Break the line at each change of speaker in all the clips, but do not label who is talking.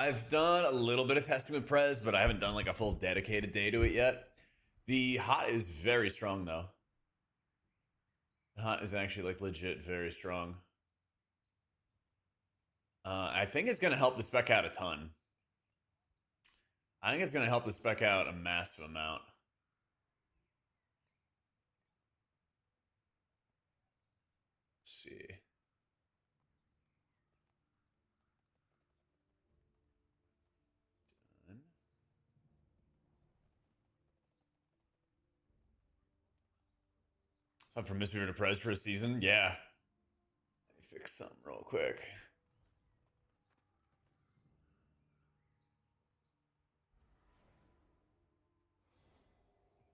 I've done a little bit of testing with Prez, but I haven't done like a full dedicated day to it yet. The hot is very strong though. The hot is actually like legit very strong. I think it's gonna help the spec out a ton. I think it's gonna help the spec out a massive amount. Let's see. Done. Time for Mr. to Prez for a season? Yeah. Let me fix something real quick.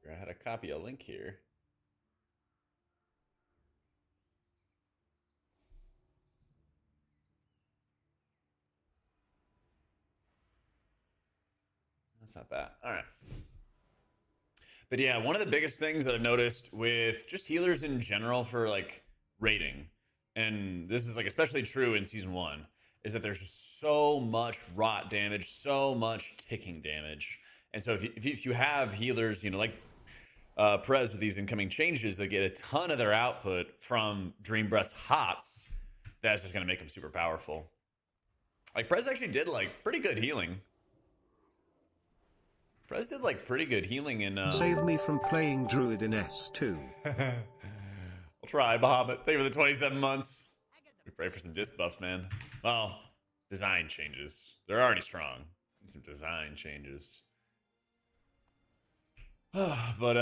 I had to copy a link here. That's not that. All right. But yeah, one of the biggest things that I've noticed with just healers in general for like rating, and this is like especially true in season 1, is that there's just so much rot damage, so much ticking damage. And so if you have healers, you know, like Prez with these incoming changes that get a ton of their output from Dream Breath's hots, that's just going to make them super powerful. Like Prez actually did like pretty good healing. Prez did like pretty good healing in
Save me from playing Druid in S2.
I'll try, Bahamut. Thank you for the 27 months. We pray for some disc buffs, man. Well, design changes. They're already strong. Need some design changes. But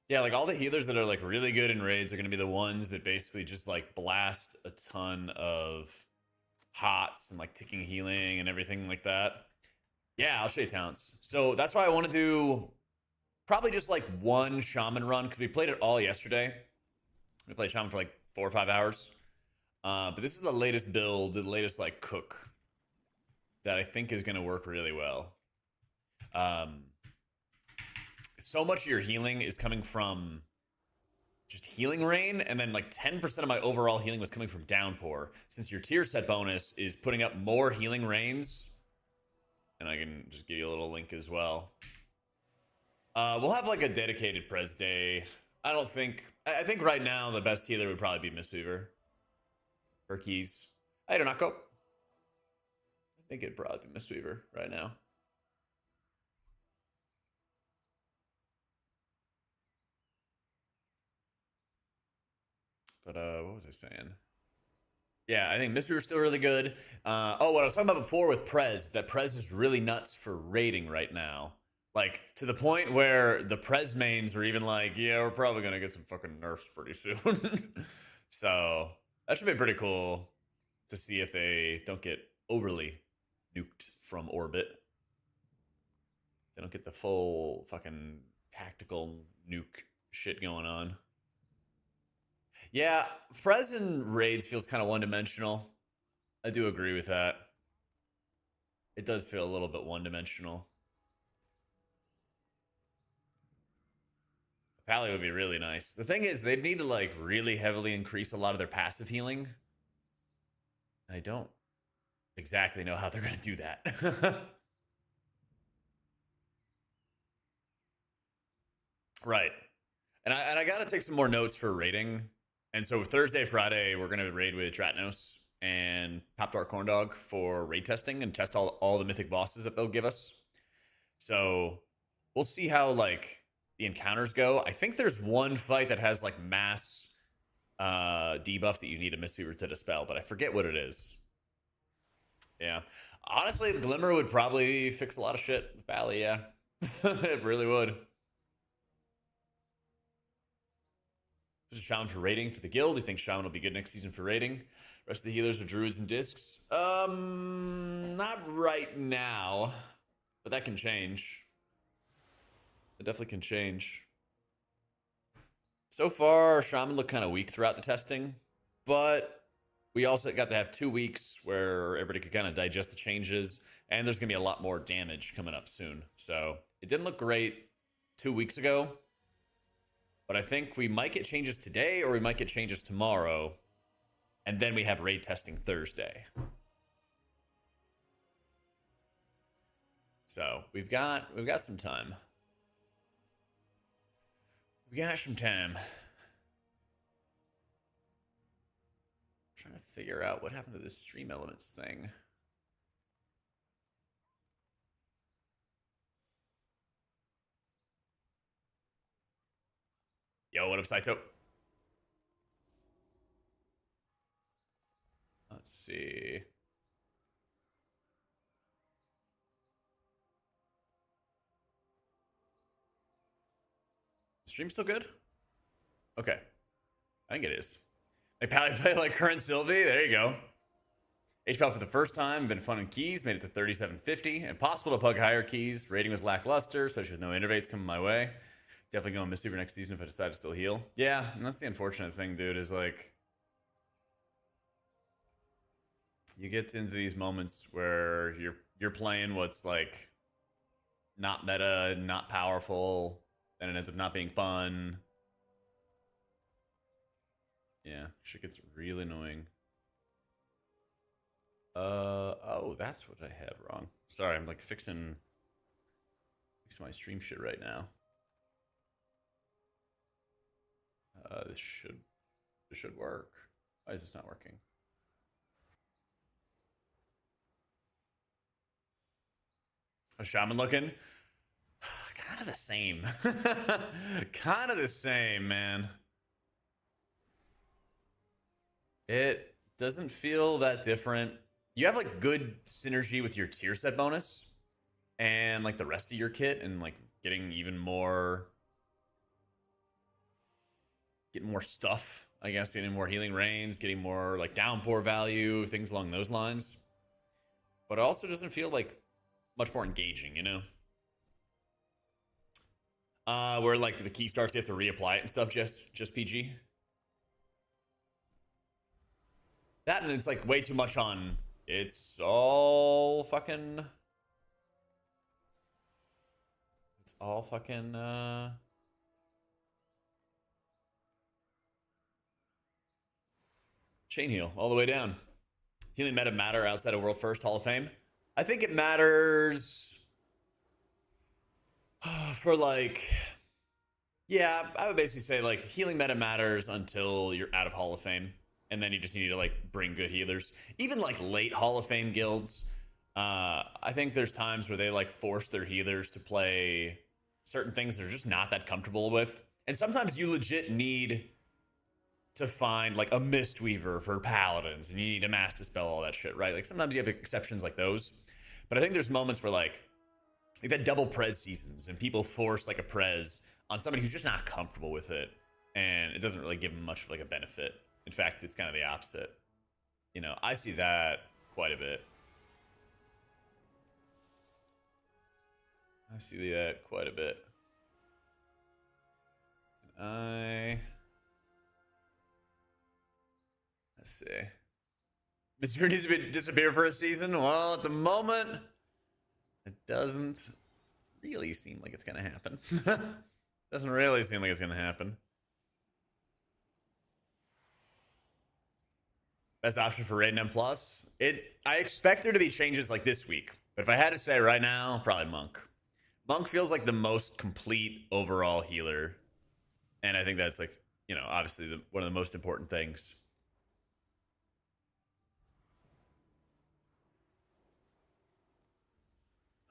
yeah, like all the healers that are like really good in raids are going to be the ones that basically just like blast a ton of hots and like ticking healing and everything like that. Yeah, I'll show you talents. So that's why I want to do probably just like one shaman run, because we played it all yesterday. We played shaman for like 4 or 5 hours. But this is the latest build, the latest like cook that I think is going to work really well. So much of your healing is coming from just healing rain, and then like 10% of my overall healing was coming from downpour, since your tier set bonus is putting up more healing rains. And I can just give you a little link as well. We'll have like a dedicated Prez day. I think right now the best healer would probably be Mistweaver. Herkies. Hey, Donako. I think it'd probably be Mistweaver right now. But what was I saying? Yeah, I think Mistweaver's still really good. Oh, what I was talking about before with Prez, that Prez is really nuts for raiding right now. Like, to the point where the Prez mains were even like, yeah, we're probably going to get some fucking nerfs pretty soon. So, that should be pretty cool to see if they don't get overly nuked from orbit. They don't get the full fucking tactical nuke shit going on. Yeah, Prez in raids feels kind of one-dimensional. I do agree with that. It does feel a little bit one-dimensional. Pally would be really nice. The thing is, they'd need to like really heavily increase a lot of their passive healing. I don't exactly know how they're going to do that. Right. And I got to take some more notes for raiding. And so Thursday, Friday, we're going to raid with Dratnos and Pop Tart Corndog for raid testing and test all the mythic bosses that they'll give us. So we'll see how like the encounters go. I think there's one fight that has like mass debuffs that you need a Mistweaver to dispel, but I forget what it is. Yeah. Honestly, the Glimmer would probably fix a lot of shit with Bally, yeah. It really would. There's a Shaman for raiding for the guild. Do you think Shaman will be good next season for raiding? Rest of the healers are druids and discs. Not right now, but that can change. It definitely can change. So far, Shaman looked kind of weak throughout the testing, but we also got to have 2 weeks where everybody could kind of digest the changes, and there's going to be a lot more damage coming up soon. So it didn't look great 2 weeks ago, but I think we might get changes today, or we might get changes tomorrow, and then we have raid testing Thursday. So we've got some time. We got some time. I'm trying to figure out what happened to this stream elements thing. Yo, what up, Saito? Let's see. Stream still good? Okay. I think it is. Like Pally play like current Sylvie. There you go. HPAL for the first time. Been fun in keys. Made it to 3750. Impossible to plug higher keys. Rating was lackluster, especially with no innervates coming my way. Definitely going Mistweaver next season if I decide to still heal. Yeah, and that's the unfortunate thing, dude, is like you get into these moments where you're playing what's like not meta, not powerful, and it ends up not being fun. Yeah, shit gets really annoying. Oh, that's what I have wrong. Sorry, I'm like fixing my stream shit right now. This should work. Why is this not working? A shaman looking? Kind of the same. Kind of the same, man. It doesn't feel that different. You have like good synergy with your tier set bonus and like the rest of your kit, and like getting even more stuff, I guess, getting more healing rains, getting more like downpour value, things along those lines. But it also doesn't feel like much more engaging, you know? Where like the key starts, you have to reapply it and stuff, just PG. That, and it's like way too much on, it's all fucking chain heal all the way down. Healing meta matter outside of World First Hall of Fame? I think it matters for like, yeah, I would basically say like healing meta matters until you're out of Hall of Fame, and then you just need to like bring good healers. Even like late Hall of Fame guilds, I think there's times where they like force their healers to play certain things they're just not that comfortable with, and sometimes you legit need to find like a Mistweaver for paladins, and you need a mass dispel, all that shit, right? Like sometimes you have exceptions like those, but I think there's moments where like we've had double prez seasons and people force like a prez on somebody who's just not comfortable with it, and it doesn't really give them much of like a benefit. In fact, it's kind of the opposite. You know, I see that quite a bit. Let's see. Mr. needs to disappear for a season? Well, at the moment, it doesn't really seem like it's gonna happen. Doesn't really seem like it's gonna happen. Best option for Raiden M+. I expect there to be changes like this week, but if I had to say right now, probably Monk. Monk feels like the most complete overall healer, and I think that's like, you know, obviously one of the most important things.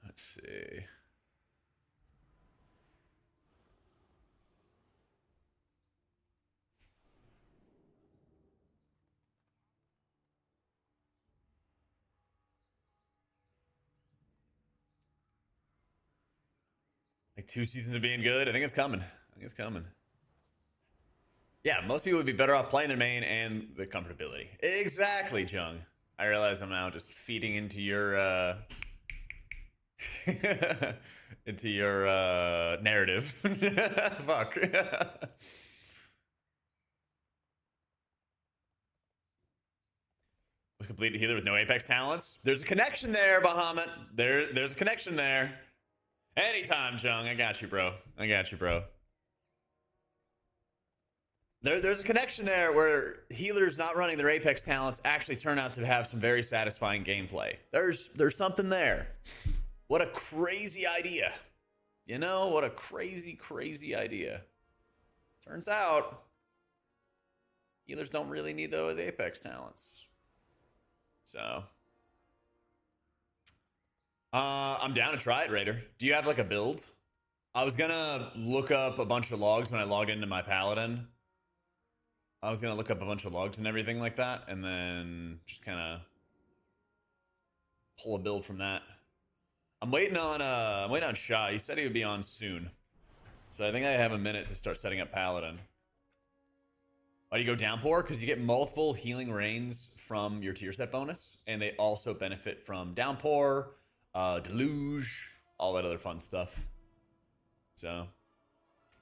Let's see. Like 2 seasons of being good. I think it's coming. Yeah, most people would be better off playing their main and the comfortability. Exactly, Jung. I realize I'm now just feeding into your narrative. Fuck. Was completed healer with no Apex talents. There's a connection there, Bahamut. There's a connection there. Anytime, Jung. I got you, bro. There's a connection there where healers not running their Apex talents actually turn out to have some very satisfying gameplay. There's something there. What a crazy idea. You know, what a crazy, crazy idea. Turns out, healers don't really need those Apex talents. So, I'm down to try it, Raider. Do you have like a build? I was gonna look up a bunch of logs when I logged into my Paladin. I was gonna look up a bunch of logs and everything like that, and then just kind of pull a build from that. I'm waiting on Shah. He said he would be on soon, so I think I have a minute to start setting up Paladin. Why do you go Downpour? Because you get multiple healing rains from your tier set bonus, and they also benefit from Downpour, Deluge, all that other fun stuff. So,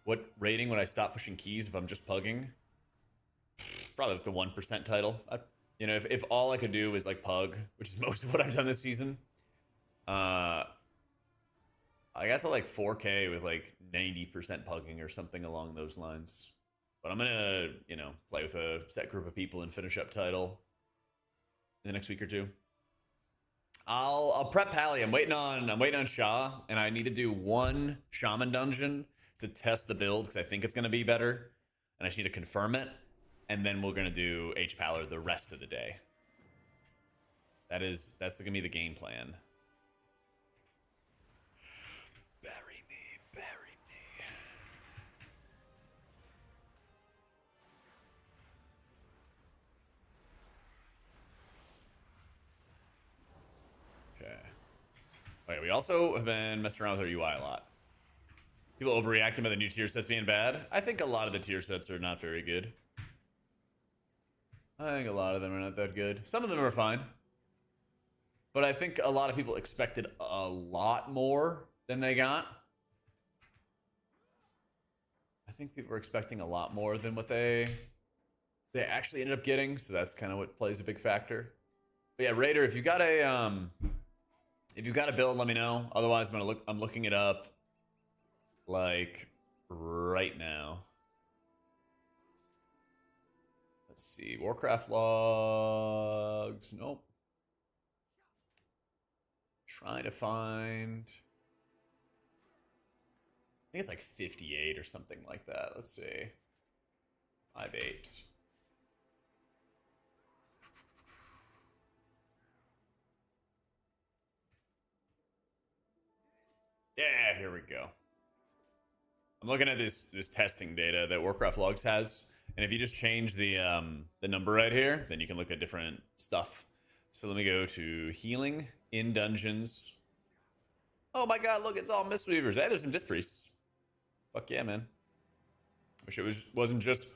what rating would I stop pushing keys if I'm just pugging? Probably like the 1% title. You know, if all I could do was like pug, which is most of what I've done this season, I got to like 4K with like 90% pugging or something along those lines. But I'm gonna, you know, play with a set group of people and finish up title in the next week or two. I'll prep Pally. I'm waiting on Shah, and I need to do one Shaman dungeon to test the build because I think it's gonna be better, and I just need to confirm it. And then we're gonna do HPAL the rest of the day. That's gonna be the game plan. Bury me, bury me. Okay. Okay, we also have been messing around with our UI a lot. People overreacting by the new tier sets being bad. I think a lot of the tier sets are not very good. I think a lot of them are not that good. Some of them are fine. But I think a lot of people expected a lot more than they got. I think people were expecting a lot more than what they actually ended up getting, so that's kind of what plays a big factor. But yeah, Raider, if you got a build, let me know. Otherwise, I'm looking it up like right now. Let's see, Warcraft logs. Nope. Trying to find. I think it's like 58 or something like that. Let's see. 5.8. Yeah, here we go. I'm looking at this testing data that Warcraft Logs has, and if you just change the number right here, then you can look at different stuff. So let me go to healing in dungeons. Oh my god, look, it's all Mistweavers. Hey, there's some Disc Priests. Fuck yeah, man. Wish it wasn't just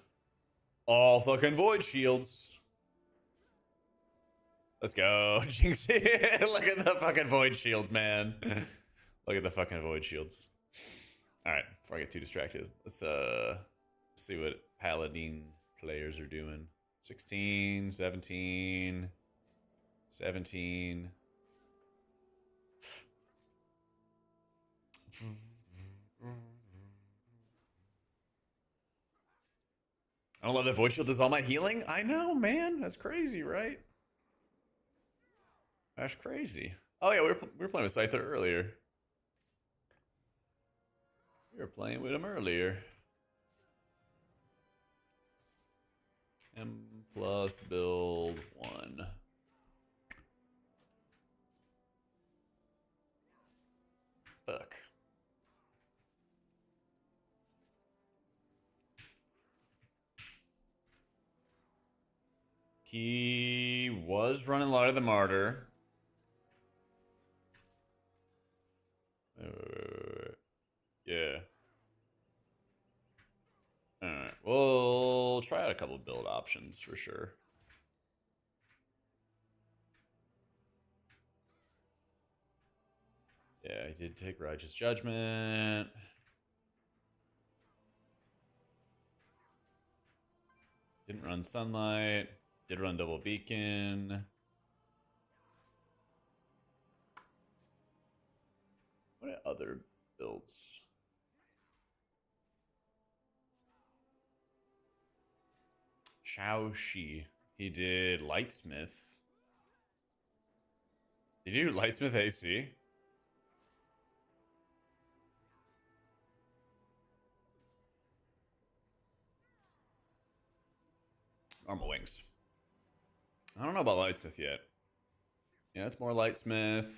all fucking Void Shields. Let's go, Jinx. Look at the fucking Void Shields, man. Look at the fucking Void Shields. All right, before I get too distracted, let's see what Paladin players are doing. 16, 17, 17. I don't love that Void Shield does all my healing. I know, man. That's crazy, right? That's crazy. Oh yeah, we were playing with Scyther earlier. We were playing with him earlier. M plus build 1. Fuck. He was running Light of the Martyr. Yeah. Alright, we'll try out a couple build options for sure. Yeah, I did take Righteous Judgment. Didn't run Sunlight. Did run Double Beacon. What other builds? Shao Shi. He did Lightsmith. Did you do Lightsmith AC? Normal wings. I don't know about Lightsmith yet. Yeah, it's more Lightsmith.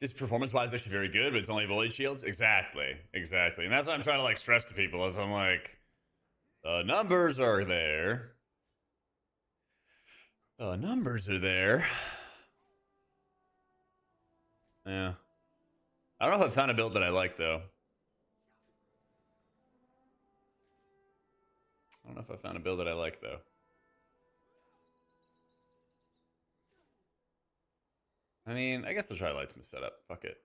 This performance-wise is actually very good, but it's only Void Shields. Exactly. And that's what I'm trying to like stress to people. Is I'm like, the numbers are there. The numbers are there. Yeah. I don't know if I found a build that I like though. I mean, I guess I'll try Lightsmith setup. Fuck it.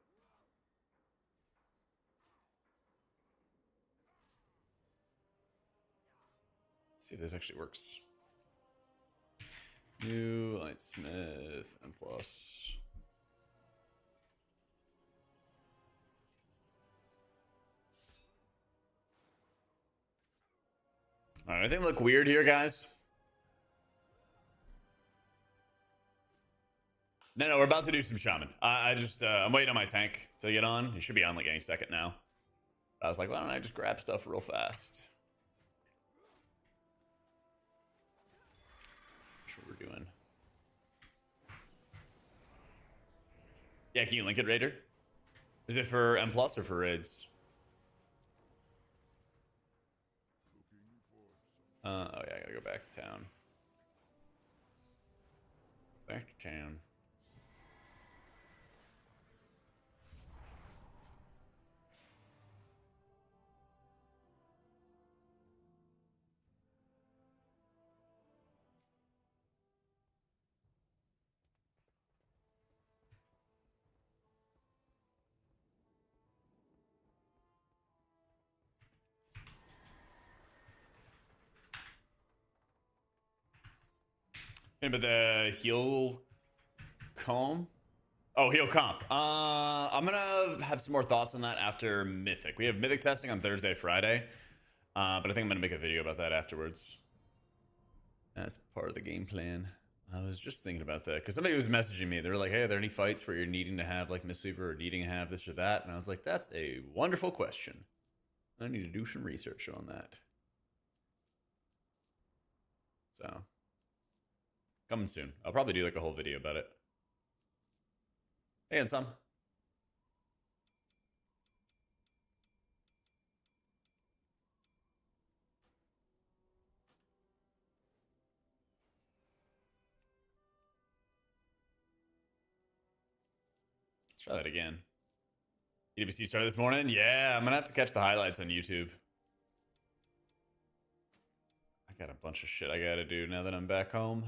Let's see if this actually works. New Lightsmith M+. All right, anything look weird here, guys? No, we're about to do some shaman. I'm waiting on my tank to get on. He should be on like any second now. I was like, why don't I just grab stuff real fast? That's what we're doing. Yeah, can you link it, Raider? Is it for M+ or for raids? Oh yeah, I gotta go back to town. Back to town. Yeah, but the heal comb? Oh, heal comp. I'm gonna have some more thoughts on that after Mythic. We have Mythic testing on Thursday, Friday. But I think I'm gonna make a video about that afterwards. That's part of the game plan. I was just thinking about that because somebody was messaging me. They were like, "Hey, are there any fights where you're needing to have like Mistweaver or needing to have this or that?" And I was like, "That's a wonderful question. I need to do some research on that." So, coming soon. I'll probably do like a whole video about it. Hey, and some. Let's try that again. EWC started this morning? Yeah, I'm gonna have to catch the highlights on YouTube. I got a bunch of shit I gotta do now that I'm back home.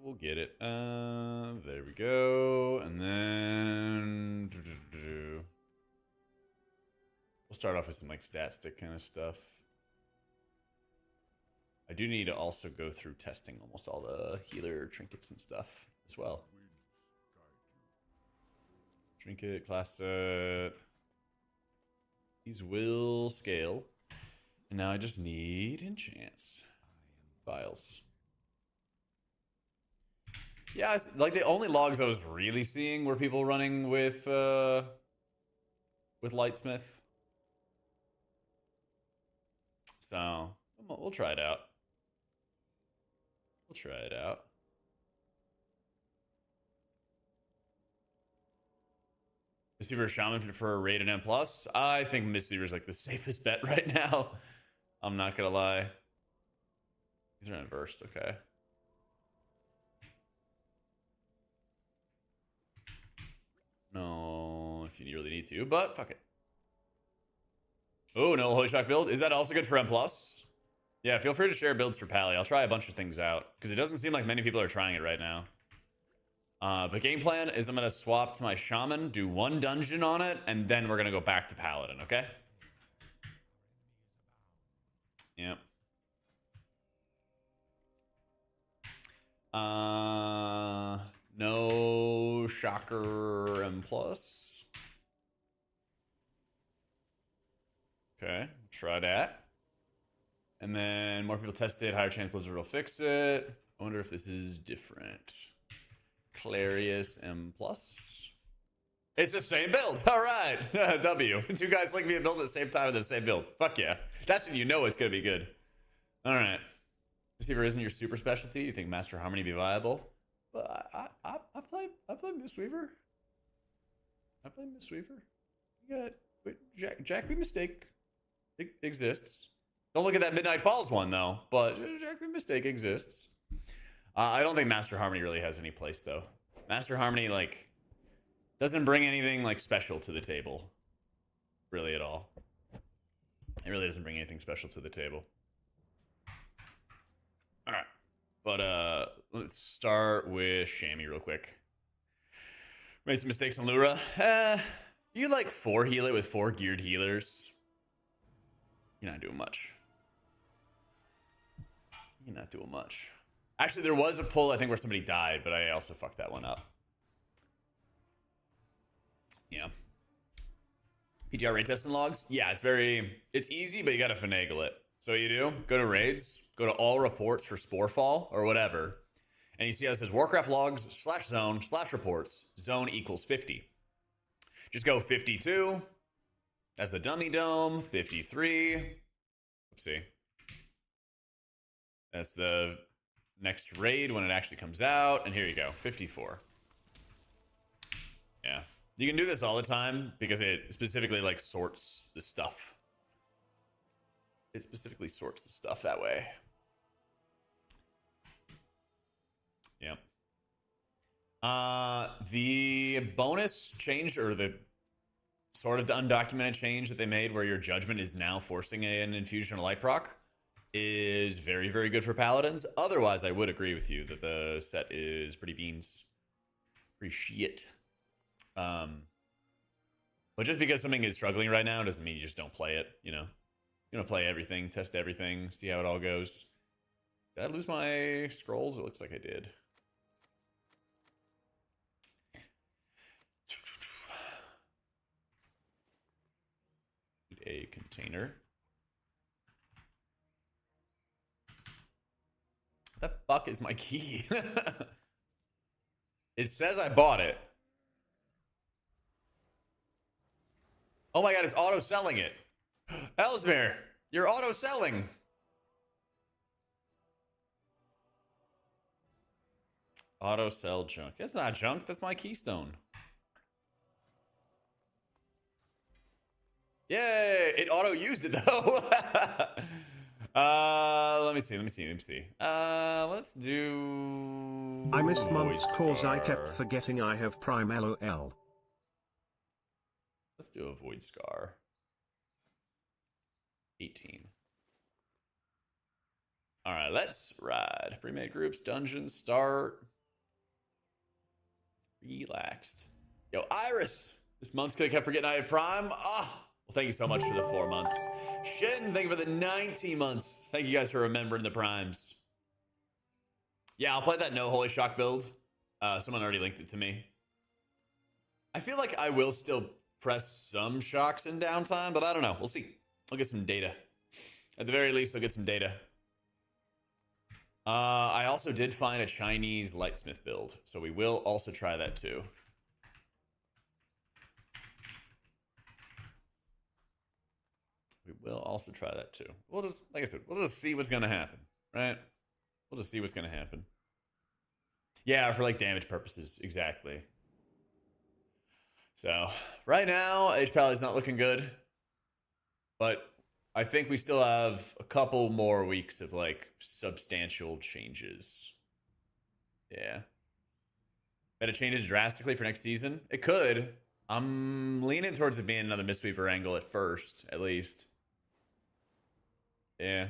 We'll get it. There we go. And then we'll start off with some like stat stick kind of stuff. I do need to also go through testing almost all the healer trinkets and stuff as well. Trinket, class set. These will scale. And now I just need enchants. Files. Yeah, like the only logs I was really seeing were people running with Lightsmith. So we'll try it out. Mistweaver Shaman for a raid and M+. I think Mistweaver is like the safest bet right now. I'm not gonna lie. These are inverse, okay. No, if you really need to, but fuck it. Oh, no Holy Shock build. Is that also good for M+? Yeah, feel free to share builds for Pally. I'll try a bunch of things out because it doesn't seem like many people are trying it right now. But game plan is I'm going to swap to my Shaman, do one dungeon on it, and then we're going to go back to Paladin, okay? Yep. No Shocker M+. Okay, try that. And then more people tested, higher chance Blizzard will fix it. I wonder if this is different. Clarius M+. It's the same build. All right. W. Two guys link me a build at the same time with the same build. Fuck yeah. That's when you know it's going to be good. All right. Receiver isn't your super specialty. You think Master Harmony be viable? But I play Mistweaver. I play Mistweaver. You got Jack be Mistake exists. Don't look at that Midnight Falls one though. But Jack be Mistake exists. I don't think Master Harmony really has any place though. Master Harmony like doesn't bring anything like special to the table, really at all. It really doesn't bring anything special to the table. All right, but let's start with Shammy real quick. Made some mistakes on Lura. You like 4 heal it with 4 geared healers. You're not doing much. You're not doing much. Actually, there was a pull I think where somebody died, but I also fucked that one up. Yeah. PTR raid testing logs? Yeah, it's easy, but you gotta finagle it. So what you do, go to raids, go to all reports for Sporefall or whatever, and you see how it says Warcraft logs /zone/reports, zone equals 50. Just go 52, that's the dummy dome, 53, oopsie. That's the next raid when it actually comes out, and here you go, 54. Yeah. You can do this all the time because it specifically like sorts the stuff. It specifically sorts the stuff that way. Yep. The bonus change or the sort of undocumented change that they made where your judgment is now forcing an infusion or light proc is very, very good for paladins. Otherwise, I would agree with you that the set is pretty beans. Pretty shit. But just because something is struggling right now doesn't mean you just don't play it, you know? You're gonna play everything, test everything, see how it all goes. Did I lose my scrolls? It looks like I did. Need a container. What the fuck is my key? It says I bought it. Oh my god, it's auto-selling it. Ellesmere, you're auto-selling. Auto-sell junk. That's not junk, that's my keystone. Yay! It auto-used it though. Let me see. Let's do...
I missed months
Voice
cause I
Scar.
kept forgetting I have Prime LOL.
Let's do a Void Scar. 18. All right, let's ride. Pre-made groups, dungeons, start. Relaxed. Yo, Iris! This month's gonna keep forgetting I have Prime. Ah! Well, thank you so much for the 4 months. Shin, thank you for the 19 months. Thank you guys for remembering the primes. Yeah, I'll play that No Holy Shock build. Someone already linked it to me. I feel like I will still press some shocks in downtime, but I don't know. We'll see. I'll get some data. At the very least, I'll get some data. I also did find a Chinese Lightsmith build, so we will also try that too. We will also try that too. We'll just, like I said, we'll just see what's gonna happen, right? We'll just see what's gonna happen. Yeah, for like damage purposes, exactly. So right now, HPAL is not looking good, but I think we still have a couple more weeks of like substantial changes. Yeah. Bet it changes drastically for next season. It could. I'm leaning towards it being another Mistweaver angle at first, at least. Yeah.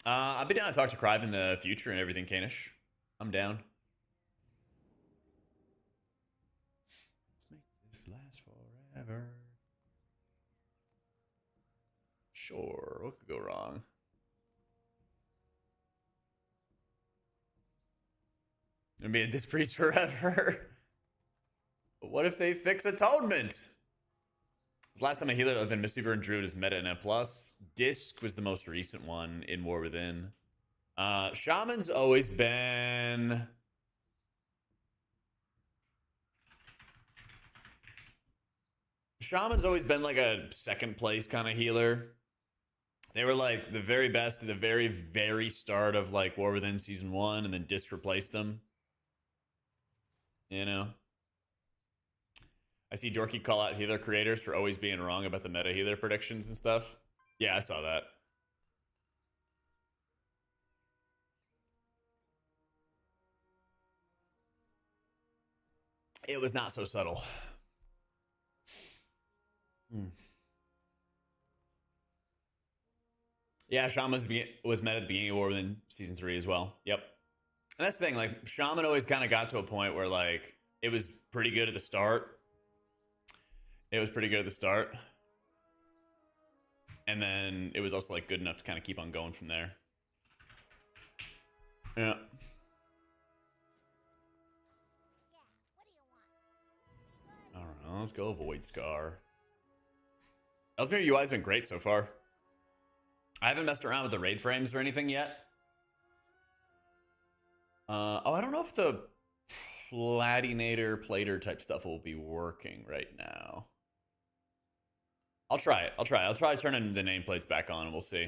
I'd be down to talk to Crive in the future and everything, Kanish. I'm down. Let's make this last forever. Sure, what could go wrong? Gonna be a Dispriest forever. But what if they fix Atonement? The last time a healer other than Mistweaver and Druid is meta and M+. Disc was the most recent one in War Within. Shaman's always been... Shaman's always been like a second place kind of healer. They were like the very best at the very, very start of like War Within Season 1, and then Disc replaced them. You know? I see Dorky call out healer creators for always being wrong about the meta healer predictions and stuff. Yeah, I saw that. It was not so subtle. Yeah, Shaman was meta at the beginning of War Within Season 3 as well. Yep. And that's the thing, like, Shaman always kind of got to a point where, like, it was pretty good at the start. It was pretty good at the start. And then it was also, like, good enough to kind of keep on going from there. Yeah. I don't know. Let's go Void Scar. Ellesmere UI has been great so far. I haven't messed around with the raid frames or anything yet. Oh, I don't know if the Platinator, Plater type stuff will be working right now. I'll try it. I'll try turning the nameplates back on and we'll see.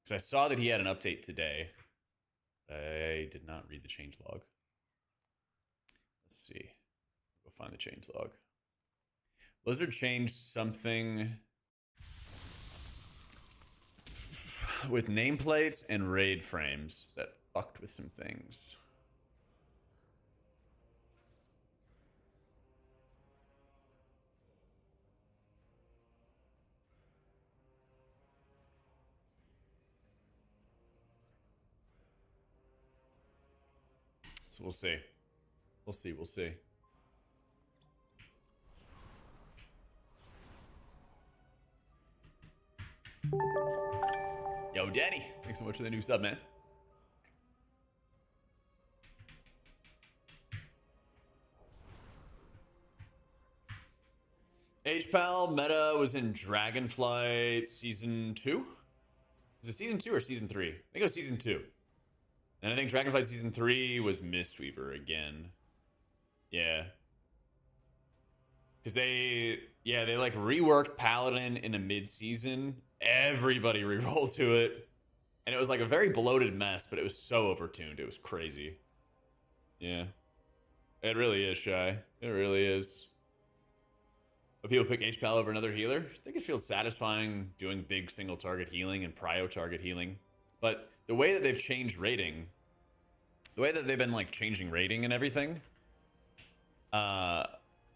Because I saw that he had an update today. I did not read the changelog. Let's see. Go find the changelog. Blizzard changed something with nameplates and raid frames that fucked with some things. So we'll see. We'll see. We'll see. Yo, Danny. Thanks so much for the new sub, man. HPAL meta was in Dragonflight Season 2? Is it Season 2 or Season 3? I think it was Season 2. And I think Dragonflight Season 3 was Mistweaver again. Yeah. Because they like reworked Paladin in a mid-season. Everybody rerolled to it. And it was like a very bloated mess, but it was so overtuned. It was crazy. Yeah. It really is, Shy. It really is. But people pick HPAL over another healer. I think it feels satisfying doing big single target healing and prio target healing. But the way that they've changed rating, the way that they've been like changing rating and everything,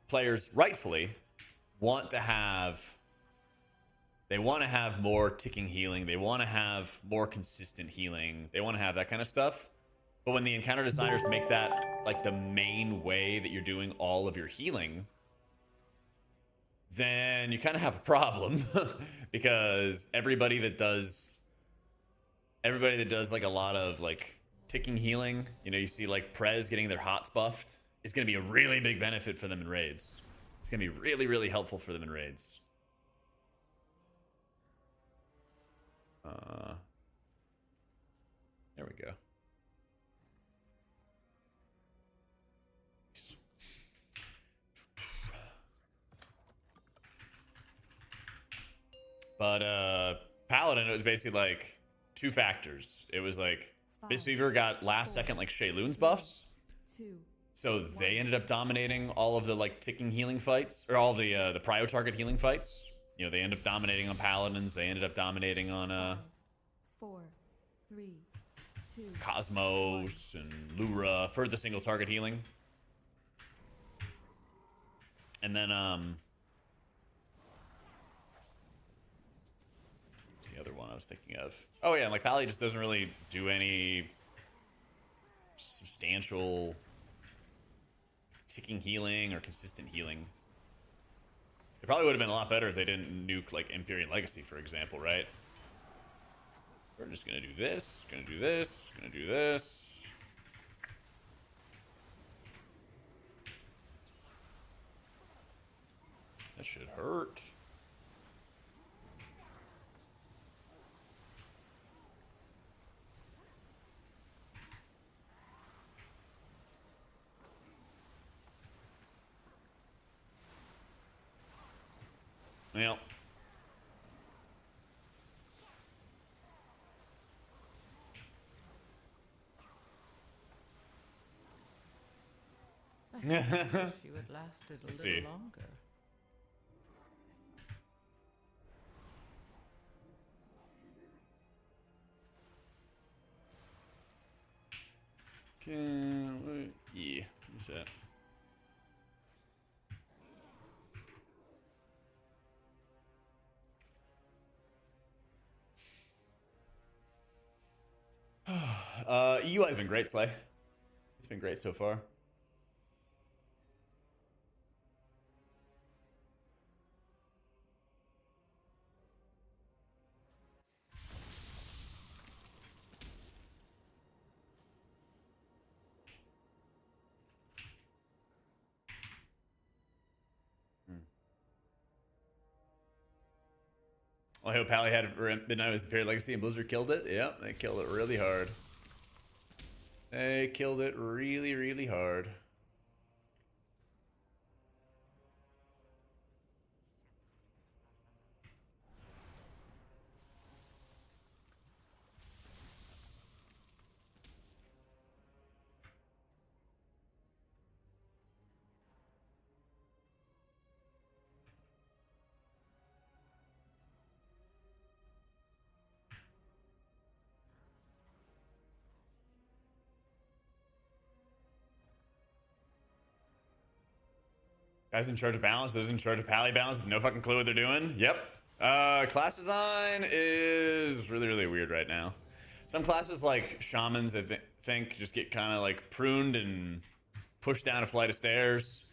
players rightfully want to have more ticking healing. They want to have more consistent healing. They want to have that kind of stuff. But when the encounter designers make that like the main way that you're doing all of your healing, then you kind of have a problem because everybody that does like a lot of like ticking healing, you know, you see like Prez getting their hots buffed, is going to be a really big benefit for them in raids. It's going to be really, really helpful for them in raids. There we go. But Paladin, it was basically like two factors. It was like Mistweaver got last second like Shayloon's buffs. So they ended up dominating all of the like ticking healing fights, or all the prio target healing fights. You know, they ended up dominating on Paladins. They ended up dominating on
4, 3, 2,
Cosmos and Lura for the single target healing. And then what's the other one I was thinking of? Oh yeah, and like Pally just doesn't really do any substantial ticking healing or consistent healing. It probably would have been a lot better if they didn't nuke like Empyrean Legacy, for example, right? We're just gonna do this, gonna do this, gonna do this. That shit hurt. Well.
I wish you had lasted a
Let's
little
see.
longer.
Yeah, what's that? UI has been great, Slay. It's been great so far. Well, I hope Pally had Midnight was Imperial Legacy and Blizzard killed it. Yep, they killed it really hard. They killed it really, really hard. Guys in charge of balance, those in charge of Pally balance have no fucking clue what they're doing. Yep. Class design is really, really weird right now. Some classes like shamans, I think, just get kind of like pruned and pushed down a flight of stairs.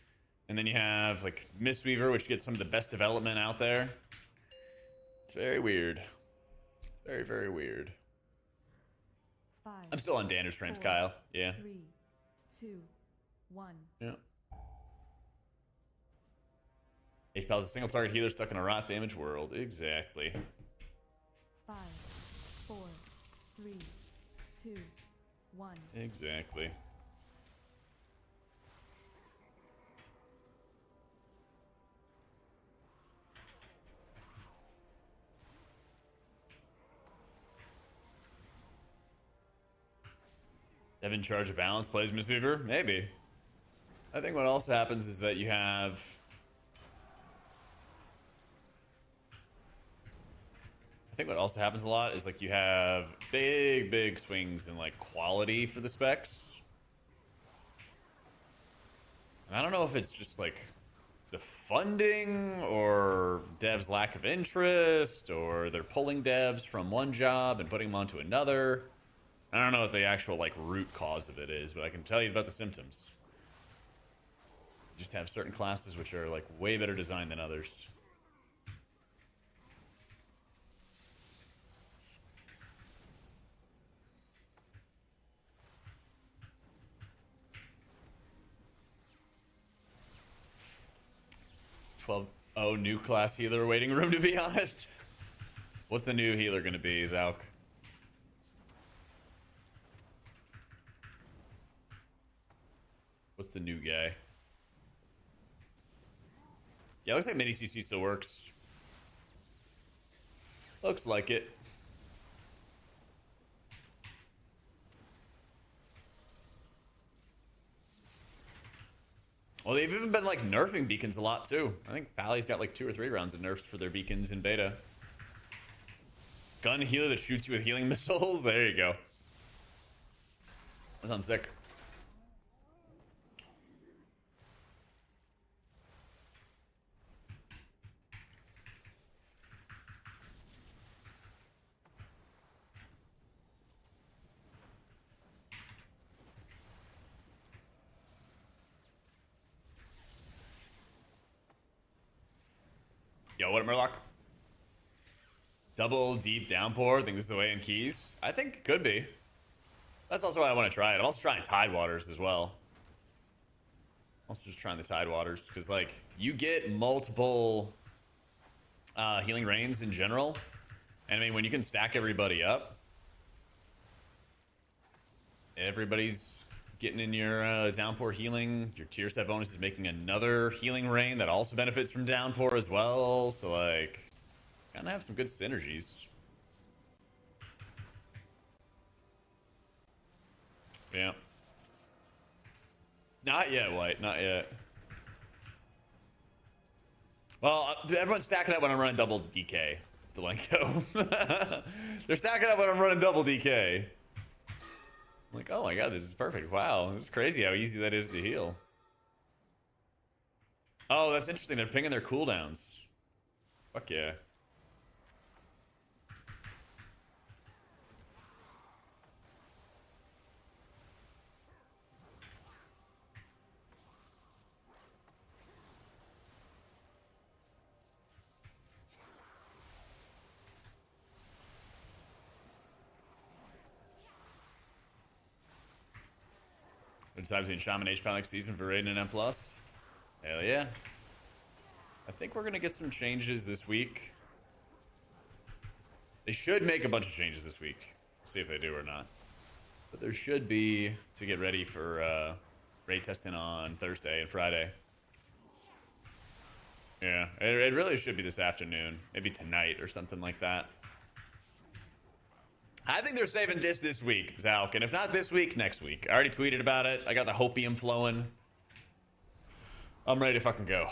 And then you have like Mistweaver, which gets some of the best development out there. It's very weird. Very, very weird.
5,
I'm still on Dander's frames,
4,
Kyle. Yeah.
3, 2, 1.
Yeah. HPAL is a single target healer stuck in a rot damage world. Exactly.
5, 4, 3, 2, 1.
Exactly. Dev in charge of balance plays Mistweaver? Maybe. I think what also happens is that you have... I think what also happens a lot is like you have big, big swings in like quality for the specs. And I don't know if it's just like the funding or devs' lack of interest or they're pulling devs from one job and putting them onto another. I don't know what the actual like root cause of it is, but I can tell you about the symptoms. You just have certain classes which are like way better designed than others. Oh, new class healer waiting room, to be honest. What's the new healer gonna be, Zauk? What's the new guy? Yeah, looks like mini CC still works. Looks like it. Well, they've even been like nerfing beacons a lot too. I think Pally's got like 2 or 3 rounds of nerfs for their beacons in beta. Gun healer that shoots you with healing missiles. There you go. That sounds sick. Yo, what up, Murloc? Double deep downpour. Think this is the way in keys? I think it could be. That's also why I want to try it. I'm also trying Tidewaters as well. Also just trying the Tide Waters, because, like, you get multiple healing rains in general. And, I mean, when you can stack everybody up, everybody's getting in your downpour healing. Your tier set bonus is making another healing rain that also benefits from downpour as well. So, like, kind of have some good synergies. Yeah. Not yet, White. Not yet. Well, everyone's stacking up when I'm running double DK. Delenko. They're stacking up when I'm running double DK. I'm like, oh my god, this is perfect. Wow, this is crazy how easy that is to heal. Oh, that's interesting. They're pinging their cooldowns. Fuck yeah. Good times in Shaman HPAL next season for Raiden and M+. Hell yeah. I think we're going to get some changes this week. They should make a bunch of changes this week. We'll see if they do or not. But there should be to get ready for raid testing on Thursday and Friday. Yeah, it really should be this afternoon. Maybe tonight or something like that. I think they're saving this week, Zalk. And if not this week, next week. I already tweeted about it. I got the hopium flowing. I'm ready to fucking go.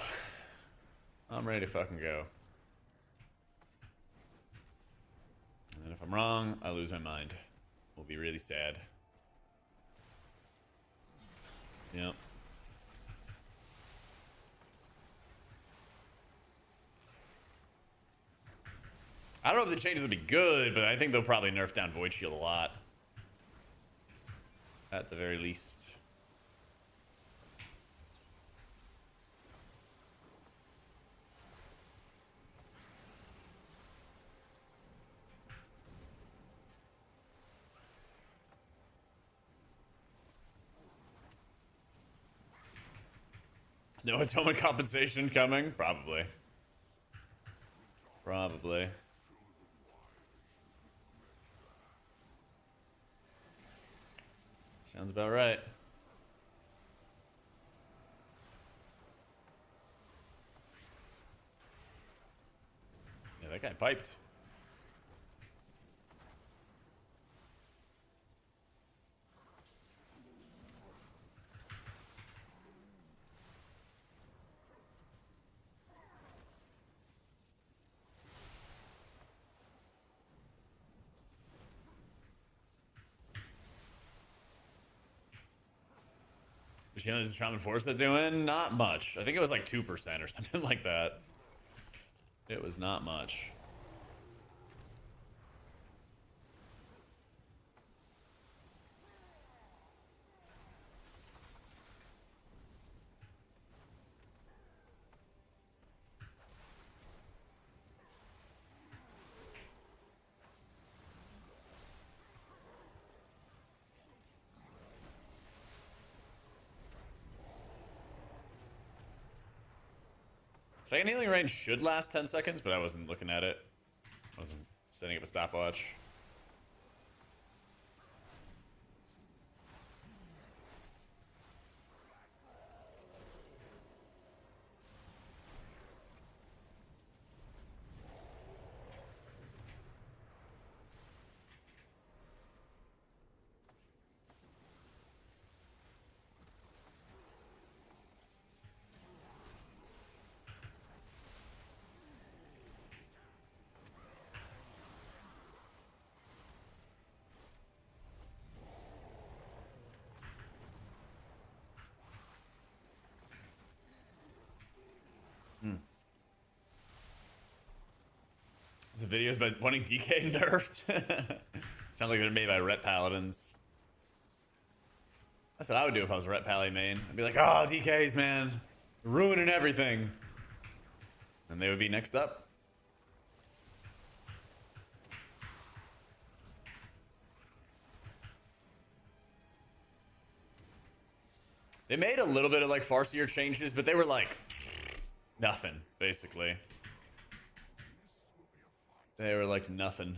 I'm ready to fucking go. And then if I'm wrong, I lose my mind. We'll be really sad. Yep. I don't know if the changes will be good, but I think they'll probably nerf down Void Shield a lot. At the very least. No atomic compensation coming? Probably. Probably. Sounds about right. Yeah, that guy piped. You know, is Shaman Forza doing? Not much. I think it was like 2% or something like that. It was not much. Second healing range should last 10 seconds, but I wasn't looking at it. I wasn't setting up a stopwatch. The videos about wanting DK nerfed. Sounds like they're made by Ret Paladins. That's what I would do if I was a Ret Pally main. I'd be like, oh, DKs, man. Ruining everything. And they would be next up. They made a little bit of like Farseer changes, but they were like nothing, basically. They were like nothing.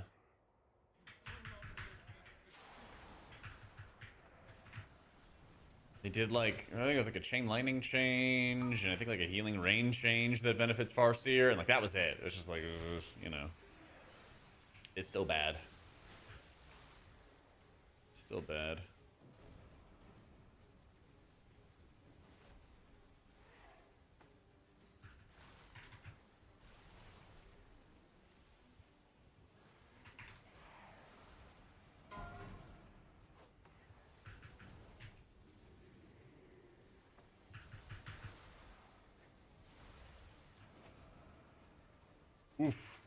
They did like, I think it was like a chain lightning change, and I think like a healing rain change that benefits Farseer, and like that was it. It was just like, you know, it's still bad. It's still bad. Oof.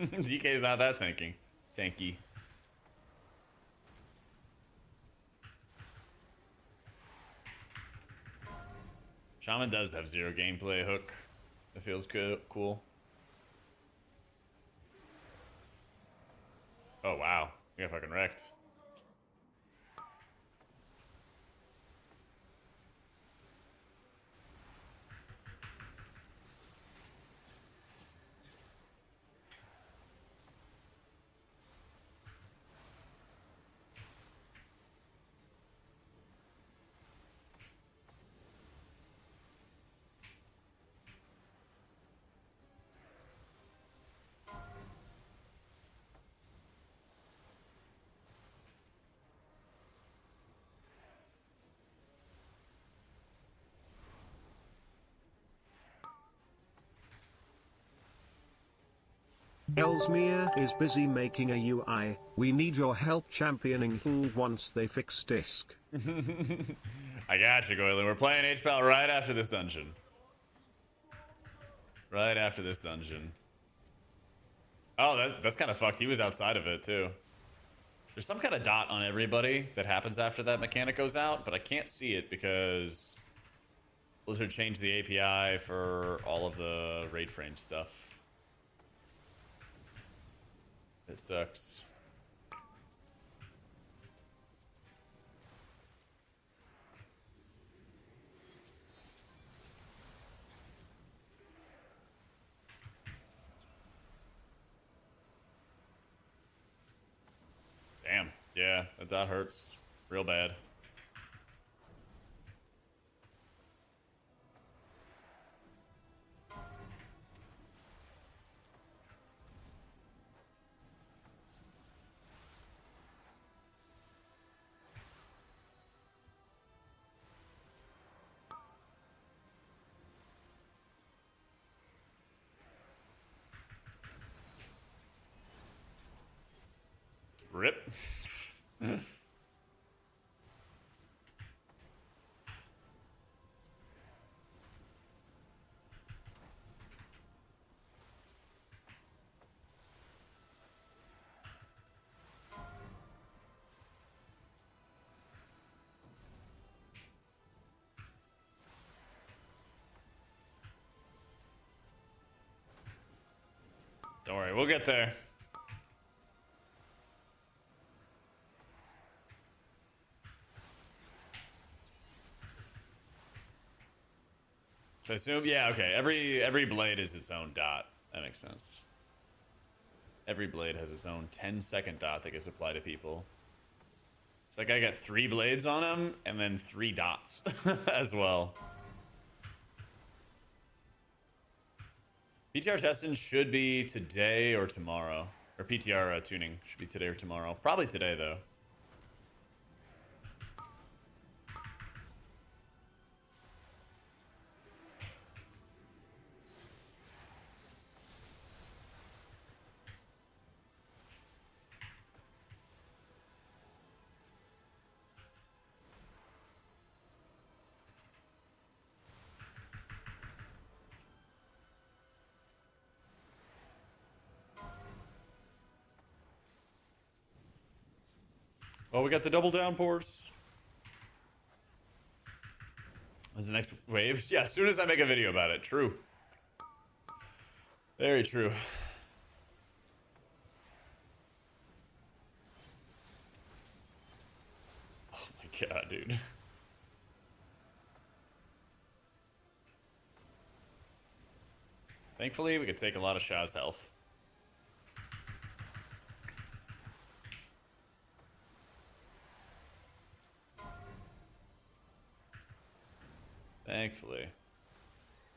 DK's not that tanky. Shaman does have zero gameplay hook. It feels cool. Oh wow, you got fucking wrecked.
Ellesmere is busy making a UI. We need your help championing Hull once they fix disc.
I got you, Goylan. We're playing HPAL right after this dungeon. Right after this dungeon. Oh, that's kind of fucked. He was outside of it, too. There's some kind of dot on everybody that happens after that mechanic goes out, but I can't see it because Blizzard changed the API for all of the raid frame stuff. It sucks. Damn. Yeah, that hurts real bad. Rip. Don't worry, we'll get there. I assume, yeah, okay. Every blade is its own dot. That makes sense. Every blade has its own 10-second dot that gets applied to people. It's like I got 3 blades on him and then 3 dots as well. PTR testing should be today or tomorrow. Or PTR tuning should be today or tomorrow. Probably today, though. Well, we got the double downpours. When's the next waves? Yeah, as soon as I make a video about it. True. Very true. Oh my god, dude. Thankfully, we could take a lot of Shah's health. Thankfully.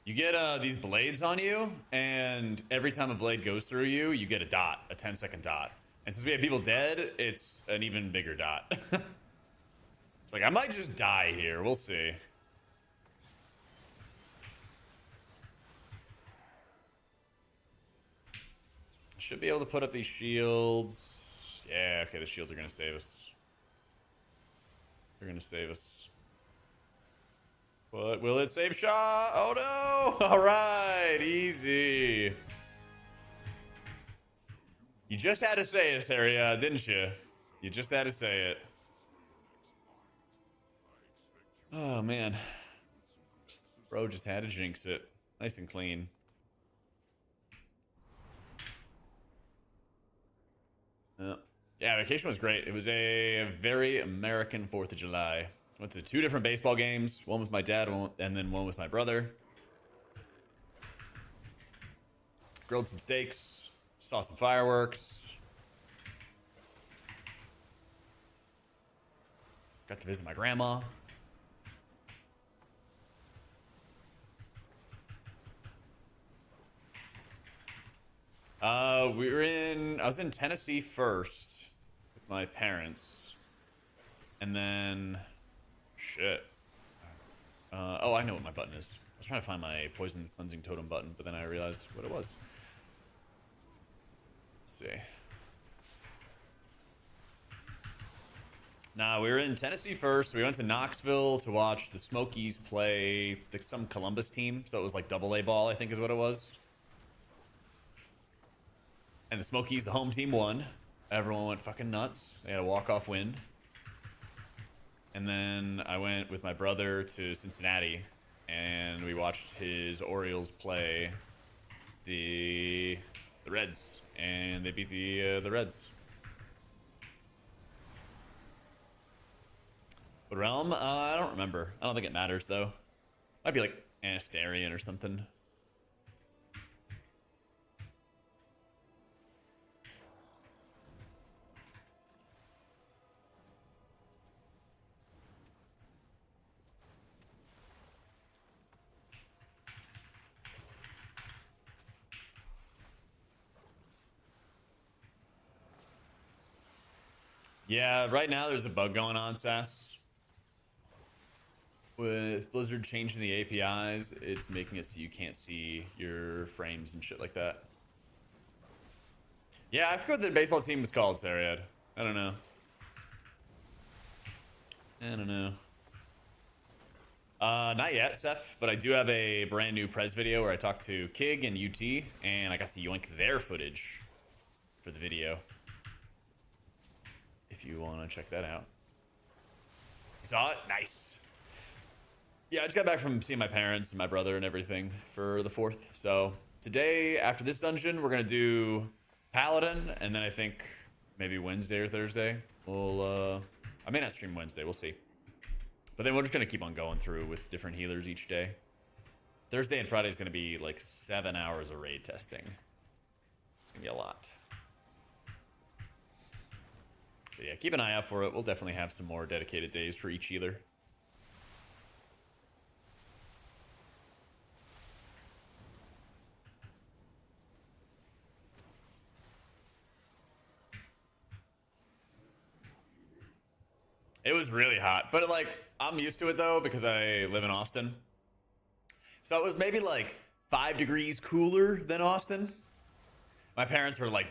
You get these blades on you, and every time a blade goes through you, you get a dot, a 10-second dot. And since we have people dead, it's an even bigger dot. It's like, I might just die here. We'll see. Should be able to put up these shields. Yeah, okay, the shields are going to save us. They're going to save us. But will it save Shah? Oh no! Alright, easy. You just had to say it, Saria, didn't you? You just had to say it. Oh man. Bro just had to jinx it. Nice and clean. Yeah, vacation was great. It was a very American 4th of July. Went to 2 different baseball games. One with my dad, and then one with my brother. Grilled some steaks. Saw some fireworks. Got to visit my grandma. I was in Tennessee first with my parents. And then, shit. Oh, I know what my button is. I was trying to find my poison cleansing totem button, but then I realized what it was. Let's see. Nah, we were in Tennessee first. We went to Knoxville to watch the Smokies play some Columbus team. So it was like AA ball, I think is what it was. And the Smokies, the home team, won. Everyone went fucking nuts. They had a walk-off win. And then I went with my brother to Cincinnati, and we watched his Orioles play the Reds, and they beat the Reds. What realm? I don't remember. I don't think it matters though. Might be like Anastarian or something. Yeah, right now there's a bug going on, Sass. With Blizzard changing the APIs, it's making it so you can't see your frames and shit like that. Yeah, I forgot what the baseball team was called, Sariad. I don't know. Not yet, Seth, but I do have a brand new Prez video where I talked to Kig and UT, and I got to yoink their footage for the video. If you want to check that out. You saw it? Nice. Yeah, I just got back from seeing my parents and my brother and everything for the 4th. So today, after this dungeon, we're going to do Paladin, and then I think maybe Wednesday or Thursday. I may not stream Wednesday, we'll see. But then we're just going to keep on going through with different healers each day. Thursday and Friday is going to be like 7 hours of raid testing. It's going to be a lot. But yeah, keep an eye out for it. We'll definitely have some more dedicated days for each healer. It was really hot, but like I'm used to it though because I live in Austin. So it was maybe like 5 degrees cooler than Austin. My parents were like,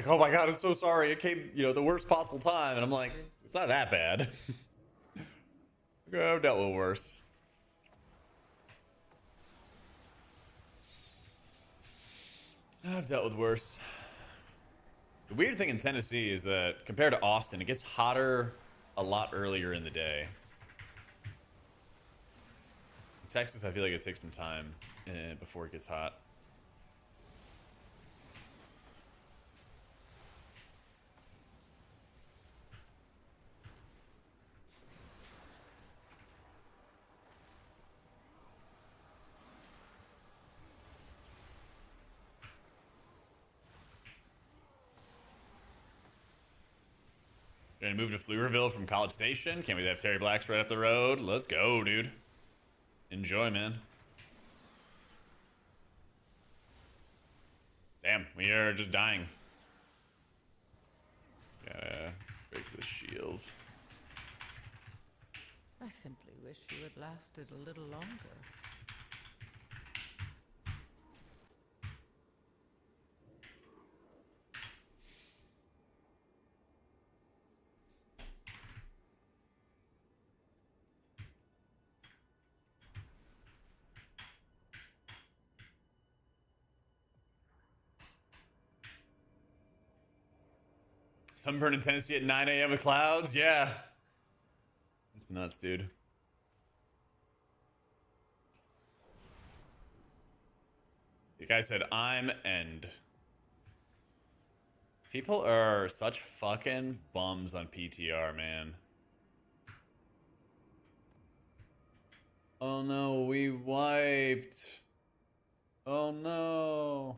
oh my god, I'm so sorry. It came, the worst possible time. And I'm like, it's not that bad. I've dealt with worse. I've dealt with worse. The weird thing in Tennessee is that compared to Austin, it gets hotter a lot earlier in the day. Texas, I feel like it takes some time before it gets hot. Gonna move to Fleurville from College Station. Can't wait to have Terry Black's right up the road. Let's go, dude. Enjoy, man. Damn, we are just dying. Gotta break the shield.
I simply wish you had lasted a little longer.
Sunburn in Tennessee at 9 a.m. with clouds? Yeah. That's nuts, dude. The guy said, I'm end. People are such fucking bums on PTR, man. Oh no, we wiped. Oh no.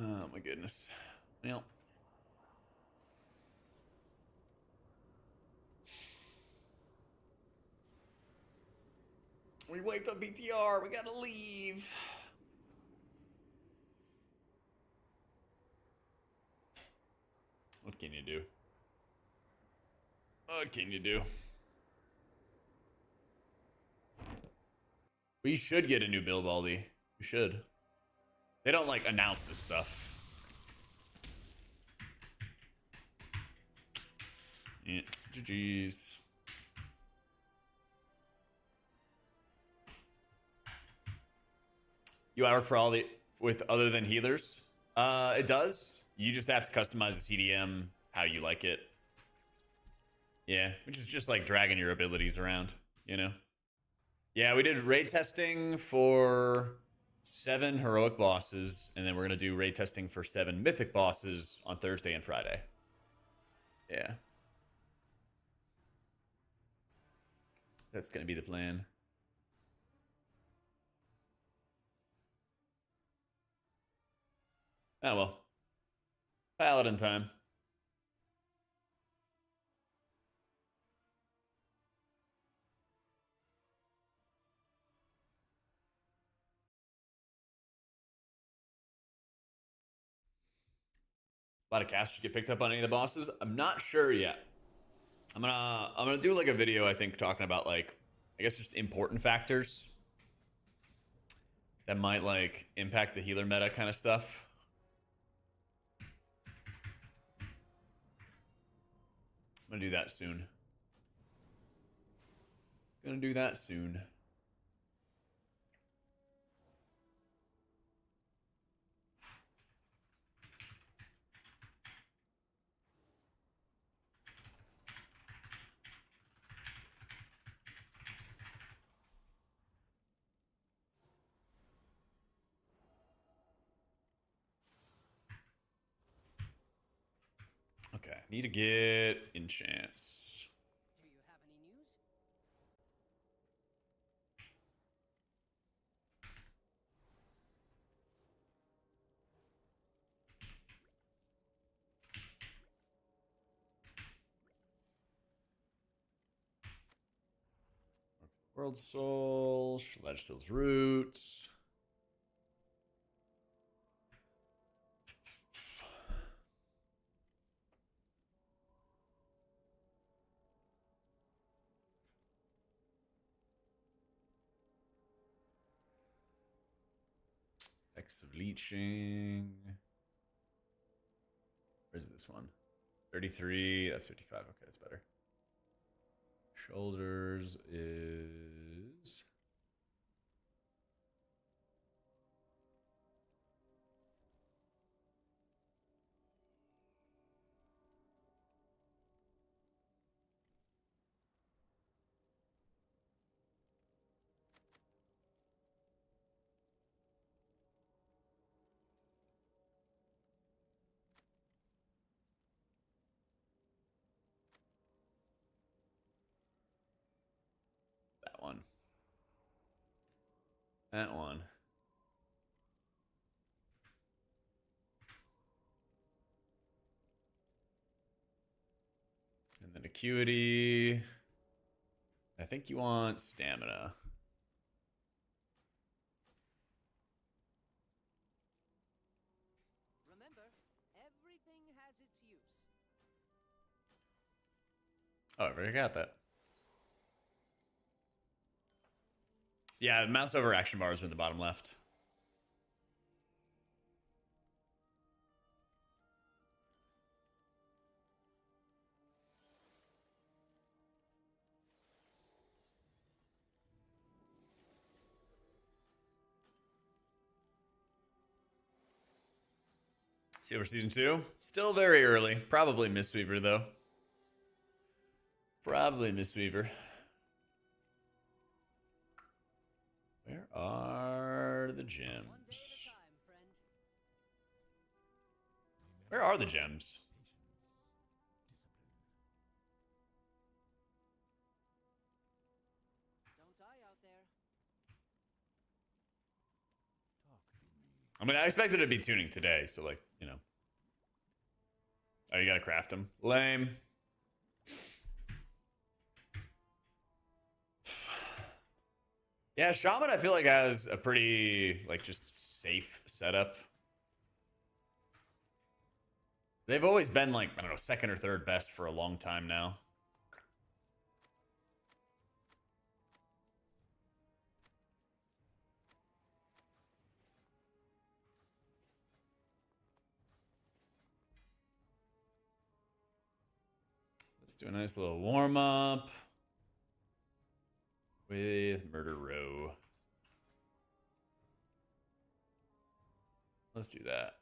Oh my goodness. Well. We wiped on PTR. We gotta leave. What can you do? What can you do? We should get a new Bill Baldy. We should. They don't like announce this stuff. Yeah, GG's. UI work for all the with other than healers? It does. You just have to customize the CDM how you like it. Yeah, which is just like dragging your abilities around, you know? Yeah, we did raid testing for 7 heroic bosses, and then we're gonna do raid testing for 7 mythic bosses on Thursday and Friday. Yeah. That's gonna be the plan. Oh well. Paladin time. A lot of casters get picked up on any of the bosses. I'm not sure yet. I'm gonna do like a video, I think, talking about like, I guess just important factors that might like impact the healer meta kind of stuff. I'm gonna do that soon. Gonna do that soon. Okay, need to get enchants.
Do you have any news?
World Soul, Celestial's Roots. X of Leeching. Where's this one? 33. That's 55. Okay, that's better. Shoulders is... one. That one. And then acuity. I think you want stamina.
Remember, everything has its use.
Oh, I already got that. Yeah, mouse over action bars are in the bottom left. See over season 2? Still very early. Probably Mistweaver, though. Probably Mistweaver. Where are the gems? Where are the gems?
Don't die out there.
I mean, I expected it to be tuning today, so like, you know. Oh, you gotta craft them. Lame. Yeah, Shaman I feel like has a pretty, like, just safe setup. They've always been, like, I don't know, second or third best for a long time now. Let's do a nice little warm-up with Murder Row. Let's do that.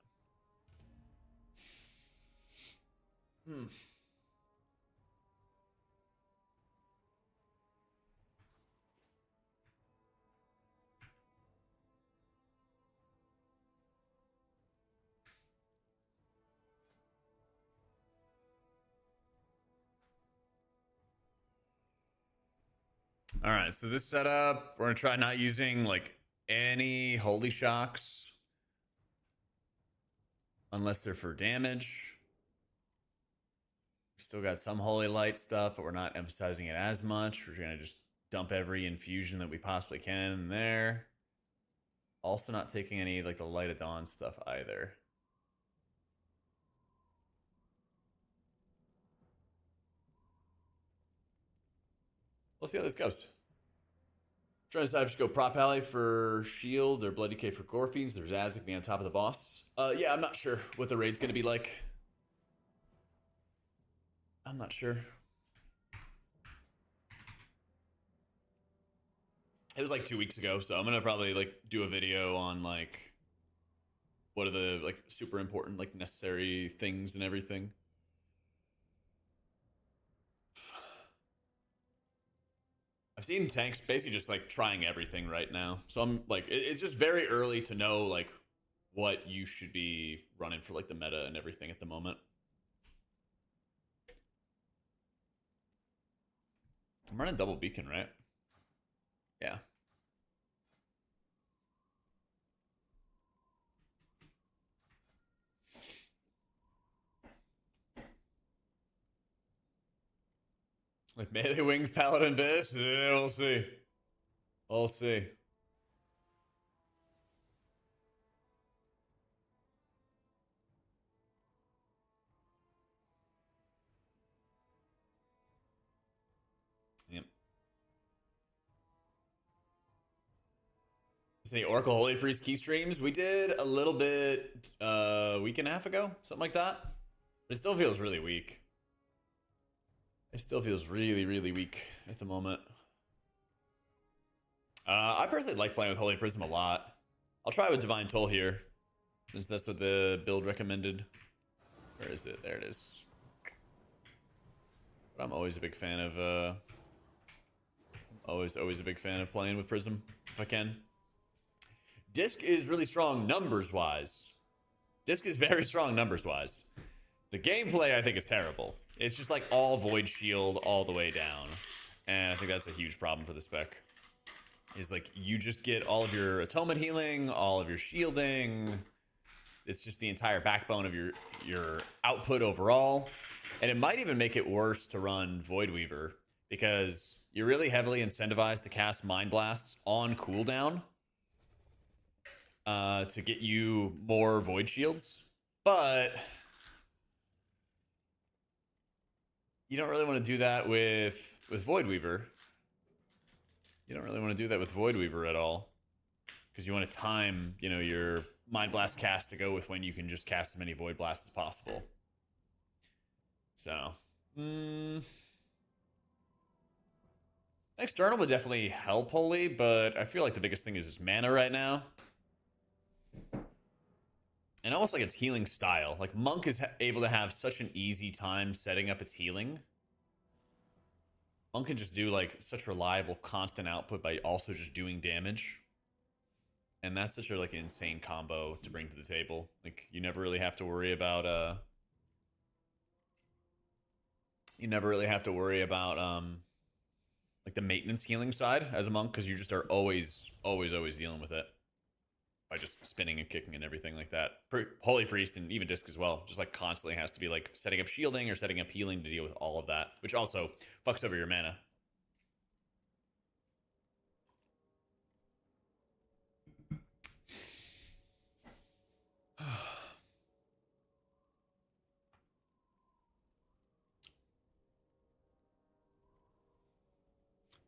All right, so this setup, we're gonna try not using like any holy shocks unless they're for damage. Still got some holy light stuff, but we're not emphasizing it as much. We're gonna just dump every infusion that we possibly can in there. Also not taking any like the light of dawn stuff either. Let's see how this goes. Trying to decide if I should go Prop Alley for Shield or Blood Decay for Gore Fiends. There's Azek being on top of the boss. Yeah, I'm not sure what the raid's going to be like. I'm not sure. It was like 2 weeks ago, so I'm going to probably like do a video on like what are the like super important like necessary things and everything. I've seen tanks basically just like trying everything right now. So I'm like, it's just very early to know like what you should be running for like the meta and everything at the moment. I'm running double beacon, right? Yeah. Like melee wings, paladin bis. Yeah, we'll see. We'll see. Yep. Say Oracle Holy Priest key streams. We did a little bit a week and a half ago, something like that. But it still feels really weak. It still feels really, really weak at the moment. I personally like playing with Holy Prism a lot. I'll try with Divine Toll here, since that's what the build recommended. Where is it? There it is. But I'm always a big fan of always a big fan of playing with Prism if I can. Disc is really strong numbers wise. Disc is very strong numbers wise. The gameplay I think is terrible. It's just like all void shield all the way down. And I think that's a huge problem for the spec. Is like you just get all of your atonement healing, all of your shielding. It's just the entire backbone of your output overall. And it might even make it worse to run Void Weaver because you're really heavily incentivized to cast Mind Blasts on cooldown to get you more Void Shields. But you don't really want to do that with Void Weaver. You don't really want to do that with Void Weaver at all. Because you want to time, you know, your Mind Blast cast to go with when you can just cast as many Void Blasts as possible. So, External would definitely help Holy, but I feel like the biggest thing is just mana right now. And almost like its healing style. Like, Monk is able to have such an easy time setting up its healing. Monk can just do, like, such reliable, constant output by also just doing damage. And that's such a, like, an insane combo to bring to the table. Like, you never really have to worry about, like, the maintenance healing side as a Monk, because you just are always dealing with it. By just spinning and kicking and everything like that. Holy Priest and even Disc as well. Just like constantly has to be like setting up shielding or setting up healing to deal with all of that. Which also fucks over your mana.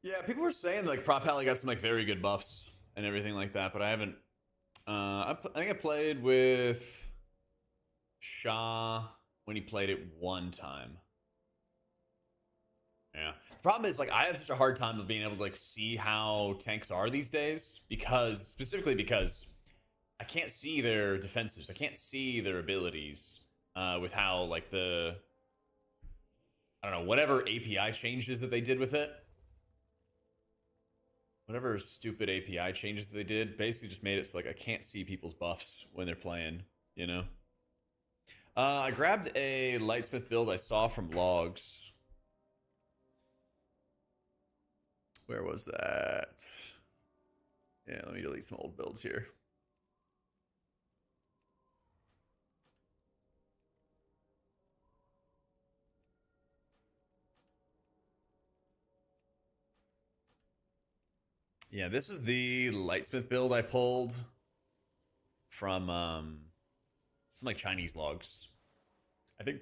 Yeah, people were saying like Prop Pally got some like very good buffs and everything like that, but I haven't. I think I played with Shah when he played it one time. Yeah. The problem is like I have such a hard time of being able to like see how tanks are these days specifically because I can't see their defensives. I can't see their abilities with how like I don't know, whatever API changes that they did with it. Whatever stupid API changes that they did basically just made it so like I can't see people's buffs when they're playing, you know? I grabbed a Lightsmith build I saw from logs. Where was that? Yeah, let me delete some old builds here. Yeah, this is the Lightsmith build I pulled from some like Chinese logs. I think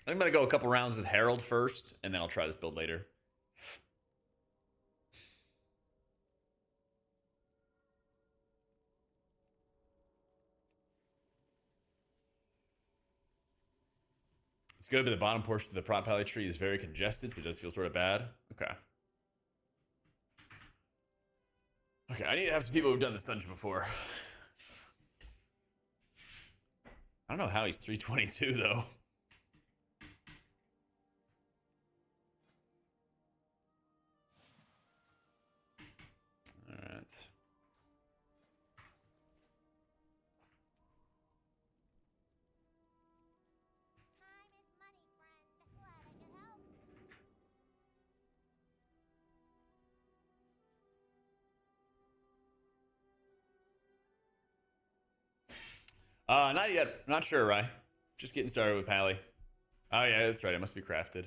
I'm gonna go a couple rounds with Herald first, and then I'll try this build later. It's good, but the bottom portion of the Prop Pally tree is very congested, so it does feel sort of bad. Okay. Okay, I need to have some people who've done this dungeon before. I don't know how he's 322, though. Alright. Not yet. Not sure, Rye. Just getting started with Pally. Oh, yeah, that's right. It must be crafted.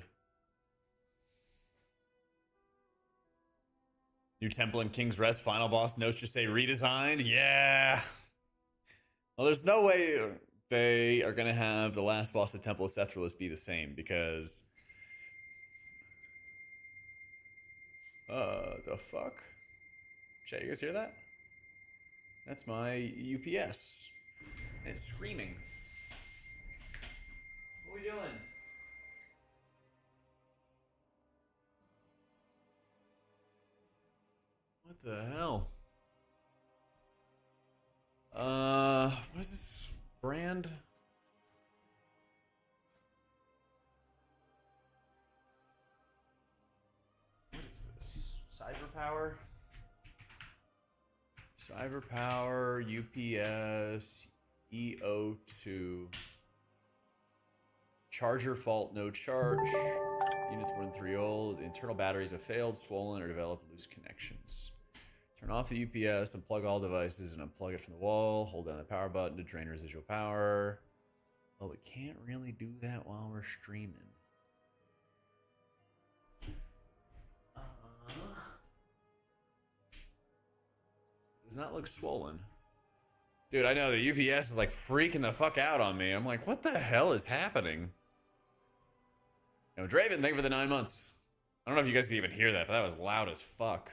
New Temple and King's Rest final boss notes just say redesigned. Yeah. Well, there's no way they are going to have the last boss of Temple of Sethrulus be the same because... the fuck? Chat, you guys hear that? That's my UPS. And it's screaming. What are we doing? What the hell? What is this brand? What is this? Cyberpower? Cyberpower, UPS, EO2. Charger fault, no charge. Units more than 3 old. Internal batteries have failed, swollen, or developed loose connections. Turn off the UPS, unplug all devices, and unplug it from the wall. Hold down the power button to drain residual power. Oh, we can't really do that while we're streaming. Does not look swollen. Dude, I know the UPS is like freaking the fuck out on me. I'm like, what the hell is happening? Yo, Draven, thank you for the 9 months. I don't know if you guys can even hear that, but that was loud as fuck.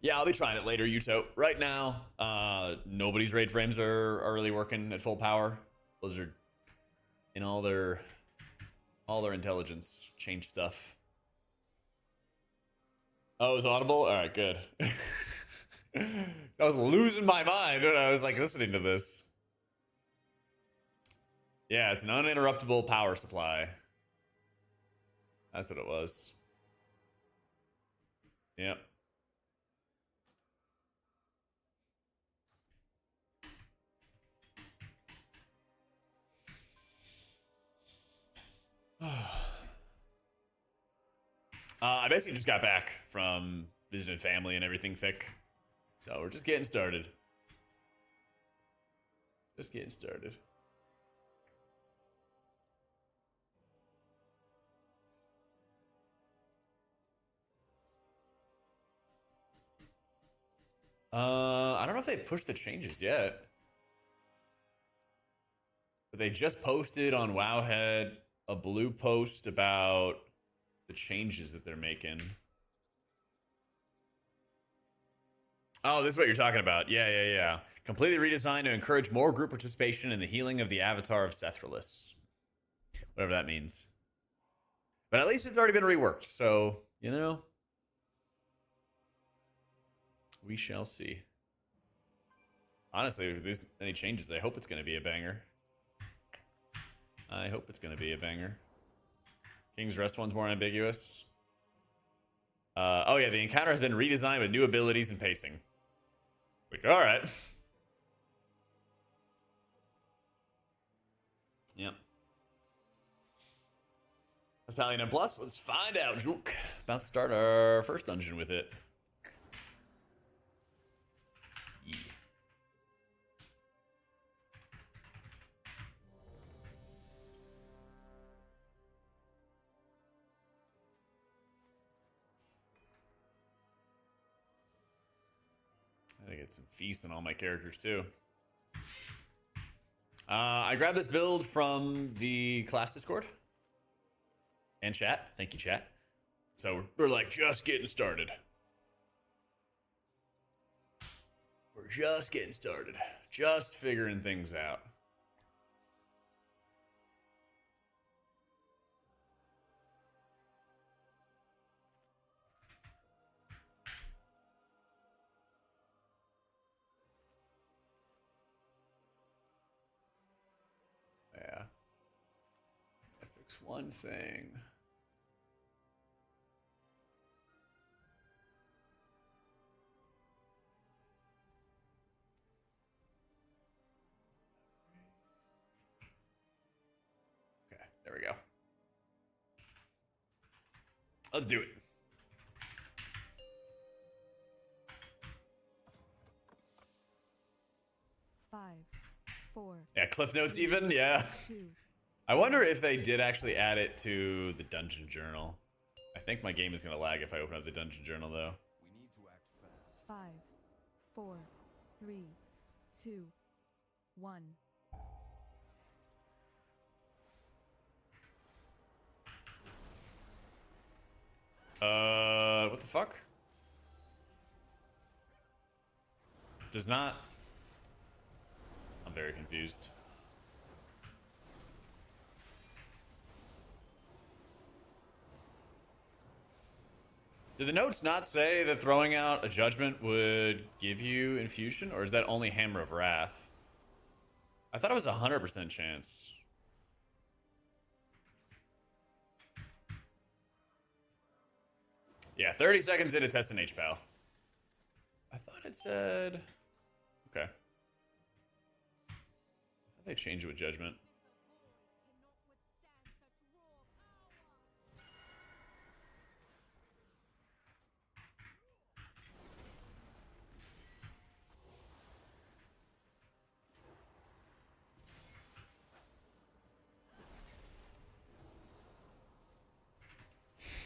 Yeah, I'll be trying it later, Yuto. Right now, nobody's raid frames are really working at full power. Those are in all their intelligence change stuff. Oh, it was audible? Alright, good. I was losing my mind when I was like listening to this. Yeah, it's an uninterruptible power supply. That's what it was. Yep. I basically just got back from visiting family and everything thick. So we're just getting started. Just getting started. I don't know if they pushed the changes yet. But they just posted on Wowhead a blue post about the changes that they're making. Oh, this is what you're talking about. Yeah. Completely redesigned to encourage more group participation in the healing of the avatar of Sethralus. Whatever that means. But at least it's already been reworked, so, you know. We shall see. Honestly, if there's any changes, I hope it's going to be a banger. I hope it's going to be a banger. King's Rest one's more ambiguous. Oh yeah, the encounter has been redesigned with new abilities and pacing. Like, alright. Yep. That's Paladin Plus. Let's find out, Jook. About to start our first dungeon with it. Yeah. I think it's some feast on all my characters too. I grabbed this build from the class Discord and chat. Thank you, chat. So we're like just getting started. We're just getting started. Just figuring things out. Yeah. I fix one thing. Okay, there we go. Let's do it.
Five, four.
Yeah, Cliff Notes even? Yeah.
2.
I wonder if they did actually add it to the dungeon journal. I think my game is going to lag if I open up the dungeon journal, though.
We need to act fast.
5, 4, 3, 2, 1.
What the fuck? Does not... I'm very confused. Did the notes not say that throwing out a judgment would give you infusion, or is that only Hammer of Wrath? I thought it was 100% chance. Yeah, 30 seconds into test an HPAL. I thought it said... Okay. I thought they changed it with judgment.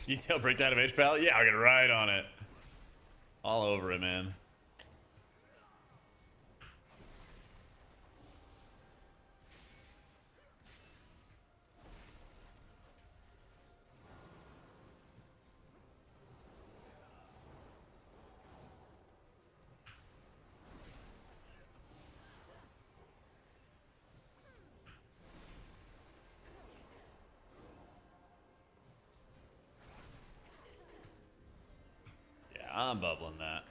Detail breakdown of HPAL? Yeah, I'll get right on it. All over it, man. Yeah, I'm bubbling that.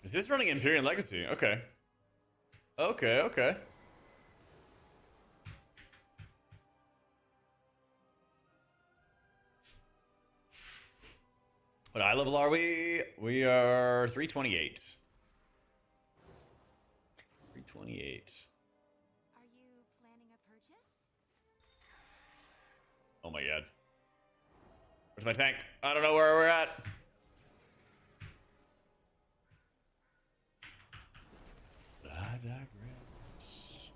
Is this running Imperial Legacy? Okay. Okay. What eye level are we? We are 328. 328.
Are you planning a purchase?
Oh my god. Where's my tank? I don't know where we're at. I digress.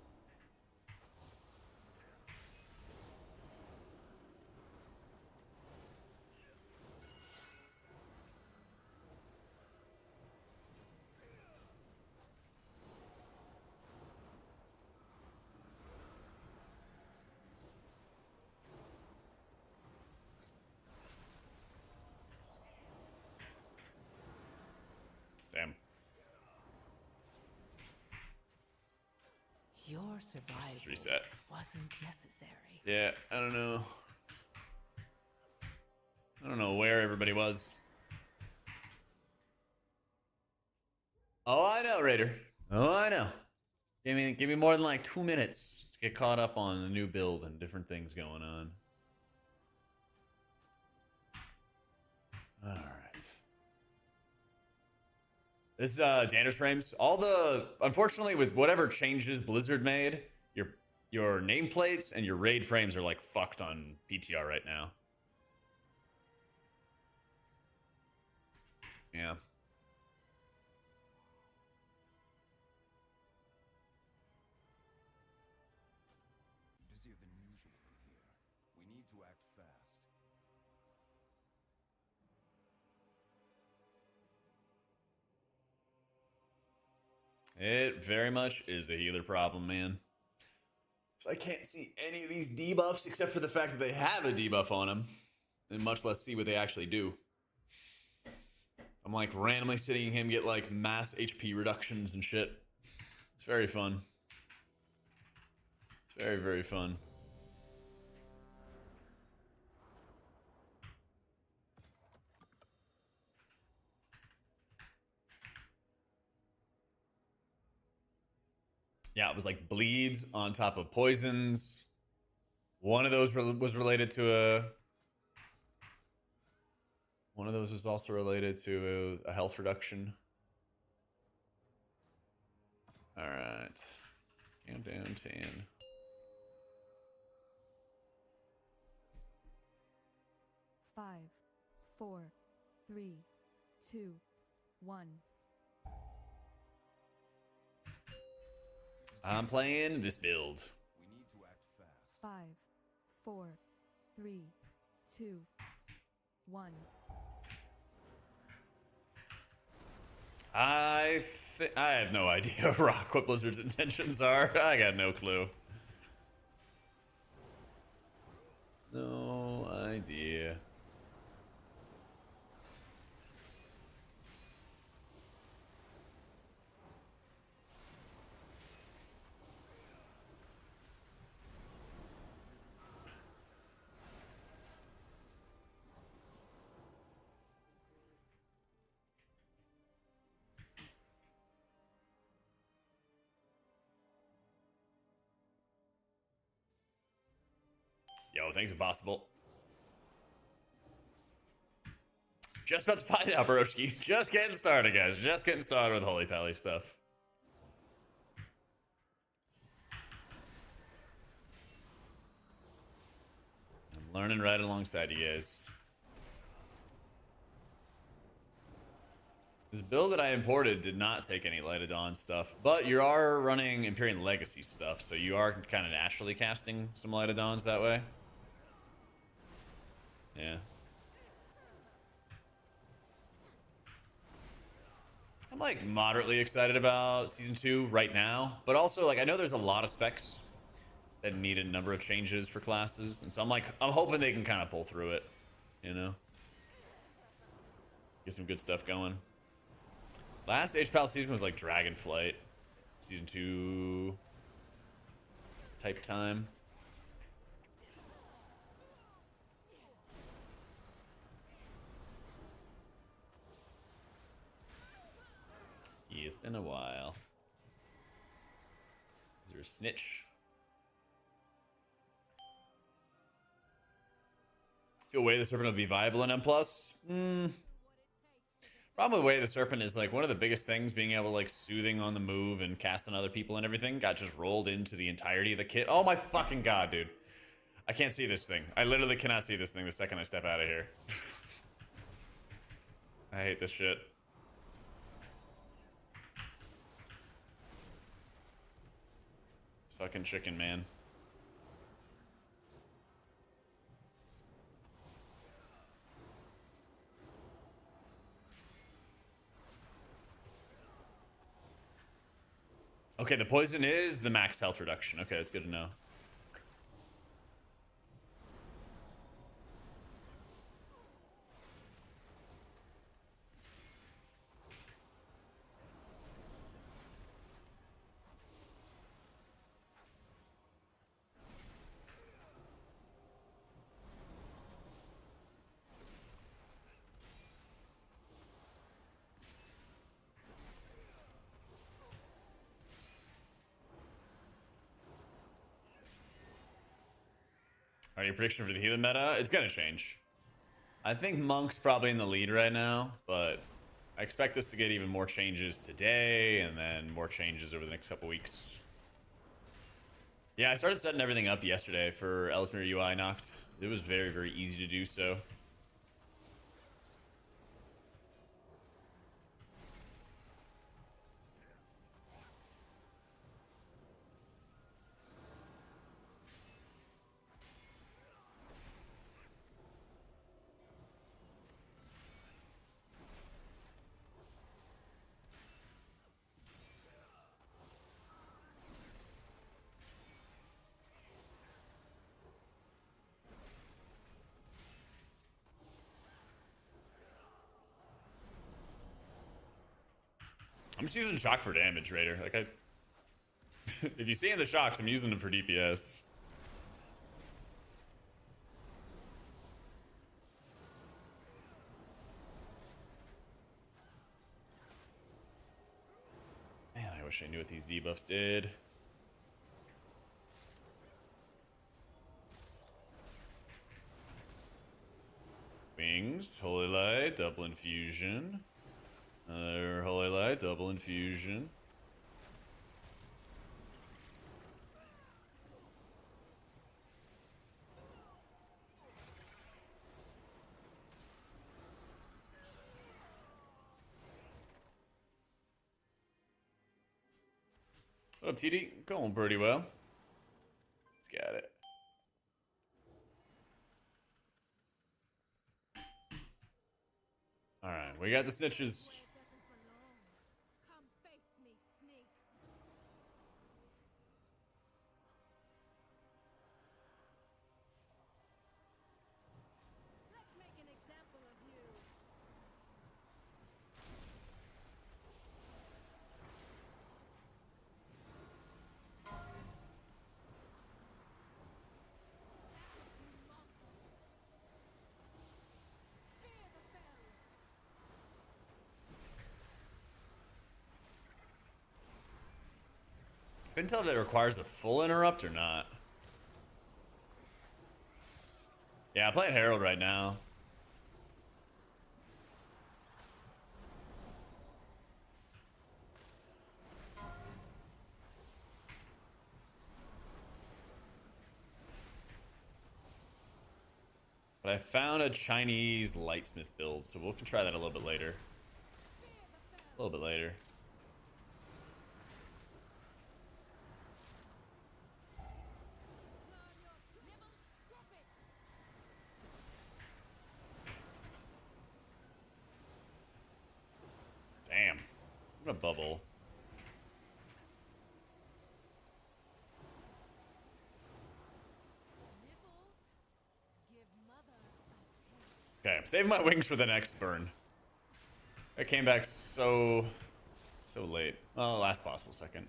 Damn.
Your
Let's just
survival
reset.
wasn't necessary.
Yeah, I don't know. I don't know where everybody was. Oh, I know, Raider. Oh, I know. Give me more than like 2 minutes to get caught up on the new build and different things going on. All right. This is Dander's frames. All the unfortunately with whatever changes Blizzard made, your nameplates and your raid frames are like fucked on PTR right now. Yeah.
Busier than usual in here. We need to act fast.
It very much is a healer problem, man. I can't see any of these debuffs except for the fact that they have a debuff on them, and much less see what they actually do. I'm like randomly seeing him get like mass HP reductions and shit. It's very fun. It's very, very fun. Yeah, it was like bleeds on top of poisons. One of those was related to a... One of those was also related to a health reduction. Alright. Countdown 10.
Five, four, three, two, one.
I'm playing this build.
We need to act fast.
5, 4, 3, 2, 1.
I have no idea what Blizzard's intentions are. I got no clue. No idea. Yo, things impossible. Just about to find out, Broski. Just getting started, guys. Just getting started with Holy Pally stuff. I'm learning right alongside you guys. This build that I imported did not take any Light of Dawn stuff, but you are running Empyrean Legacy stuff, so you are kind of naturally casting some Light of Dawns that way. Yeah. I'm like moderately excited about Season 2 right now, but also like I know there's a lot of specs that need a number of changes for classes, and so I'm hoping they can kind of pull through it, you know? Get some good stuff going. Last HPAL season was like Dragonflight. Season 2 type time. Yeah, it's been a while. Is there a snitch? Feel Way of the Serpent will be viable in M+. Problem with Way of the Serpent is like one of the biggest things, being able to like soothing on the move and cast on other people and everything, got just rolled into the entirety of the kit. Oh my fucking god, dude. I can't see this thing. I literally cannot see this thing the second I step out of here. I hate this shit. It's fucking chicken, man. Okay, the poison is the max health reduction. Okay, that's good to know. All right, your prediction for the healing meta? It's gonna change. I think Monk's probably in the lead right now, but I expect us to get even more changes today and then more changes over the next couple weeks. Yeah, I started setting everything up yesterday for Ellesmere UI Knocked. It was very, very easy to do so. I'm just using shock for damage, Raider. Like if you see in the shocks, I'm using them for DPS. Man, I wish I knew what these debuffs did. Wings, Holy Light, double infusion. Another Holy Light, double infusion. What up, TD? Going pretty well. Let's get it. Alright, we got the snitches. Couldn't tell if that requires a full interrupt or not. Yeah, I'm playing Herald right now. But I found a Chinese lightsmith build, so we'll try that a little bit later. A little bit later. Damn. I'm gonna bubble. Okay, I'm saving my wings for the next burn. I came back so late. Well, last possible second.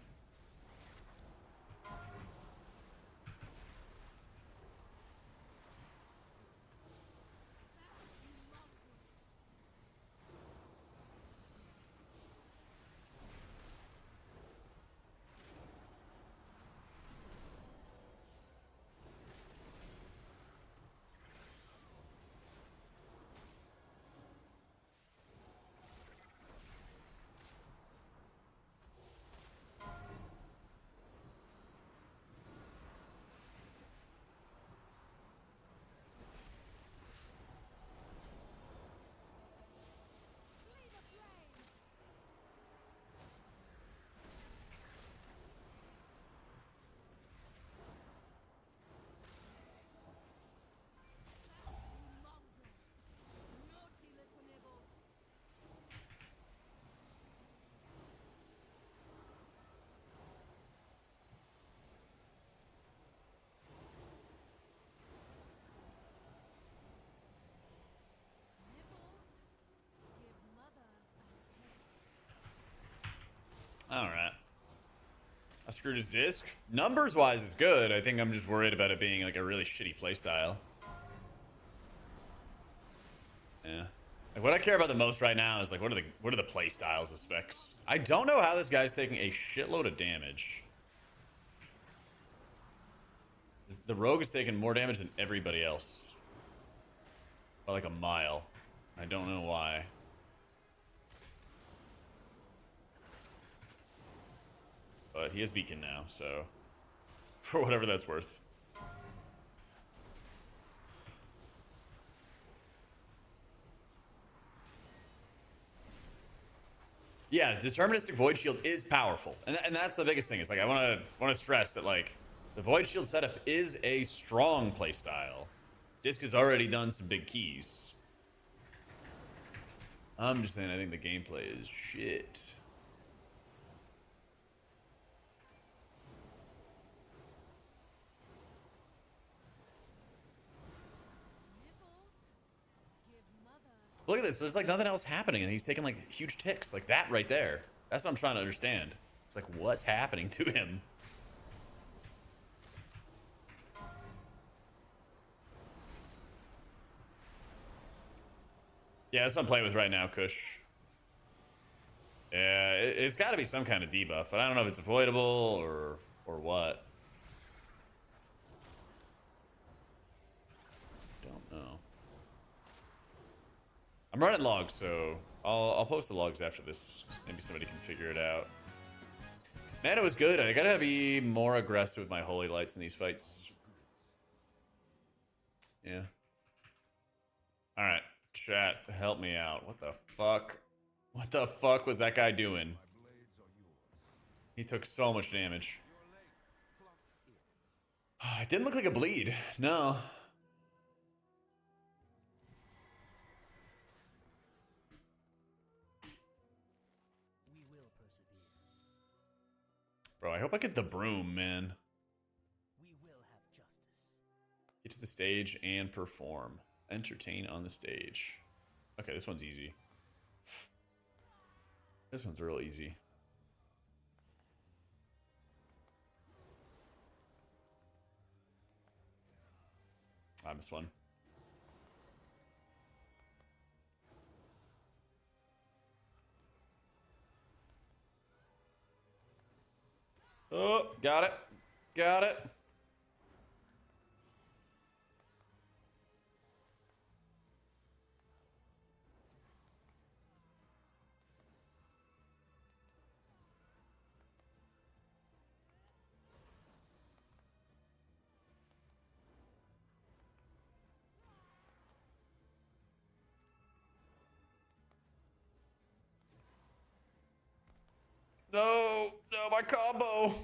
Alright. I screwed his disc. Numbers wise is good. I think I'm just worried about it being like a really shitty playstyle. Yeah. Like what I care about the most right now is like what are the play styles of specs. I don't know how this guy's taking a shitload of damage. The rogue is taking more damage than everybody else. By like a mile. I don't know why. But he is beacon now, so for whatever that's worth. Yeah, deterministic void shield is powerful, and that's the biggest thing. It's like I want to stress that like the void shield setup is a strong playstyle. Disc has already done some big keys. I'm just saying I think the gameplay is shit. Look at this. There's like nothing else happening, and he's taking like huge ticks, like that right there. That's what I'm trying to understand. It's like, what's happening to him? Yeah, that's what I'm playing with right now, Kush. Yeah, it's got to be some kind of debuff, but I don't know if it's avoidable or what. Don't know. I'm running logs, so I'll post the logs after this. Maybe somebody can figure it out. Man, it was good. I gotta be more aggressive with my holy lights in these fights. Yeah. Alright, chat, help me out. What the fuck? What the fuck was that guy doing? He took so much damage. It didn't look like a bleed. No. Bro, I hope I get the broom, man.
We will have justice.
Get to the stage and perform. Entertain on the stage. Okay, this one's easy. This one's real easy. I missed one. Oh, got it. Got it. No, no, my combo.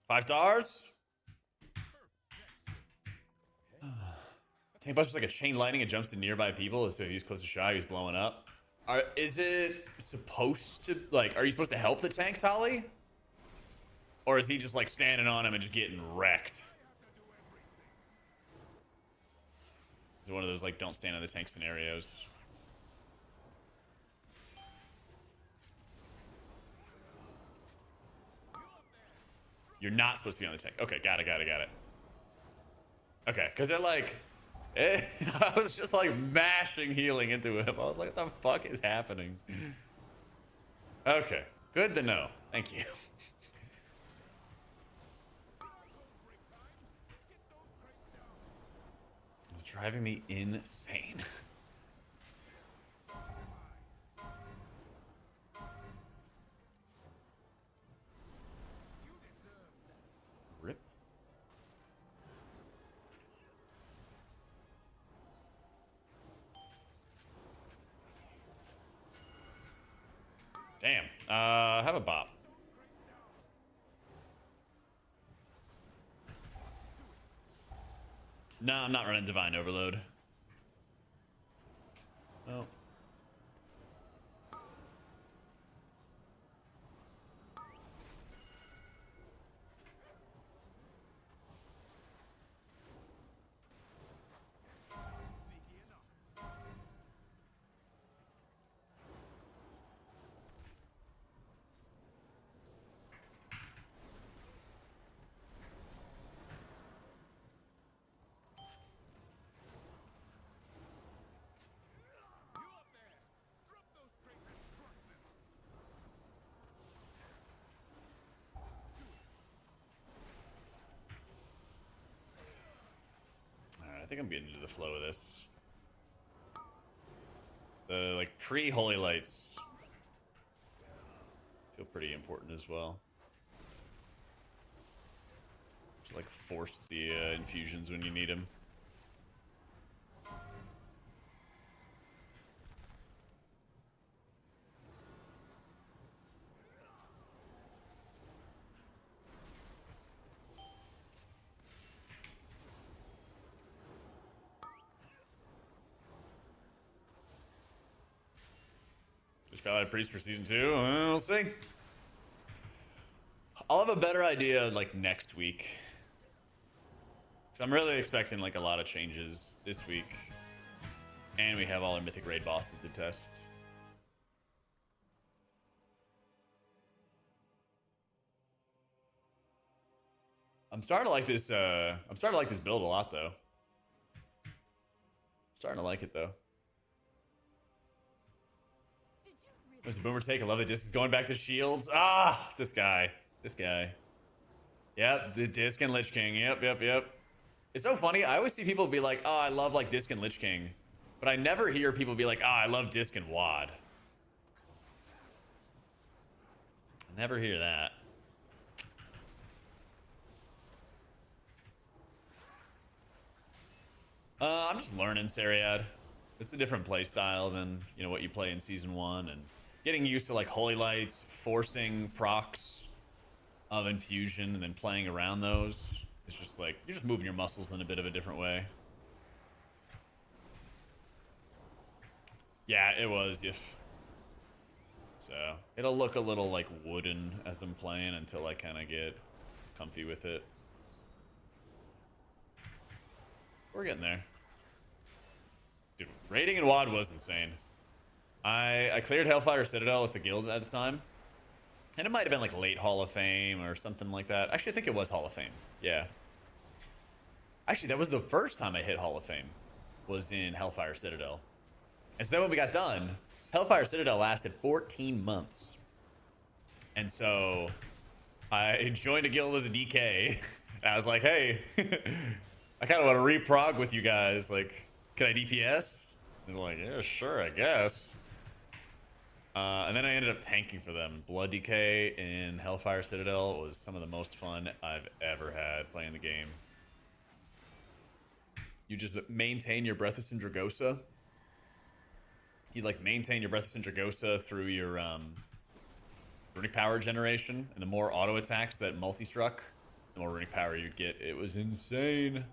5 stars. Tank Buster's like a chain lightning. It jumps to nearby people. So if he's close to shot, he's blowing up. Is it supposed to, like, are you supposed to help the tank, Tolly? Or is he just like standing on him and just getting wrecked? It's one of those like don't stand on the tank scenarios. You're not supposed to be on the tank. Okay, got it. Okay, because they're like, I was just like mashing healing into him. I was like, what the fuck is happening? Okay, good to know. Thank you. It's driving me insane. Rip. Damn. Have a bop. No, I'm not running Divine Overload. Oh. I think I'm getting into the flow of this. The like pre-holy lights feel pretty important as well. Just like force the infusions when you need them. Spell Priest for season 2. We'll see. I'll have a better idea like next week. Cause I'm really expecting like a lot of changes this week. And we have all our mythic raid bosses to test. I'm starting to like this build a lot though. Starting to like it though. There's a boomer take. I love that. This is going back to shields. Ah, this guy. Yep, the Disc and Lich King. Yep. It's so funny. I always see people be like, oh, I love like Disc and Lich King. But I never hear people be like, oh, I love Disc and Wad. I never hear that. I'm just learning Seriad. It's a different play style than, you know, what you play in season 1, and getting used to like holy lights, forcing procs of infusion, and then playing around those. It's just like you're just moving your muscles in a bit of a different way. Yeah, it was. So it'll look a little like wooden as I'm playing until I kind of get comfy with it. We're getting there. Dude, raiding in WoD was insane. I cleared Hellfire Citadel with the guild at the time. And it might have been like late Hall of Fame or something like that. Actually, I think it was Hall of Fame. Yeah. Actually, that was the first time I hit Hall of Fame. Was in Hellfire Citadel. And so then when we got done, Hellfire Citadel lasted 14 months. And so I joined a guild as a DK. And I was like, hey, I kind of want to reprog with you guys. Like, can I DPS? And they're like, yeah, sure, I guess. And then I ended up tanking for them. Blood Decay in Hellfire Citadel was some of the most fun I've ever had playing the game. You just maintain your Breathis and Dragosa. you like maintain your Breath of Sindragosa through your runic power generation, and the more auto attacks that multi-struck, the more runic power you'd get. It was insane.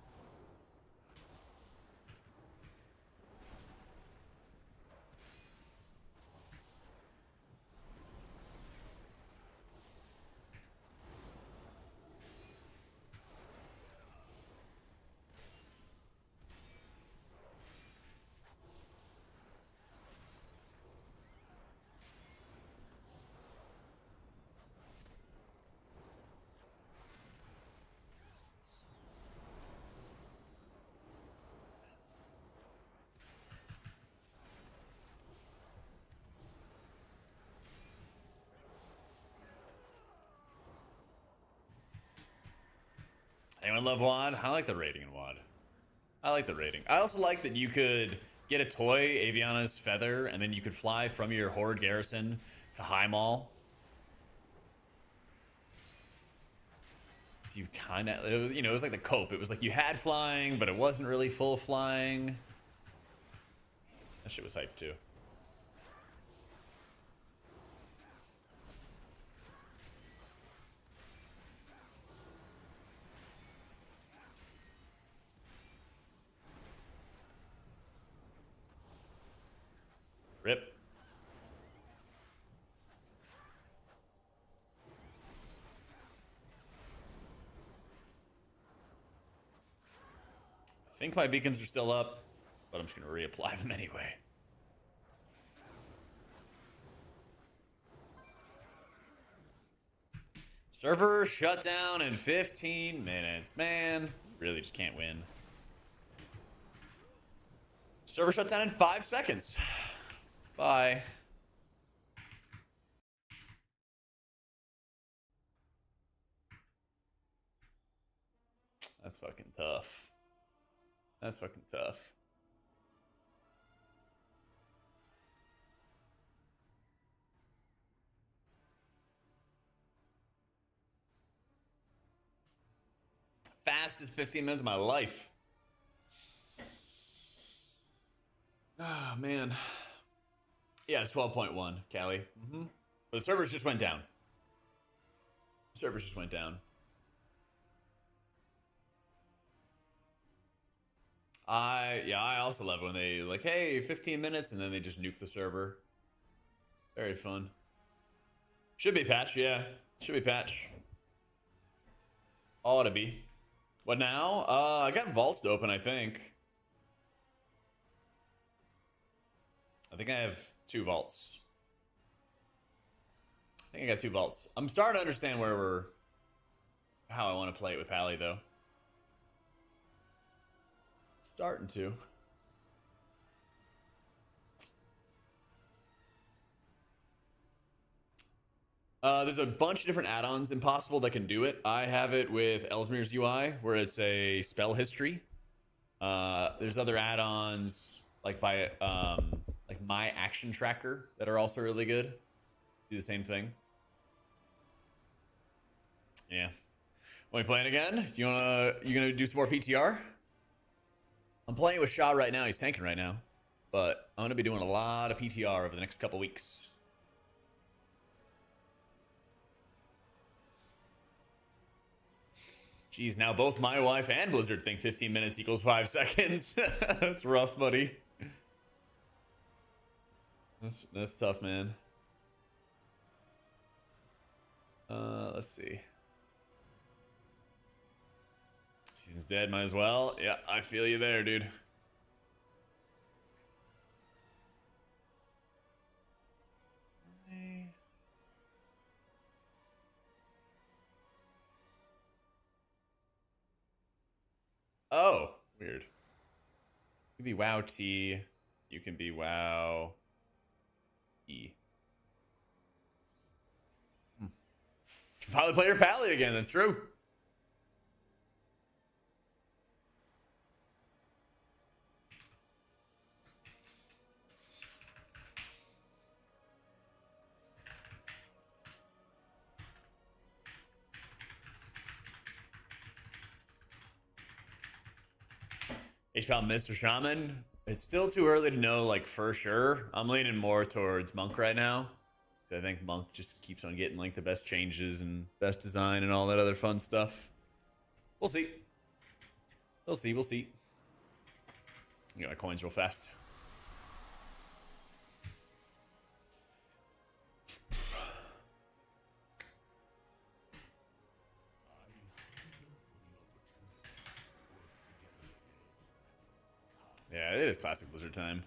Anyone love WAD? I like the rating in WAD. I like the rating. I also like that you could get a toy, Aviana's Feather, and then you could fly from your Horde Garrison to High Mall. So you kind of, it was, you know, it was like the cope. It was like you had flying, but it wasn't really full flying. That shit was hyped too. Rip. I think my beacons are still up, but I'm just going to reapply them anyway. Server shut down in 15 minutes. Man, really just can't win. Server shut down in 5 seconds. Bye. That's fucking tough. That's fucking tough. Fastest 15 minutes of my life. Oh, man. Yeah, it's 12.1, Callie. But the servers just went down. The servers just went down. I also love when they like, hey, 15 minutes, and then they just nuke the server. Very fun. Should be patch, yeah. Should be patch. Ought to be. What now? I got vaults to open, I think. I think I have 2 vaults. I think I got 2 vaults. I'm starting to understand how I want to play it with Pally, though. Starting to. There's a bunch of different add-ons Impossible that can do it. I have it with Ellesmere's UI, where it's a spell history. There's other add-ons like like My Action Tracker that are also really good. Do the same thing. Yeah. Want me playing again? You gonna do some more PTR? I'm playing with Shaw right now. He's tanking right now, but I'm gonna be doing a lot of PTR over the next couple weeks. Geez, now both my wife and Blizzard think 15 minutes equals 5 seconds. That's rough, buddy. That's tough, man. Let's see. Season's dead, might as well. Yeah, I feel you there, dude. Oh, weird. You can be WoW T. You can be WoW E. You can finally play your Pally again. That's true. HPAL Mr. Shaman. It's still too early to know, like, for sure. I'm leaning more towards Monk right now. I think Monk just keeps on getting, like, the best changes and best design and all that other fun stuff. We'll see. We'll see, we'll see. Get my coins real fast. Yeah, it is classic Blizzard time.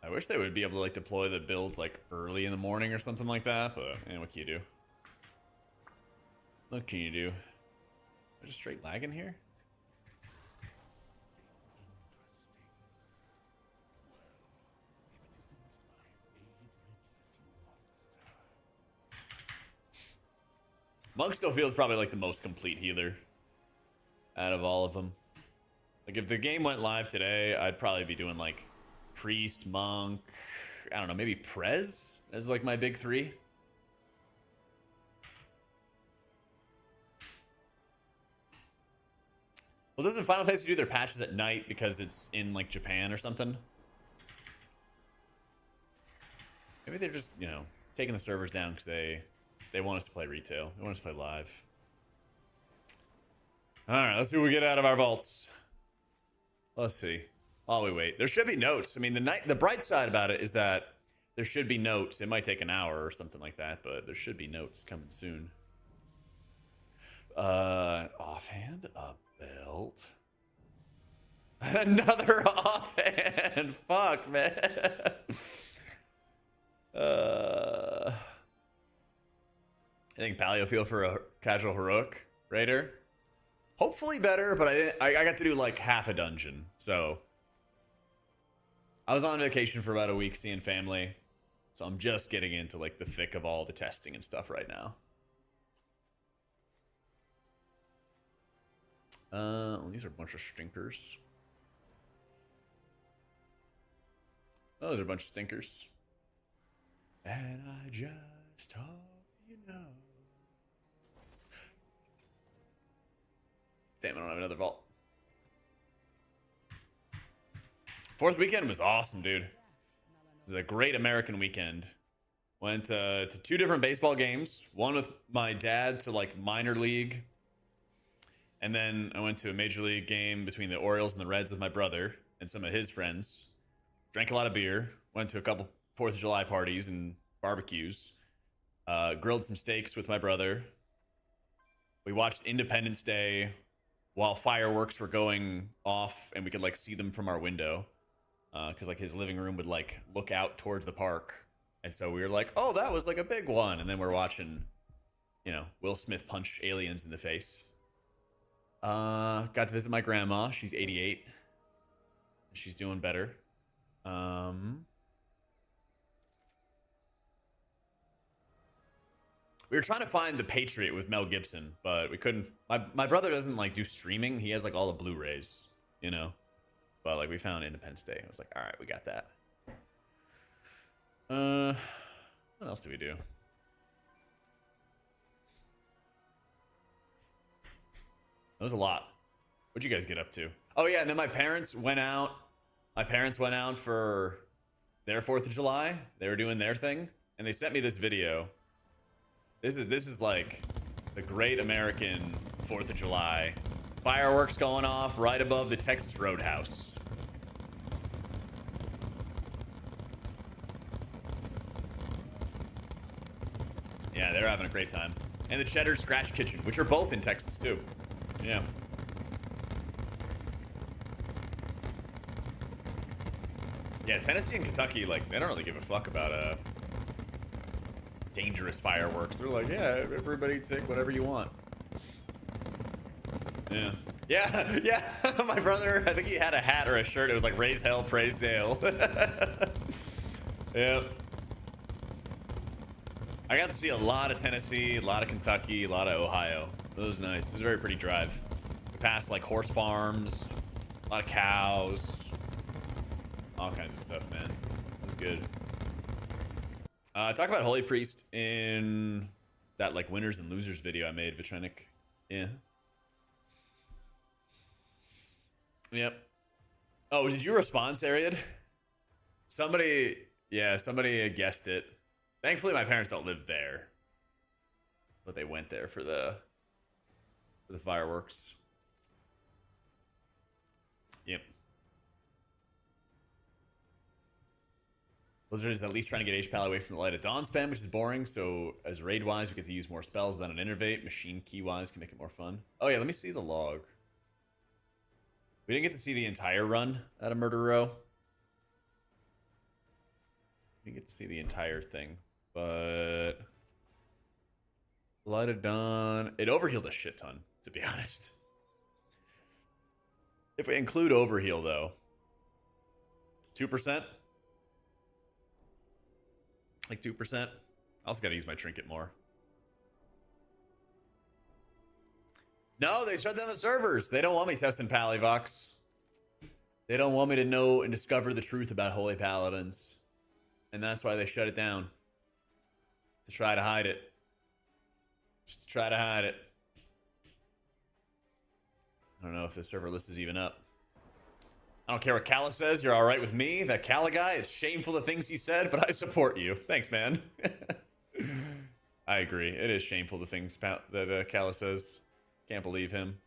I wish they would be able to like deploy the builds like early in the morning or something like that, but what can you do? What can you do? There's a straight lag in here? Monk still feels probably like the most complete healer out of all of them. Like if the game went live today, I'd probably be doing like Priest, Monk, I don't know, maybe Prez as like my big three. Well, doesn't Final Fantasy do their patches at night because it's in like Japan or something? Maybe they're just, you know, taking the servers down because they want us to play retail. They want us to play live. All right, let's see what we get out of our vaults. Let's see. While we wait, there should be notes. I mean, the bright side about it is that there should be notes. It might take an hour or something like that, but there should be notes coming soon. Offhand, a belt. Another offhand. Fuck, man. I think Paleo feel for a casual heroic raider. Hopefully better, but I got to do like half a dungeon, so I was on vacation for about a week seeing family, so I'm just getting into like the thick of all the testing and stuff right now. These are a bunch of stinkers. Those are a bunch of stinkers. And I just hope you know. Damn, I don't have another vault. Fourth weekend was awesome, dude. It was a great American weekend. Went to 2 different baseball games. One with my dad to like minor league. And then I went to a major league game between the Orioles and the Reds with my brother and some of his friends. Drank a lot of beer. Went to a couple 4th of July parties and barbecues. Grilled some steaks with my brother. We watched Independence Day while fireworks were going off and we could like see them from our window. Because like his living room would like look out towards the park. And so we were like, oh, that was like a big one. And then we're watching, you know, Will Smith punch aliens in the face. Got to visit my grandma. She's 88. She's doing better. We were trying to find The Patriot with Mel Gibson, but we couldn't. My brother doesn't like do streaming. He has like all the Blu-rays, you know. But like we found Independence Day. I was like, all right, we got that. What else do we do? That was a lot. What'd you guys get up to? Oh yeah, and then my parents went out. My parents went out for their 4th of July. They were doing their thing, and they sent me this video. This is like the great American 4th of July. Fireworks going off right above the Texas Roadhouse. Yeah, they're having a great time. And the Cheddar Scratch Kitchen, which are both in Texas too. Yeah. Yeah, Tennessee and Kentucky, like, they don't really give a fuck about dangerous fireworks. They're like, yeah, everybody take whatever you want. Yeah. Yeah, yeah. My brother, I think he had a hat or a shirt. It was like, raise hell, praise Dale. Yep. I got to see a lot of Tennessee, a lot of Kentucky, a lot of Ohio. It was nice. It was a very pretty drive. We passed like horse farms, a lot of cows, all kinds of stuff, man. It was good. Talk about Holy Priest in that like winners and losers video I made, Vitrenic. Yeah. Yep. Oh, did you respond, Sariad? Somebody guessed it. Thankfully, my parents don't live there, but they went there for the fireworks. Yep. Blizzard is at least trying to get HPAL away from the Light of Dawn spam, which is boring. So as raid-wise, we get to use more spells than an Innervate. Machine key-wise can make it more fun. Oh yeah, let me see the log. We didn't get to see the entire run at a Murder Row. We didn't get to see the entire thing, but Light of Dawn, it overhealed a shit ton, to be honest. If we include overheal though, 2%. Like 2%. I also gotta use my trinket more. No, they shut down the servers. They don't want me testing Palivox. They don't want me to know and discover the truth about Holy Paladins. And that's why they shut it down. To try to hide it. Just to try to hide it. I don't know if the server list is even up. I don't care what Kala says. You're all right with me. That Kala guy, it's shameful the things he said, but I support you. Thanks, man. I agree. It is shameful the things that Kala says. Can't believe him.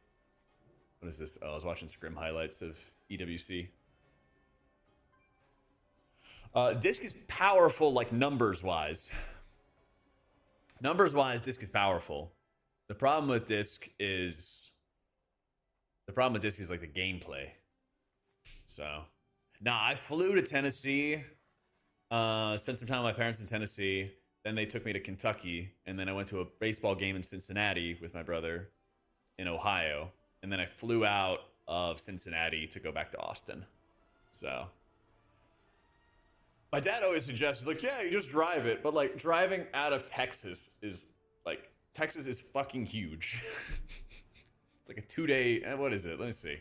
What is this? Oh, I was watching Scrim highlights of EWC. Disc is powerful, like numbers-wise. Numbers-wise, Disc is powerful. The problem with Disc is like the gameplay. So, nah, I flew to Tennessee, spent some time with my parents in Tennessee. Then they took me to Kentucky, and then I went to a baseball game in Cincinnati with my brother in Ohio. And then I flew out of Cincinnati to go back to Austin. So, my dad always suggests, he's like, yeah, you just drive it. But like driving out of Texas is like, Texas is fucking huge. It's like a 2-day, what is it? Let me see.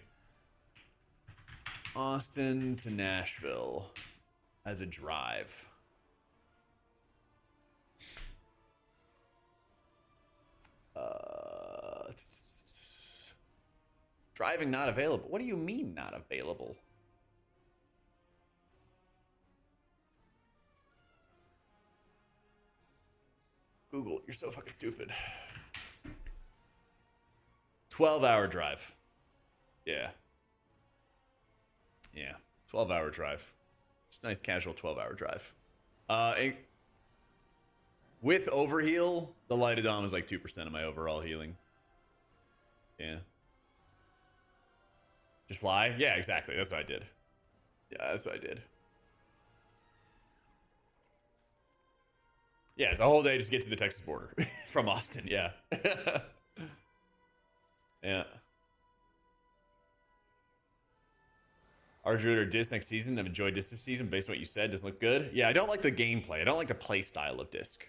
Austin to Nashville as a drive. Driving not available. What do you mean not available? Google, you're so fucking stupid. 12-hour drive. Yeah. Yeah. 12-hour drive. Just a nice casual 12-hour drive. With overheal, the Light of Dawn was like 2% of my overall healing. Yeah. Just fly? Yeah, exactly. That's what I did. Yeah, that's what I did. Yeah, it's a whole day just to get to the Texas border from Austin. Yeah. Yeah. Arduino or Disc next season. I've enjoyed Disc this season based on what you said. Doesn't look good. Yeah, I don't like the gameplay. I don't like the play style of Disc.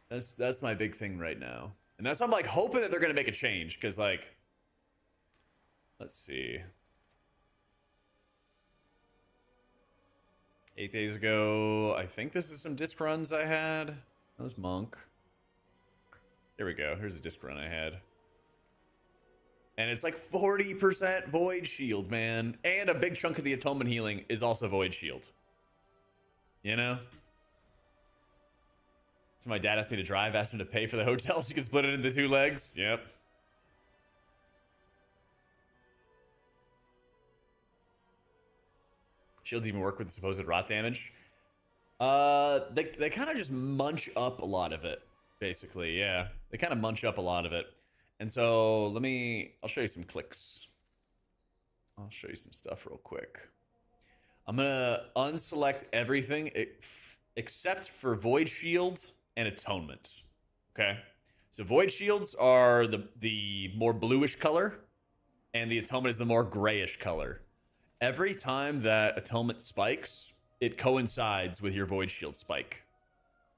That's my big thing right now. And that's why I'm like hoping that they're gonna make a change. Cause like, let's see. 8 days ago, I think this is some disc runs I had. That was Monk. Here we go. Here's a disc run I had. And it's like 40% Void Shield, man. And a big chunk of the Atonement healing is also Void Shield. You know? So my dad asked me to drive, asked him to pay for the hotel so he could split it into 2 legs. Yep. Shields even work with the supposed rot damage. They kind of just munch up a lot of it, basically. Yeah, they kind of munch up a lot of it. And so I'll show you some clicks. I'll show you some stuff real quick. I'm gonna unselect everything except for Void Shield and Atonement. Okay, so Void Shields are the more bluish color, and the Atonement is the more grayish color. Every time that Atonement spikes, it coincides with your Void Shield spike.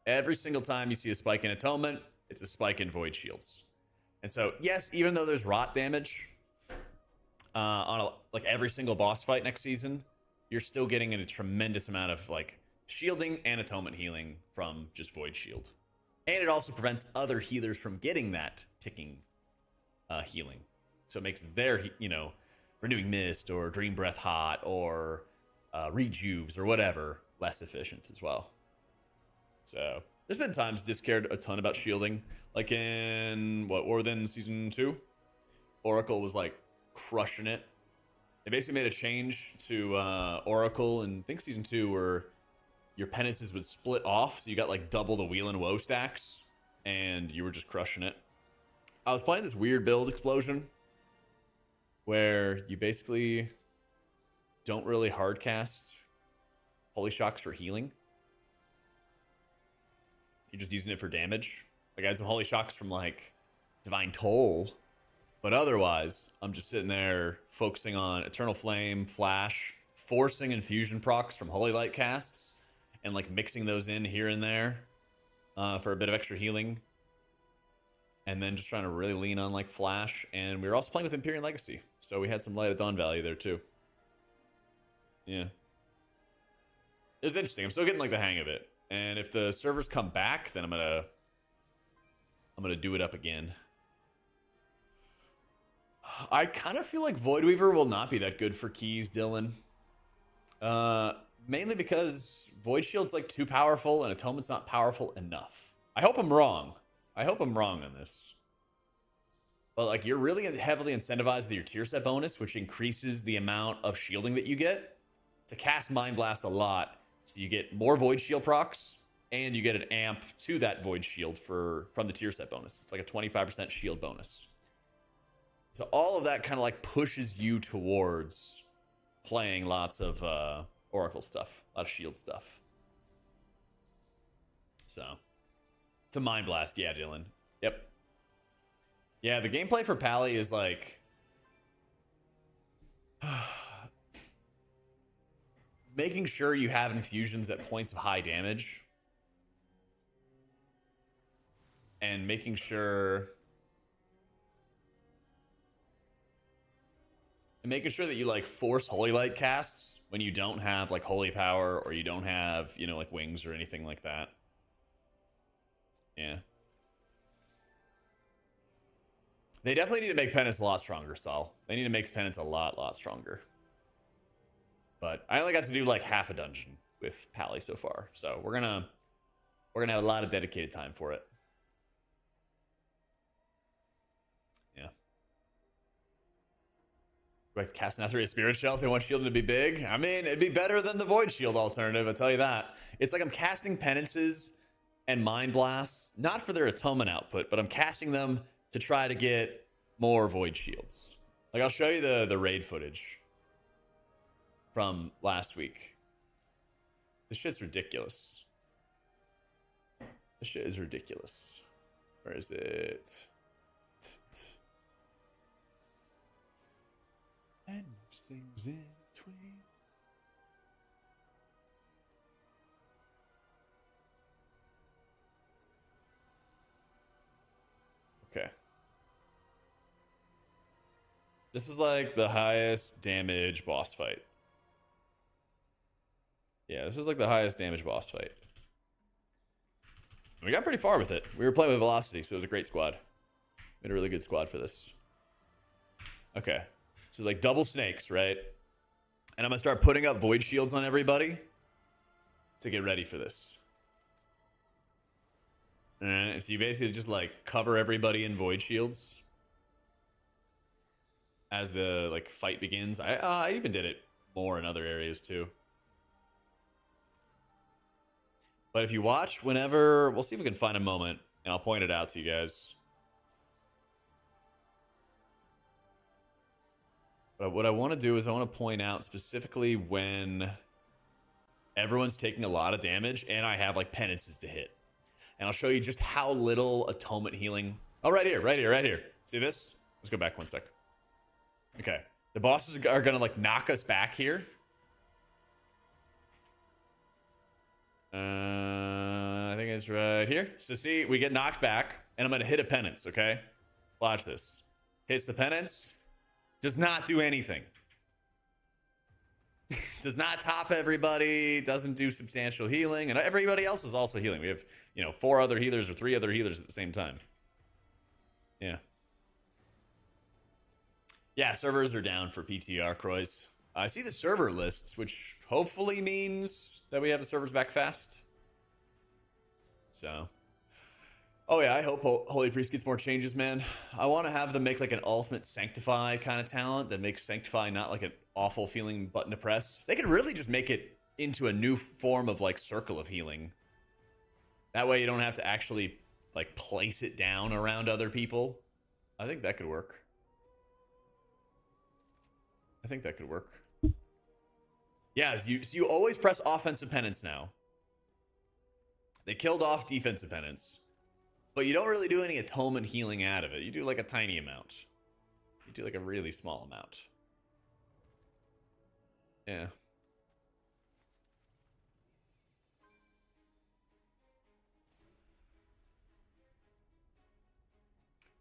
Every single time you see a spike in Atonement, it's a spike in Void Shields. And so, yes, even though there's rot damage on like every single boss fight next season, you're still getting a tremendous amount of like shielding and Atonement healing from just Void Shield. And it also prevents other healers from getting that ticking healing. So it makes their, Renewing Mist or Dream Breath Hot or Rejuves or whatever less efficient as well. So there's been times Dis cared a ton about shielding. Like in, Orthan Season 2? Oracle was like crushing it. They basically made a change to Oracle in, I think, Season 2 where your penances would split off, so you got like double the Wheel and Woe stacks, and you were just crushing it. I was playing this weird build, Explosion, where you basically don't really hardcast Holy Shocks for healing. You're just using it for damage. Like I had some Holy Shocks from like Divine Toll, but otherwise, I'm just sitting there focusing on Eternal Flame, Flash, forcing infusion procs from Holy Light casts, and like mixing those in here and there for a bit of extra healing. And then just trying to really lean on like Flash. And we were also playing with Empyrean Legacy, so we had some Light of Dawn value there too. Yeah. It was interesting. I'm still getting like the hang of it. And if the servers come back, then I'm gonna do it up again. I kind of feel like Voidweaver will not be that good for keys, Dylan. Mainly because Void Shield's like too powerful and Atonement's not powerful enough. I hope I'm wrong. I hope I'm wrong on this. But like you're really heavily incentivized with your tier set bonus, which increases the amount of shielding that you get, to cast Mind Blast a lot. So you get more Void Shield procs, and you get an amp to that Void Shield from the tier set bonus. It's like a 25% shield bonus. So all of that kind of like pushes you towards playing lots of Oracle stuff, a lot of shield stuff. So, to Mind Blast, yeah, Dylan. Yep. Yeah, the gameplay for Pally is like making sure you have infusions at points of high damage, and making sure that you like force Holy Light casts when you don't have like Holy Power, or you don't have, like wings or anything like that. Yeah. They definitely need to make penance a lot stronger, Saul. They need to make penance a lot stronger. But I only got to do like half a dungeon with Pally so far, so we're gonna have a lot of dedicated time for it. Yeah. Like casting Atheria Spirit Shell if they want shielding to be big. I mean, it'd be better than the Void Shield alternative, I'll tell you that. It's like I'm casting penances and Mind Blasts, not for their atonement output, but I'm casting them to try to get more Void Shields. Like I'll show you the raid footage from last week. This shit's ridiculous. This shit is ridiculous. Where is it? And most things in between. Okay. This is like the highest damage boss fight. Yeah, this is like the highest damage boss fight. We got pretty far with it. We were playing with Velocity, so it was a great squad. Made a really good squad for this. Okay. So it's like double snakes, right? And I'm going to start putting up Void Shields on everybody to get ready for this. And so you basically just like cover everybody in Void Shields as the like fight begins. I even did it more in other areas too. But if you watch whenever, we'll see if we can find a moment and I'll point it out to you guys. But what I want to do is I want to point out specifically when everyone's taking a lot of damage and I have like penances to hit. And I'll show you just how little atonement healing. Oh, right here. See this? Let's go back one sec. Okay. The bosses are going to like knock us back here. I think it's right here. So see, we get knocked back and I'm going to hit a penance, okay? Watch this. Hits the penance. Does not do anything. Does not top everybody. Doesn't do substantial healing. And everybody else is also healing. We have, 4 other healers or 3 other healers at the same time. Yeah. Yeah, servers are down for PTR, Croys. I see the server lists, which hopefully means that we have the servers back fast. So. Oh yeah, I hope Holy Priest gets more changes, man. I want to have them make like an ultimate Sanctify kind of talent that makes Sanctify not like an awful feeling button to press. They could really just make it into a new form of like Circle of Healing. That way you don't have to actually like place it down around other people. I think that could work. I think that could work. Yeah, so you always press offensive penance now. They killed off defensive penance. But you don't really do any atonement healing out of it. You do like a tiny amount. You do like a really small amount. Yeah.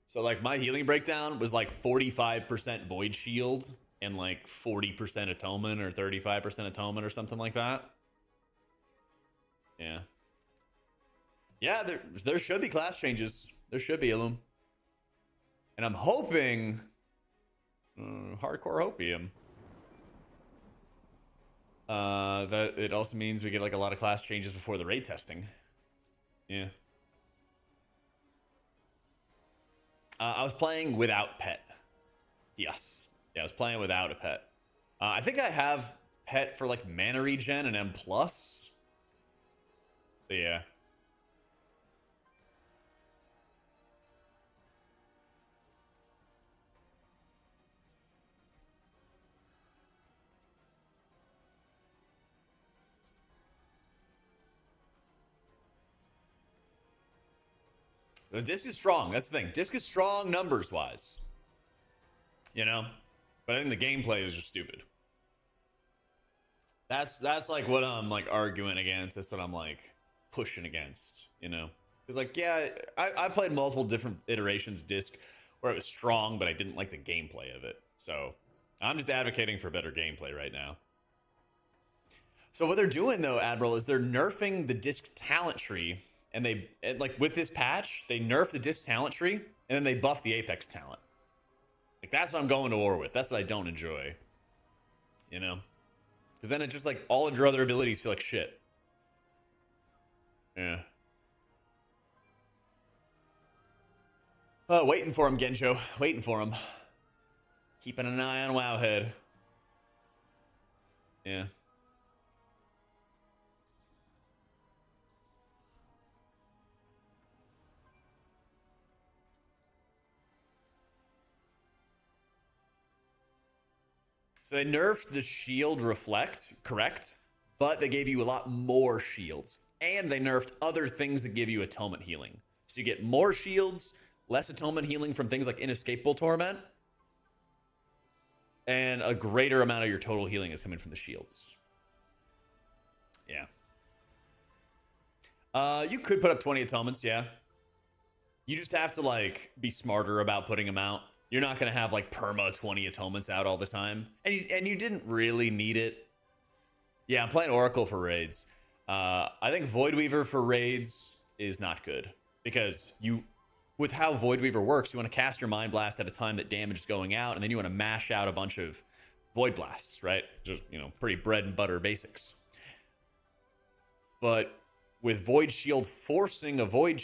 So like my healing breakdown was like 45% void shield and like 40% atonement or 35% atonement or something like that. Yeah. Yeah, there should be class changes. There should be, Illum. And I'm hoping... hardcore hopium. That it also means we get like a lot of class changes before the raid testing. Yeah. I was playing without pet. Yes. Yeah, I was playing without a pet. I think I have pet for like mana regen and M+. But yeah. The disc is strong. That's the thing. Disc is strong numbers-wise. You know? But I think the gameplay is just stupid. That's like what I'm like arguing against. That's what I'm like pushing against, you know? Because like, yeah, I played multiple different iterations of disc where it was strong, but I didn't like the gameplay of it. So I'm just advocating for better gameplay right now. So what they're doing though, Admiral, is they're nerfing the disc talent tree. And they, like, with this patch, they nerf the disc talent tree, and then they buff the Apex talent. Like, that's what I'm going to war with. That's what I don't enjoy. You know? Because then it just, like, all of your other abilities feel like shit. Yeah. Oh, waiting for him, Genjo. Waiting for him. Keeping an eye on Wowhead. Yeah. So they nerfed the shield reflect, correct? But they gave you a lot more shields. And they nerfed other things that give you atonement healing. So you get more shields, less atonement healing from things like Inescapable Torment, and a greater amount of your total healing is coming from the shields. Yeah. You could put up 20 atonements, yeah. You just have to, like, be smarter about putting them out. You're not going to have, like, perma 20 atonements out all the time. And you didn't really need it. Yeah, I'm playing Oracle for raids. I think Voidweaver for raids is not good. Because with how Voidweaver works, you want to cast your Mind Blast at a time that damage is going out, and then you want to mash out a bunch of Void Blasts, right? Just, you know, pretty bread and butter basics. But with Void Shield forcing a Void...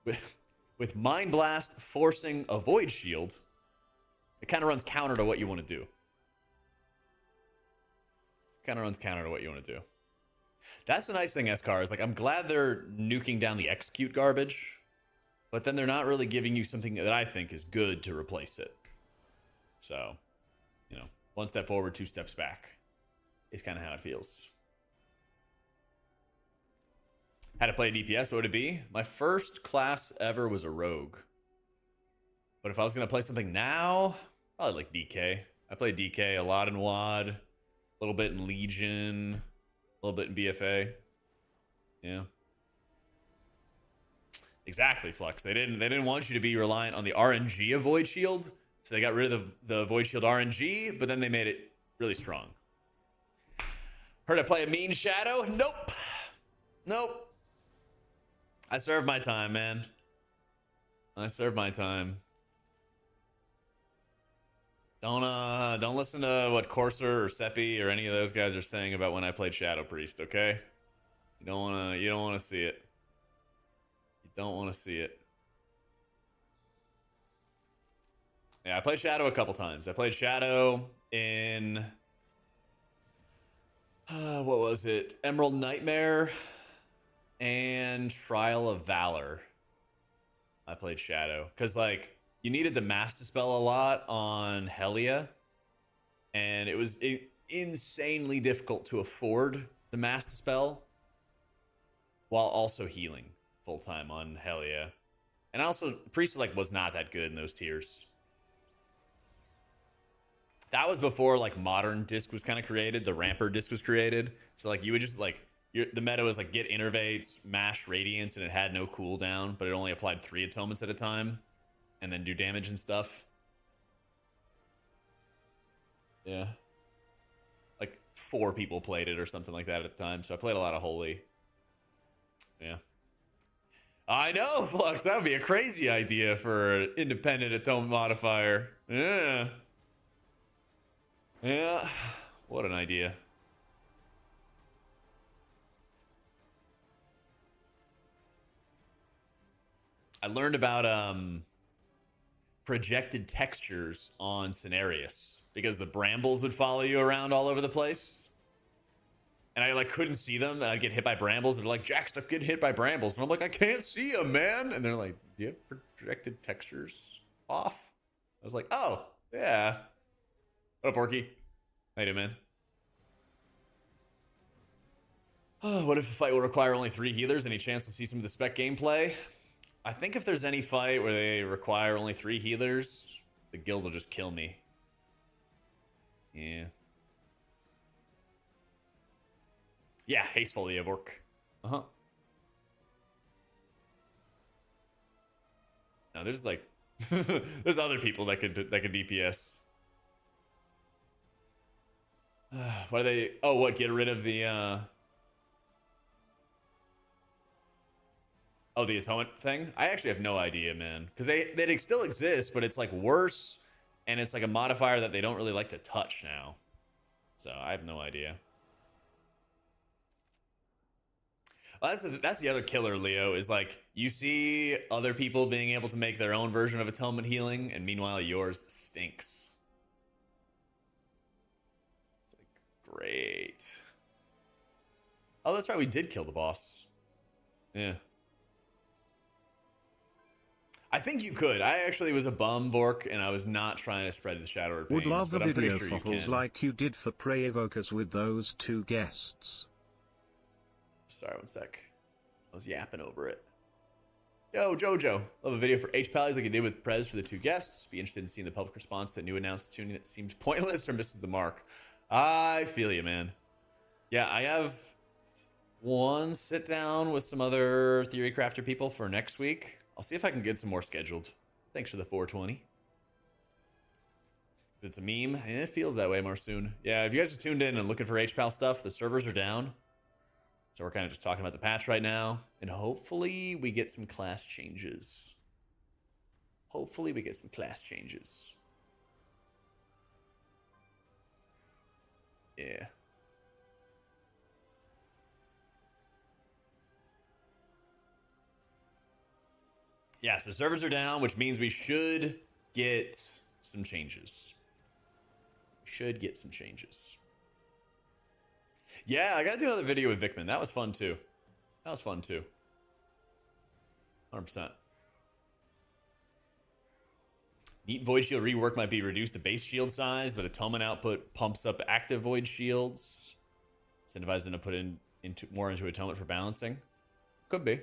with Mind Blast forcing a Void Shield... it kind of runs counter to what you want to do. Kind of runs counter to what you want to do. That's the nice thing, Eskar, is like, I'm glad they're nuking down the execute garbage, but then they're not really giving you something that I think is good to replace it. So, you know, one step forward, two steps back is kind of how it feels. How to play DPS, what would it be? My first class ever was a rogue. But if I was going to play something now, probably like DK. I played DK a lot in WoD, a little bit in Legion, a little bit in BFA. Yeah. Exactly, Flux. They didn't want you to be reliant on the RNG of Void Shield, so they got rid of the Void Shield RNG, but then they made it really strong. Heard I play a mean Shadow? Nope. Nope. I served my time, man. I served my time. Don't listen to what Corsair or Seppi or any of those guys are saying about when I played Shadow Priest, okay? You don't wanna see it. You don't wanna see it. Yeah, I played Shadow a couple times. I played Shadow in what was it? Emerald Nightmare and Trial of Valor. I played Shadow because like you needed the Mass Dispel a lot on Helia, and it was insanely difficult to afford the Mass Dispel while also healing full time on Helia. And also, Priest like was not that good in those tiers. That was before like modern disc was kind of created. The Ramper disc was created, so like you would just like the meta was like get Innervates, mash Radiance, and it had no cooldown, but it only applied 3 atonements at a time, and then do damage and stuff. Yeah, like 4 people played it or something like that at the time. So I played a lot of Holy. Yeah, I know, Flux. That would be a crazy idea for an independent atonement modifier. Yeah. Yeah, what an idea. I learned about projected textures on Cenarius because the brambles would follow you around all over the place. And I like couldn't see them, and I'd get hit by brambles. And they're like, Jack, stop getting hit by brambles. And I'm like, I can't see them, man. And they're like, do you have projected textures off? I was like, oh, yeah. What up, Orky? How you doing, man? Oh, what if a fight will require only 3 healers? Any chance to see some of the spec gameplay? I think if there's any fight where they require only 3 healers, the guild will just kill me. Yeah. Yeah, Hasteful Eovork. Uh-huh. No, there's like there's other people that could DPS. Why do they... Oh, what? Get rid of the... Oh, the atonement thing? I actually have no idea, man. Because they still exist, but it's like worse. And it's like a modifier that they don't really like to touch now. So I have no idea. Well, that's the other killer, Leo, is like you see other people being able to make their own version of atonement healing, and meanwhile yours stinks. Great. Oh, that's right. We did kill the boss. Yeah. I think you could. I actually was a bum, Vork, and I was not trying to spread the shadow of pains.
Would love a
but I'm pretty
video
sure you
photos
can.
like you did for Prey Evokers with those 2 guests.
Sorry, one sec. I was yapping over it. Yo, Jojo. Love a video for HPAL like you did with Prez for the 2 guests. Be interested in seeing the public response to that new announced tuning that seems pointless or misses the mark. I feel you, man. Yeah, I have one sit down with some other Theory Crafter people for next week. I'll see if I can get some more scheduled. Thanks for the 420. It's a meme. It feels that way, Marsoon. Yeah, if you guys are tuned in and looking for HPAL stuff, the servers are down. So we're kind of just talking about the patch right now. And hopefully we get some class changes. Hopefully we get some class changes. Yeah. Yeah, so servers are down, which means we should get some changes. Should get some changes. Yeah, I gotta do another video with Vikman. That was fun too. That was fun too. 100%. Neat Void Shield rework might be reduced the base shield size, but Atonement output pumps up active Void Shields. Incentivize them to put more into Atonement for balancing. Could be.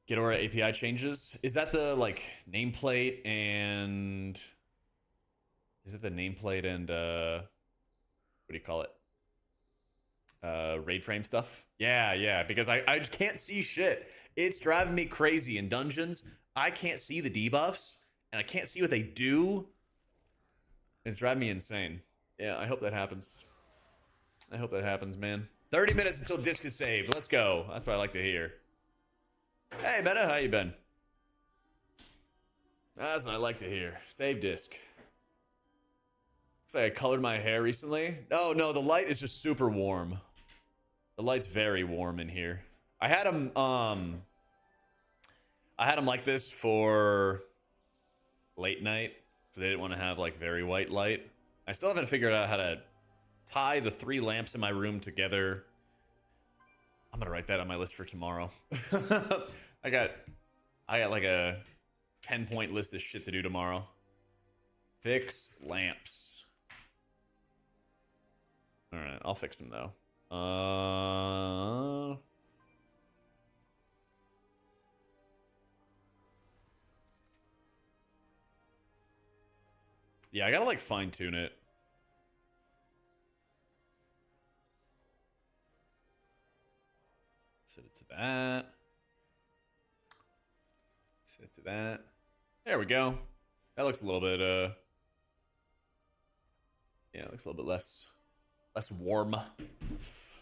Get Aura API changes. Is that the like nameplate and... Is it the nameplate and what do you call it? Raid frame stuff? Yeah, because I just can't see shit. It's driving me crazy in dungeons. I can't see the debuffs, and I can't see what they do. It's driving me insane. Yeah, I hope that happens. I hope that happens, man. 30 minutes until disc is saved. Let's go. That's what I like to hear. Hey, Meta, how you been? That's what I like to hear. Save disc. Looks like I colored my hair recently. Oh no, the light is just super warm. The light's very warm in here. I had them like this for late night because they didn't want to have like very white light. I still haven't figured out how to tie the 3 lamps in my room together. I'm gonna write that on my list for tomorrow. I got like a 10-point list of shit to do tomorrow. Fix lamps. All right, I'll fix them though. Yeah, I gotta like fine tune it. Set it to that. Set it to that. There we go. That looks a little bit yeah, it looks a little bit less warm. Looks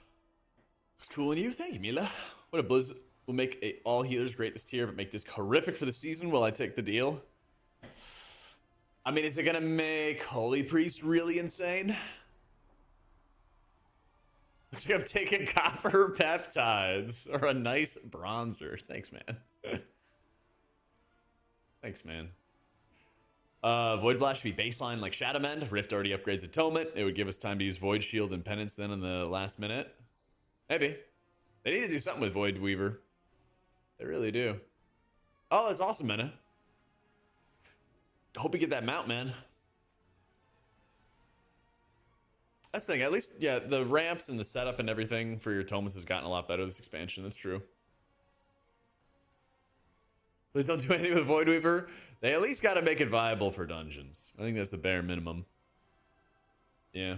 cool in you. Thank you, Mila. What a blizz will make all healers great this tier, but make this horrific for the season. Will I take the deal? I mean, is it gonna make Holy Priest really insane? Looks like I'm taking copper peptides or a nice bronzer. Thanks, man. Thanks, man. Void Blast should be baseline like Shadow Mend. Rift already upgrades Atonement. It would give us time to use Void Shield and Penance then in the last minute. Maybe. They need to do something with Void Weaver. They really do. Oh, that's awesome, Mena. Hope you get that mount, man. That's the thing. At least, yeah, the ramps and the setup and everything for your atonements has gotten a lot better this expansion. That's true. Please don't do anything with Void Weaver. They at least got to make it viable for dungeons. I think that's the bare minimum. Yeah.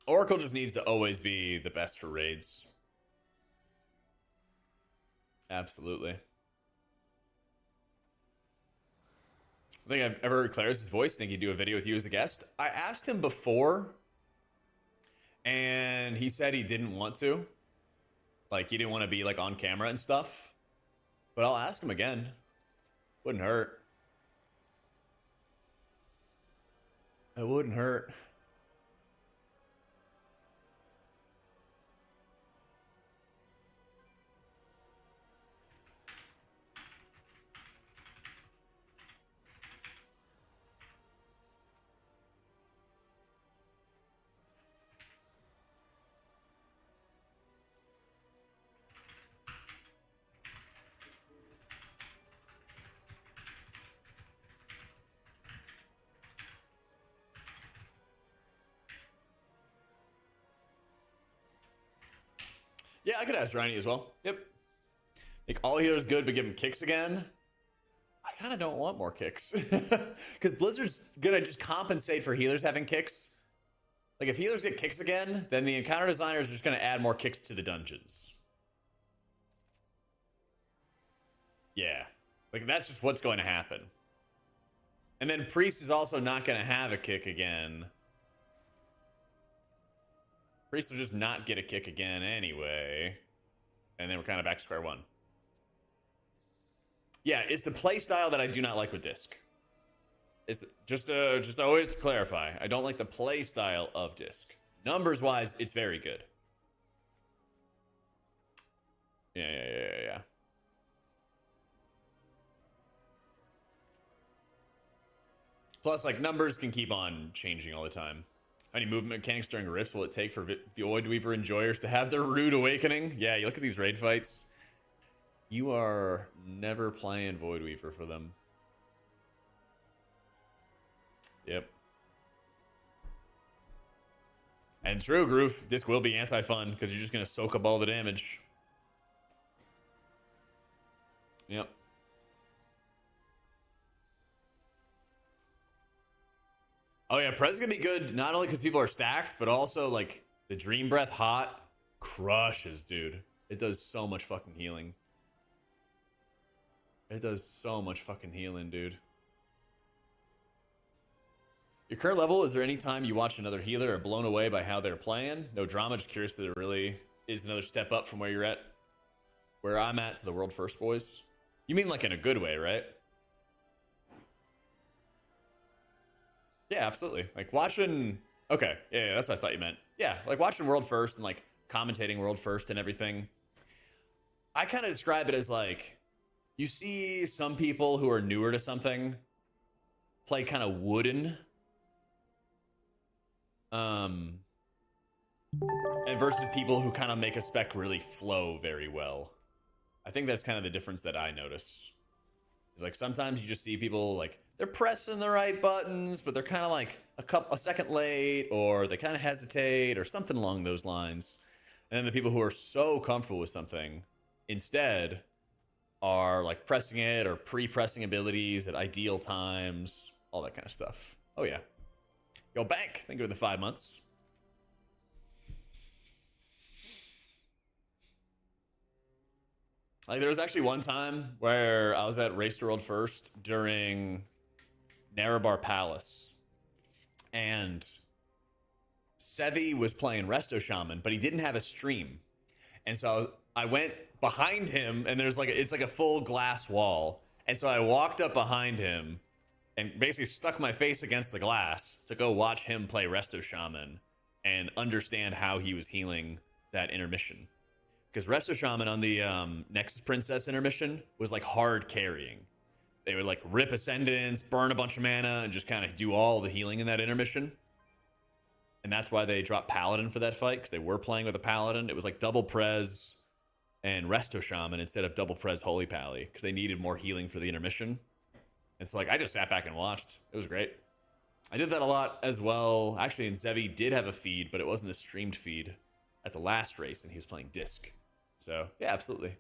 Oracle just needs to always be the best for raids. Absolutely. I think I've ever heard Claris's voice. Think he'd do a video with you as a guest. I asked him before, and he said he didn't want to. Like, he didn't want to be, like, on camera and stuff. But I'll ask him again. Wouldn't hurt. It wouldn't hurt. Yeah, I could ask Ryan as well. Yep. Make all healers good, but give him kicks again. I kind of don't want more kicks. Because Blizzard's gonna just compensate for healers having kicks. Like, if healers get kicks again, then the encounter designers are just gonna add more kicks to the dungeons. Yeah. Like, that's just what's going to happen. And then Priest is also not gonna have a kick again. Priest will just not get a kick again anyway. And then we're kind of back to square one. Yeah, it's the play style that I do not like with Disc. It's just always to clarify. I don't like the play style of Disc. Numbers wise, it's very good. Yeah. Plus, like, numbers can keep on changing all the time. How many movement mechanics during rifts will it take for Void Weaver enjoyers to have their rude awakening? Yeah, you look at these raid fights. You are never playing Void Weaver for them. Yep. And true, Groove. Disc will be anti-fun because you're just going to soak up all the damage. Yep. Oh yeah, Prez is gonna be good not only because people are stacked, but also like the Dream Breath Hot crushes, dude. It does so much fucking healing. It does so much fucking healing, dude. Your current level, is there any time you watch another healer or blown away by how they're playing? No drama, just curious that it really is another step up from where you're at. Where I'm at to the world first, boys. You mean like in a good way, right? Yeah, absolutely. Like watching... Okay, yeah, that's what I thought you meant. Yeah, like watching world first and like commentating world first and everything. I kind of describe it as like, you see some people who are newer to something play kind of wooden. And versus people who kind of make a spec really flow very well. I think that's kind of the difference that I notice. It's like sometimes you just see people like they're pressing the right buttons, but they're kind of like a second late, or they kind of hesitate, or something along those lines. And then the people who are so comfortable with something instead are like pressing it or pre-pressing abilities at ideal times, all that kind of stuff. Oh yeah. Yo, Bank, thank you for the 5 months. Like there was actually one time where I was at Race to World First during Narabar Palace, and Sevi was playing Resto Shaman, but he didn't have a stream, and so I went behind him, and there's like it's like a full glass wall, and so I walked up behind him and basically stuck my face against the glass to go watch him play Resto Shaman and understand how he was healing that intermission. Because Resto Shaman on the Nexus Princess intermission was like hard carrying. They would like rip Ascendance, burn a bunch of mana, and just kind of do all the healing in that intermission. And that's why they dropped Paladin for that fight, because they were playing with a Paladin. It was like double Prez and Resto Shaman instead of double Prez Holy Pally, because they needed more healing for the intermission. And so like I just sat back and watched. It was great. I did that a lot as well. Actually, and Zevi did have a feed, but it wasn't a streamed feed at the last race, and he was playing Disc. So yeah, absolutely.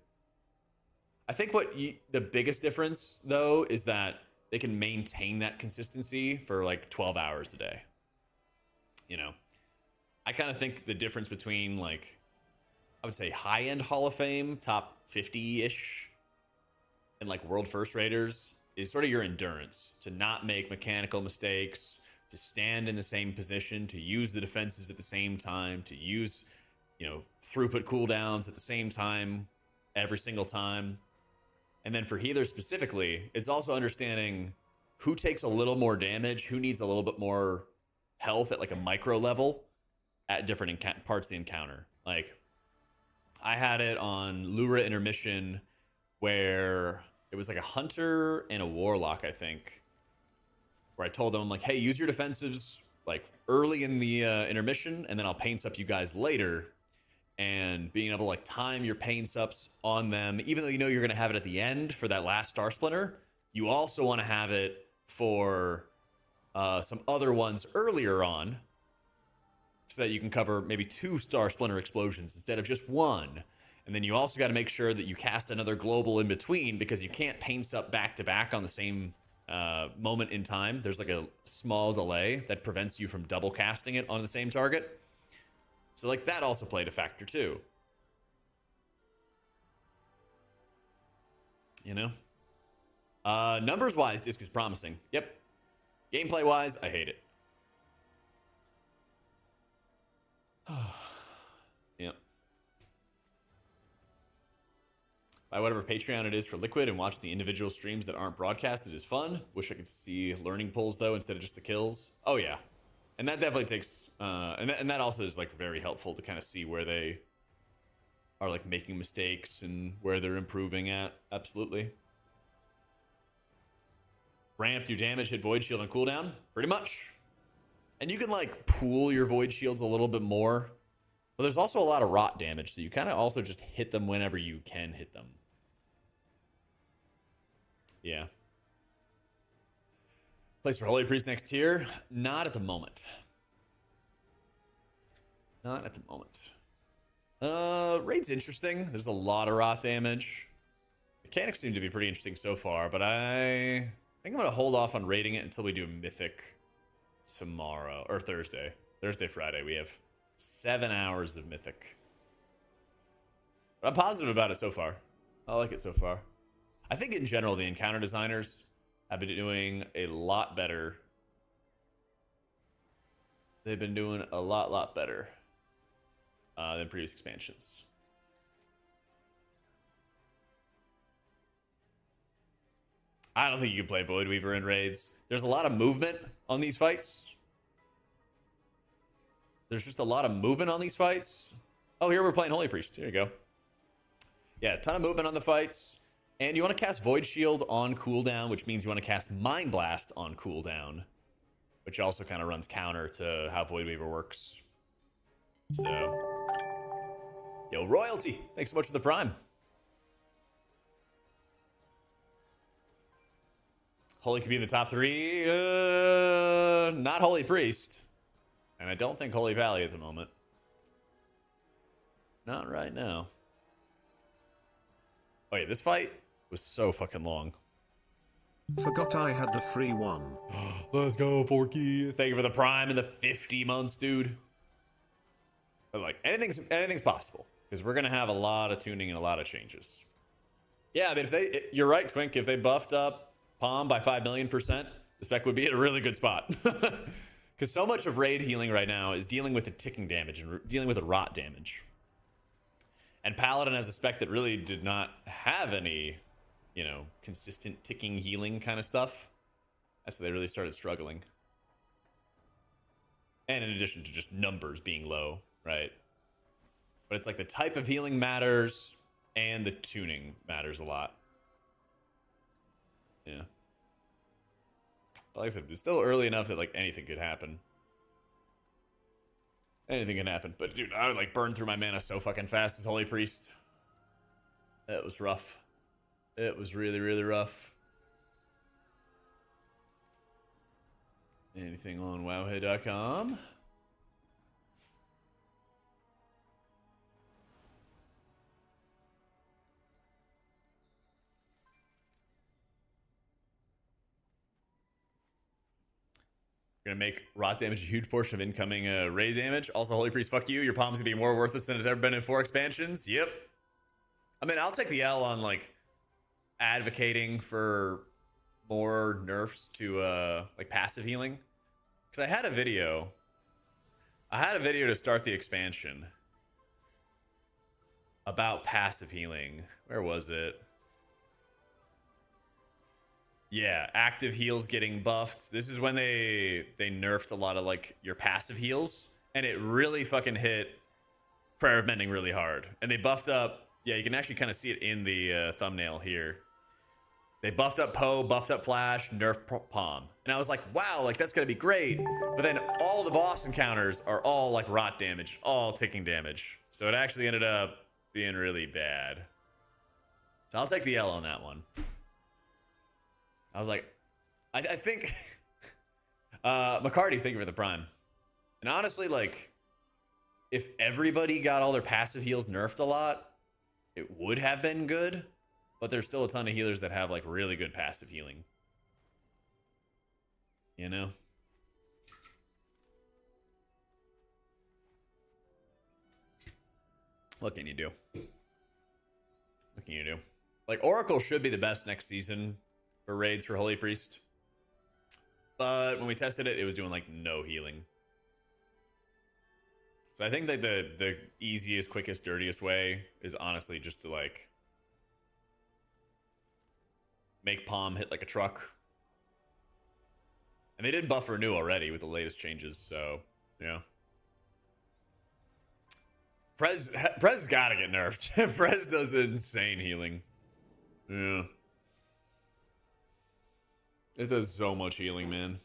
I think the biggest difference though is that they can maintain that consistency for like 12 hours a day. You know, I kind of think the difference between like, I would say high-end Hall of Fame, top 50-ish, and like world first raiders is sort of your endurance to not make mechanical mistakes, to stand in the same position, to use the defenses at the same time, to use, you know, throughput cooldowns at the same time every single time. And then for healers specifically, it's also understanding who takes a little more damage, who needs a little bit more health at like a micro level at different parts of the encounter. Like I had it on Lura Intermission where it was like a hunter and a warlock, I think, where I told them, I'm like, hey, use your defensives like early in the intermission, and then I'll paint up you guys later. And being able to like time your pain sups on them, even though you know you're going to have it at the end for that last Star Splinter, you also want to have it for some other ones earlier on, so that you can cover maybe 2 Star Splinter explosions instead of just 1. And then you also got to make sure that you cast another global in between, because you can't pain sup back to back on the same moment in time. There's like a small delay that prevents you from double casting it on the same target. So like that also played a factor too. You know? Numbers wise, Disc is promising. Yep. Gameplay wise, I hate it. Yep. Buy whatever Patreon it is for Liquid and watch the individual streams that aren't broadcasted is fun. Wish I could see learning pulls though instead of just the kills. Oh yeah. And that definitely takes, and that also is like very helpful to kind of see where they are like making mistakes and where they're improving at. Absolutely. Ramp your damage, hit Void Shield on cooldown, pretty much. And you can like pool your Void Shields a little bit more, but there's also a lot of rot damage, so you kind of also just hit them whenever you can hit them. Yeah. Place for Holy Priest next tier? Not at the moment. Not at the moment. Raid's interesting. There's a lot of rot damage. Mechanics seem to be pretty interesting so far, but I think I'm going to hold off on raiding it until we do Mythic tomorrow, or Thursday. Thursday, Friday. We have 7 hours of Mythic. But I'm positive about it so far. I like it so far. I think in general, the encounter designers have been doing a lot better They've been doing a lot better than previous expansions. I don't think you can play Void Weaver in raids. There's a lot of movement on these fights. There's just a lot of movement on these fights. Oh, here we're playing Holy Priest. Here you go. Yeah, a ton of movement on the fights. And you want to cast Void Shield on cooldown, which means you want to cast Mind Blast on cooldown, which also kind of runs counter to how Void Weaver works. So, yo, Royalty, thanks so much for the Prime. Holy could be in the top 3. Not Holy Priest. And I don't think Holy Valley at the moment. Not right now. Oh yeah, this fight was so fucking long.
Forgot I had the free one.
Let's go, Forky. Thank you for the Prime and the 50 months, dude. But like, anything's possible. Because we're going to have a lot of tuning and a lot of changes. Yeah, I mean, you're right, Twink. If they buffed up Palm by 5 million%, the spec would be at a really good spot. Because so much of raid healing right now is dealing with the ticking damage and dealing with the rot damage. And Paladin has a spec that really did not have any, you know, consistent ticking healing kind of stuff. That's why they really started struggling. And in addition to just numbers being low, right? But it's like the type of healing matters and the tuning matters a lot. Yeah. But like I said, it's still early enough that like anything could happen. Anything can happen. But dude, I would like burn through my mana so fucking fast as Holy Priest. That was rough. It was really, really rough. Anything on wowhead.com? Gonna make rot damage a huge portion of incoming raid damage. Also, Holy Priest, fuck you. Your palm's gonna be more worthless than it's ever been in 4 expansions. Yep. I mean, I'll take the L on like advocating for more nerfs to like passive healing. Because I had a video to start the expansion about passive healing. Where was it? Yeah, active heals getting buffed. This is when they nerfed a lot of like your passive heals, and it really fucking hit Prayer of Mending really hard. And they buffed up, yeah, you can actually kind of see it in the thumbnail here. They buffed up Poe, buffed up Flash, nerfed Palm. And I was like, wow, like that's gonna be great. But then all the boss encounters are all like rot damage, all ticking damage. So it actually ended up being really bad. So I'll take the L on that one. I was like, I think, McCarty, thank you for the Prime. And honestly, like, if everybody got all their passive heals nerfed a lot, it would have been good. But there's still a ton of healers that have, like, really good passive healing. You know? What can you do? What can you do? Like, Oracle should be the best next season for raids for Holy Priest. But when we tested it, it was doing like no healing. So I think that the easiest, quickest, dirtiest way is honestly just to like make Palm hit like a truck. And they did buff Renew already with the latest changes, so yeah. Prez gotta get nerfed. Prez does insane healing. Yeah. It does so much healing, man.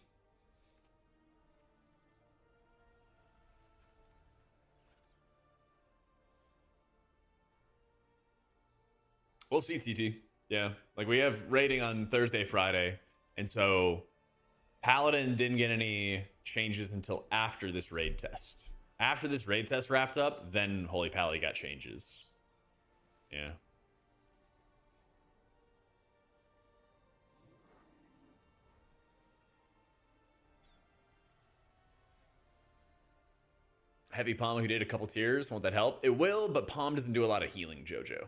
We'll see, TT. Yeah. Like, we have raiding on Thursday, Friday. And so, Paladin didn't get any changes until after this raid test. After this raid test wrapped up, then Holy Pally got changes. Yeah. Heavy Palm who did a couple tiers. Won't that help? It will, but Palm doesn't do a lot of healing, Jojo.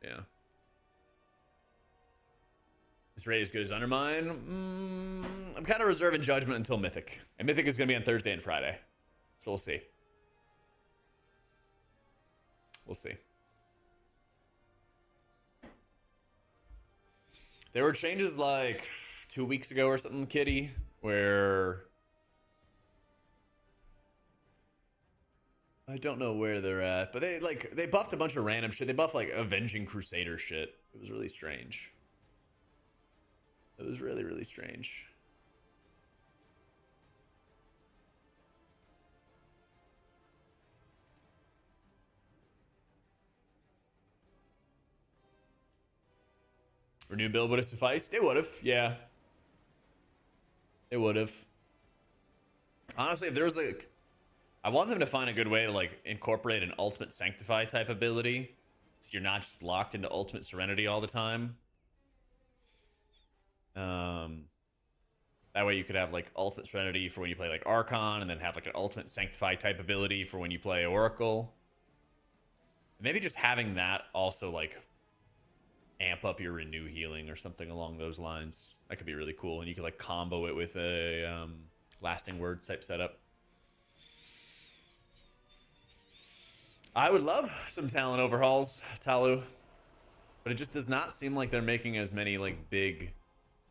Yeah. This rate is good as Undermine. I'm kind of reserving judgment until Mythic. And Mythic is going to be on Thursday and Friday. So we'll see. We'll see. There were changes like 2 weeks ago or something, Kitty, where I don't know where they're at, but they buffed a bunch of random shit. They buffed like Avenging Crusader shit. It was really strange. It was really, really strange. Renew build would have sufficed? It would have, yeah. It would have. Honestly, if there was like, I want them to find a good way to like incorporate an Ultimate Sanctify type ability, so you're not just locked into Ultimate Serenity all the time. That way you could have like Ultimate Serenity for when you play like Archon, and then have like an Ultimate Sanctify type ability for when you play Oracle. Maybe just having that also like amp up your Renew healing or something along those lines. That could be really cool, and you could like combo it with a Lasting Word type setup. I would love some talent overhauls, Talu, but it just does not seem like they're making as many like big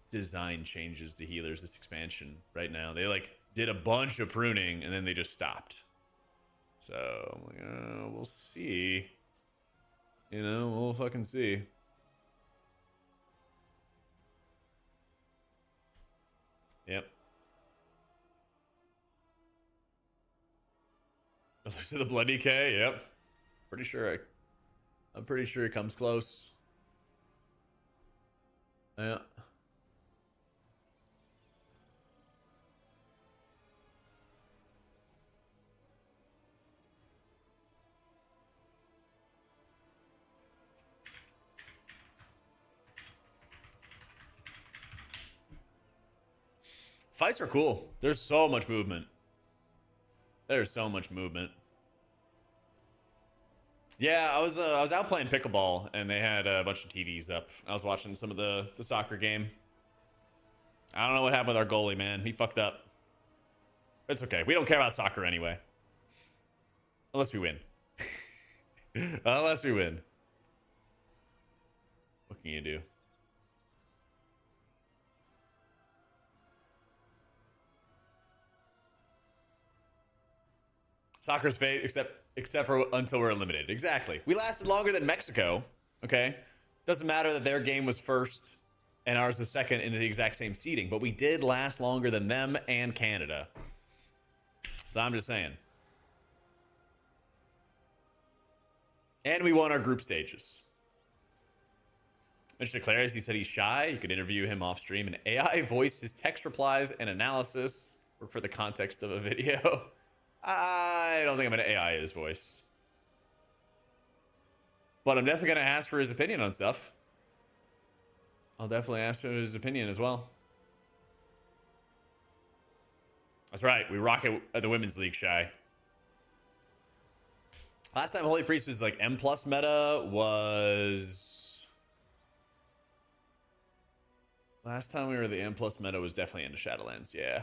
design changes to healers this expansion right now. They like did a bunch of pruning and then they just stopped. So I'm like, we'll see. You know, we'll fucking see. Yep. To the Blood DK, yep. Pretty sure I'm pretty sure it comes close. Yeah. Fights are cool. There's so much movement. There's so much movement. Yeah, I was out playing pickleball and they had a bunch of TVs up. I was watching some of the soccer game. I don't know what happened with our goalie, man. He fucked up. It's okay. We don't care about soccer anyway. Unless we win. Unless we win. What can you do? Soccer's fate, except for until we're eliminated. Exactly. We lasted longer than Mexico. Okay. Doesn't matter that their game was first and ours was second in the exact same seeding, but we did last longer than them and Canada. So I'm just saying. And we won our group stages. Mr. Clarice, he said he's shy. You could interview him off stream and AI voice his text replies and analysis. Work for the context of a video. I don't think I'm going to AI his voice. But I'm definitely going to ask for his opinion on stuff. I'll definitely ask for his opinion as well. That's right. We rock it at the Women's League, Shy. Last time Holy Priest was like M+ meta was... Last time we were the M+ meta was definitely into Shadowlands, yeah.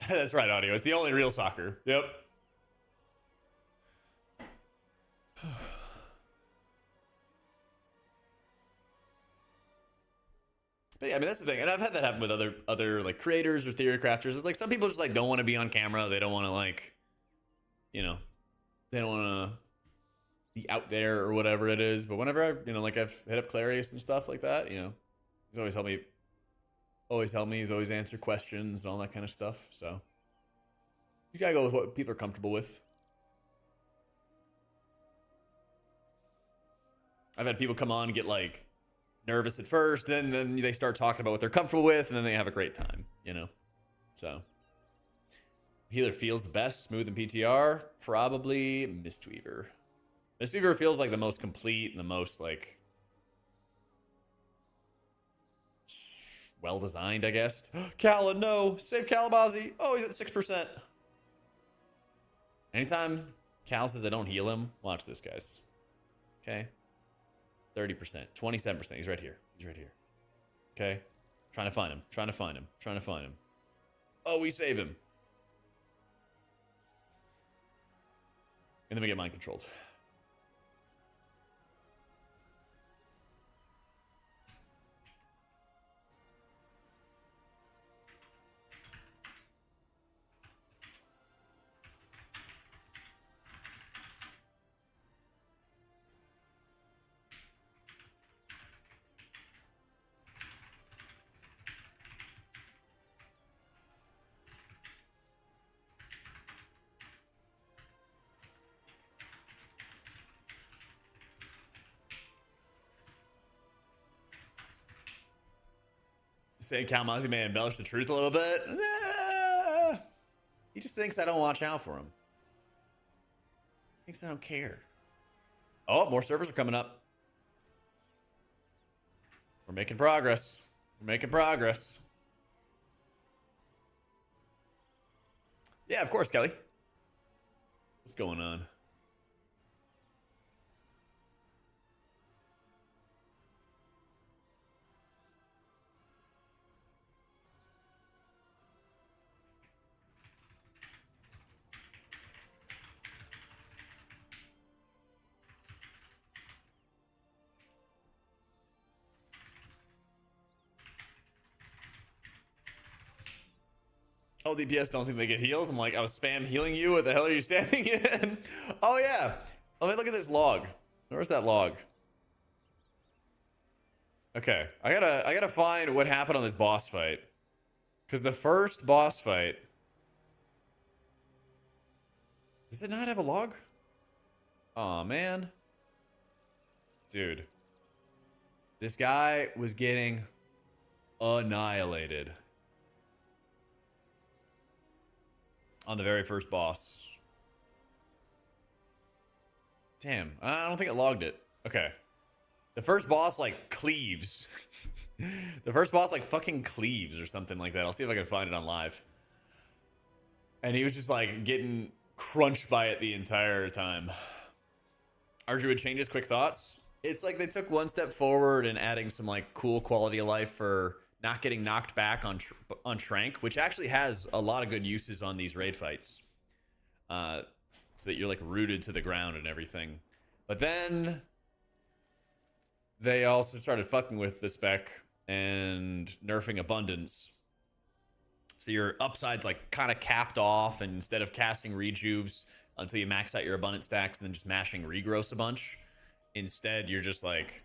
That's right, Audio. It's the only real soccer. Yep. But yeah, I mean, that's the thing. And I've had that happen with other like creators or theory crafters. It's like some people just like don't want to be on camera. They don't want to like, you know, they don't want to be out there or whatever it is. But whenever like I've hit up Clarius and stuff like that, he's always helped me. He's always answered questions and all that kind of stuff. So you gotta go with what people are comfortable with. I've had people come on and get like nervous at first, then they start talking about what they're comfortable with, and then they have a great time, So healer feels the best, smooth and PTR, probably Mistweaver. Mistweaver feels like the most complete and the most like well designed, I guess. Cala, no, save Calabazi. Oh, he's at 6%. Anytime Cal says I don't heal him, watch this, guys. Okay. 30%, 27%. He's right here. He's right here. Okay. Trying to find him. Trying to find him. Trying to find him. Oh, we save him. And then we get mind controlled. Say Kalmazi may embellish the truth a little bit. Nah. He just thinks I don't watch out for him. Thinks I don't care. Oh, more servers are coming up. We're making progress. We're making progress. Yeah, of course, Kelly. What's going on? Oh, DPS don't think they get heals. I'm like, I was spam healing you. What the hell are you standing in? Oh yeah. Let me look at this log. Where's that log? Okay, I gotta find what happened on this boss fight. Because the first boss fight, does it not have a log? Aw, man. Dude. This guy was getting annihilated on the very first boss. Damn, I don't think it logged it. Okay. The first boss, like, cleaves. The first boss, like, fucking cleaves or something like that. I'll see if I can find it on live. And he was just, like, getting crunched by it the entire time. Our druid changes, quick thoughts. It's like they took one step forward and adding some, like, cool quality of life for not getting knocked back on Trank, which actually has a lot of good uses on these raid fights. So that you're, like, rooted to the ground and everything. But then they also started fucking with the spec and nerfing abundance. So your upside's, like, kind of capped off, and instead of casting rejuves until you max out your abundance stacks and then just mashing regrowth a bunch, instead you're just, like,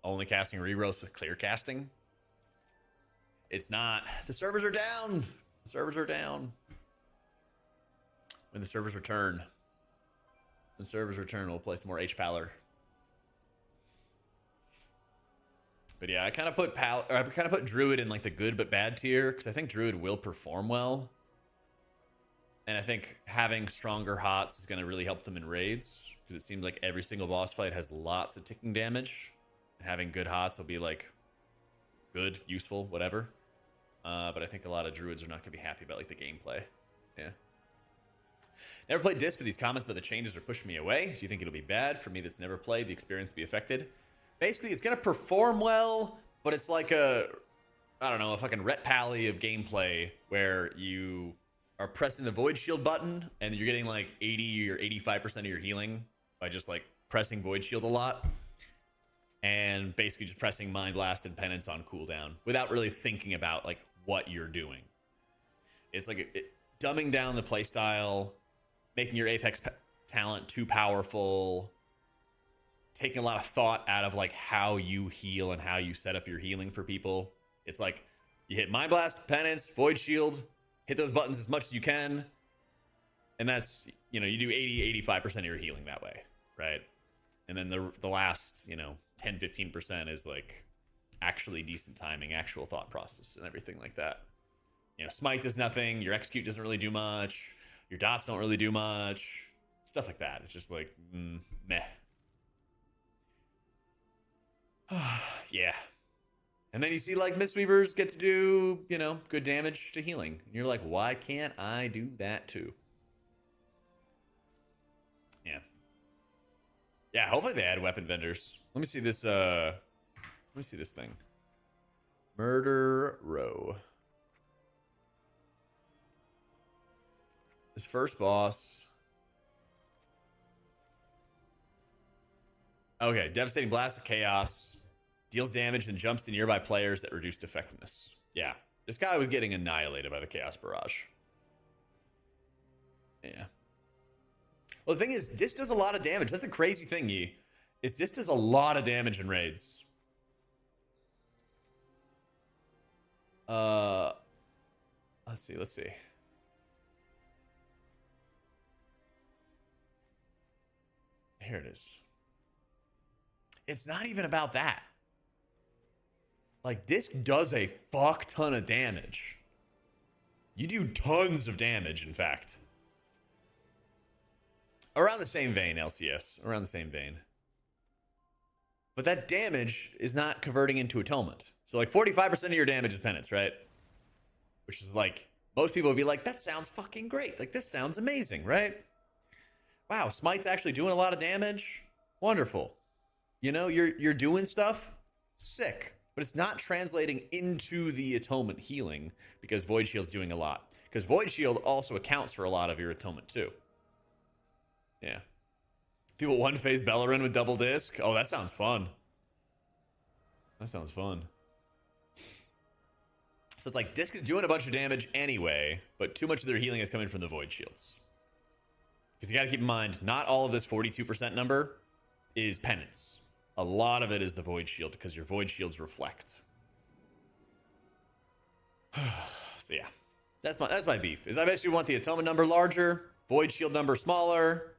only casting regrowth with clear casting. It's not. The servers are down. The servers are down. When the servers return. When servers return, we'll play some more HPALer. But yeah, I kind of put Druid in, like, the good but bad tier, because I think Druid will perform well. And I think having stronger HOTS is going to really help them in raids, because it seems like every single boss fight has lots of ticking damage. And having good HOTS will be, like, good, useful, whatever. But I think a lot of Druids are not going to be happy about, like, the gameplay. Yeah. Never played Disc, but these comments about the changes are pushing me away. Do you think it'll be bad? For me that's never played, the experience will be affected. Basically, it's going to perform well, but it's like a, I don't know, a fucking Ret Pally of gameplay where you are pressing the Void Shield button and you're getting like 80 or 85% of your healing by just like pressing Void Shield a lot. And basically just pressing Mind Blast and Penance on cooldown without really thinking about like what you're doing. It's like dumbing down the playstyle, making your Apex talent too powerful, taking a lot of thought out of like how you heal and how you set up your healing for people. It's like you hit Mind Blast, Penance, Void Shield, hit those buttons as much as you can. And that's, you know, you do 80-85% of your healing that way, right? And then the last, you know, 10-15% is like actually decent timing, actual thought process and everything like that. You know, Smite does nothing, your Execute doesn't really do much, your dots don't really do much, stuff like that. It's just like, meh. Yeah. And then you see like Mistweavers get to do, you know, good damage to healing. And you're like, why can't I do that too? Yeah. Yeah, hopefully they add weapon vendors. Let me see this. Let me see this thing. Murder Row. This first boss. Okay, devastating blast of chaos. Deals damage and jumps to nearby players at reduced effectiveness. Yeah, this guy was getting annihilated by the chaos barrage. Yeah. Well, the thing is, this does a lot of damage. That's a crazy thing, Yi. Is this does a lot of damage in raids. Let's see, let's see. Here it is. It's not even about that. Like, this does a fuck ton of damage. You do tons of damage, in fact. Around the same vein, LCS. Around the same vein. But that damage is not converting into atonement. So, like, 45% of your damage is penance, right? Which is like, most people would be like, that sounds fucking great. Like, this sounds amazing, right? Wow, Smite's actually doing a lot of damage. Wonderful. You know, you're doing stuff. Sick. But it's not translating into the atonement healing because Void Shield's doing a lot. Because Void Shield also accounts for a lot of your atonement too. Yeah. People one-phase Bellerin with double disc. Oh, that sounds fun. That sounds fun. So it's like disc is doing a bunch of damage anyway, but too much of their healing is coming from the Void Shields. Because you got to keep in mind, not all of this 42% number is penance. A lot of it is the Void Shield because your Void Shields reflect. So yeah, that's my beef. Is I basically want the atonement number larger, Void Shield number smaller.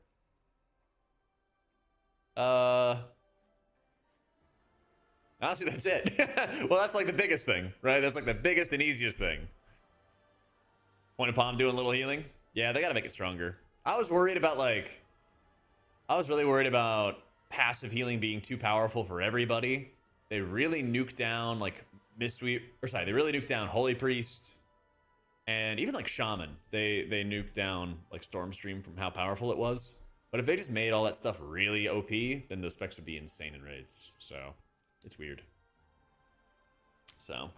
Honestly, that's it. Well, that's like the biggest thing, right? That's like the biggest and easiest thing. Point of palm doing a little healing. Yeah, they gotta make it stronger. I was worried about I was really worried about passive healing being too powerful for everybody. They really nuked down like they really nuked down Holy Priest and even like Shaman. They nuked down like Stormstream from how powerful it was. But if they just made all that stuff really OP, then those specs would be insane in raids. So it's weird. So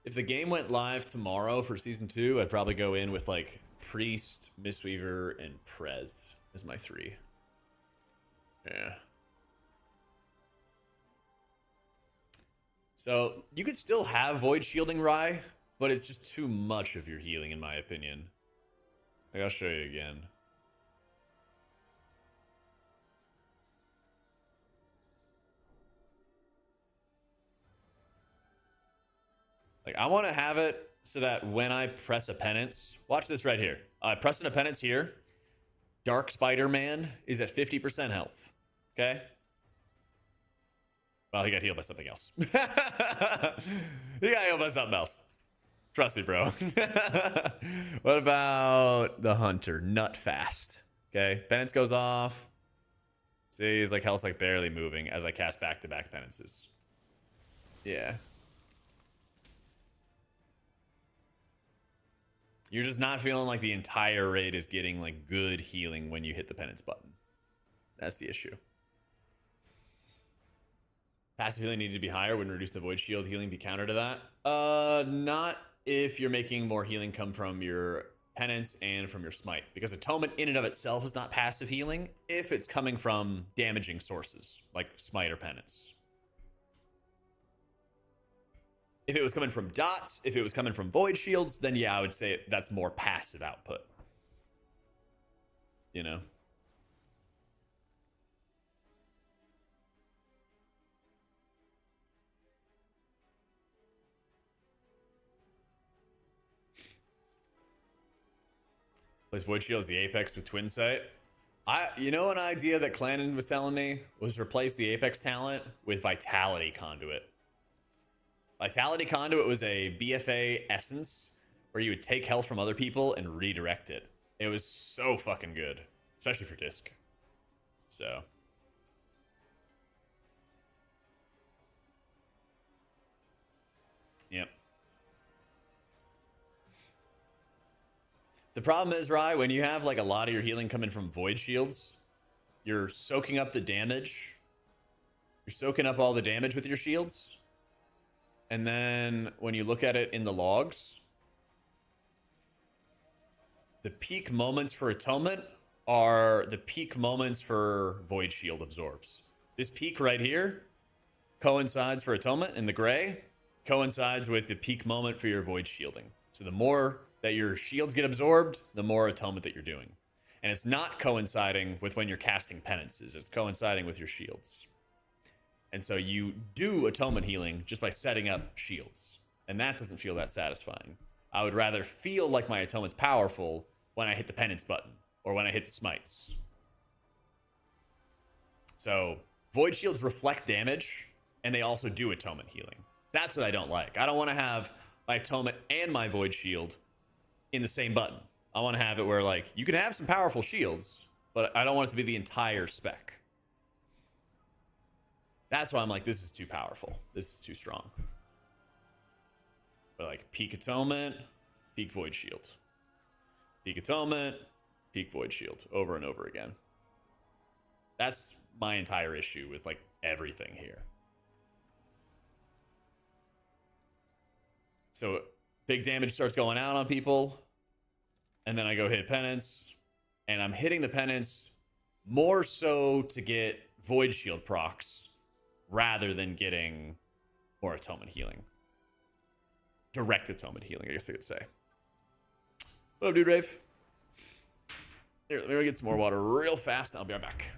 if the game went live tomorrow for season 2, I'd probably go in with like Priest, Mistweaver, and Prez as my 3. Yeah. So you could still have Void Shielding Rye, but it's just too much of your healing in my opinion. Like, I'll show you again. Like, I want to have it so that when I press a penance, watch this right here. Pressing a penance here, Dark Spider-Man is at 50% health. Okay? Well, he got healed by something else. He got healed by something else. Trust me, bro. What about the Hunter? Nut fast. Okay, penance goes off. See, his like health's like barely moving as I cast back-to-back penances. Yeah. You're just not feeling like the entire raid is getting like good healing when you hit the penance button. That's the issue. Passive healing needed to be higher. Wouldn't reduce the Void Shield healing be counter to that? Not if you're making more healing come from your penance and from your smite. Because atonement in and of itself is not passive healing if it's coming from damaging sources, like smite or penance. If it was coming from dots, if it was coming from Void Shields, then yeah, I would say that's more passive output. You know? Plays Void Shield as the Apex with Twin Sight. You know, an idea that Clannon was telling me was replace the Apex talent with Vitality Conduit. Vitality Conduit was a BFA essence where you would take health from other people and redirect it. It was so fucking good, especially for disc. So. Yep. The problem is, Rye, when you have like a lot of your healing coming from Void Shields, you're soaking up the damage. You're soaking up all the damage with your shields. And then when you look at it in the logs, the peak moments for atonement are the peak moments for void shield absorbs. This peak right here coincides for atonement in the gray, coincides with the peak moment for your void shielding. So the more that your shields get absorbed, the more atonement that you're doing. And it's not coinciding with when you're casting penances. It's coinciding with your shields. And so you do atonement healing just by setting up shields. And that doesn't feel that satisfying. I would rather feel like my atonement's powerful when I hit the penance button or when I hit the smites. So void shields reflect damage and they also do atonement healing. That's what I don't like. I don't want to have my atonement and my void shield in the same button. I want to have it where, like, you can have some powerful shields, but I don't want it to be the entire spec. That's why I'm like, this is too powerful. This is too strong. But like peak atonement, peak void shield. Peak atonement, peak void shield, over and over again. That's my entire issue with like everything here. So big damage starts going out on people, and then I go hit penance, and I'm hitting the penance more so to get void shield procs rather than getting more atonement healing. Direct atonement healing, I guess I could say. What up, dude, Rave? Here, let me get some more water real fast, and I'll be right back.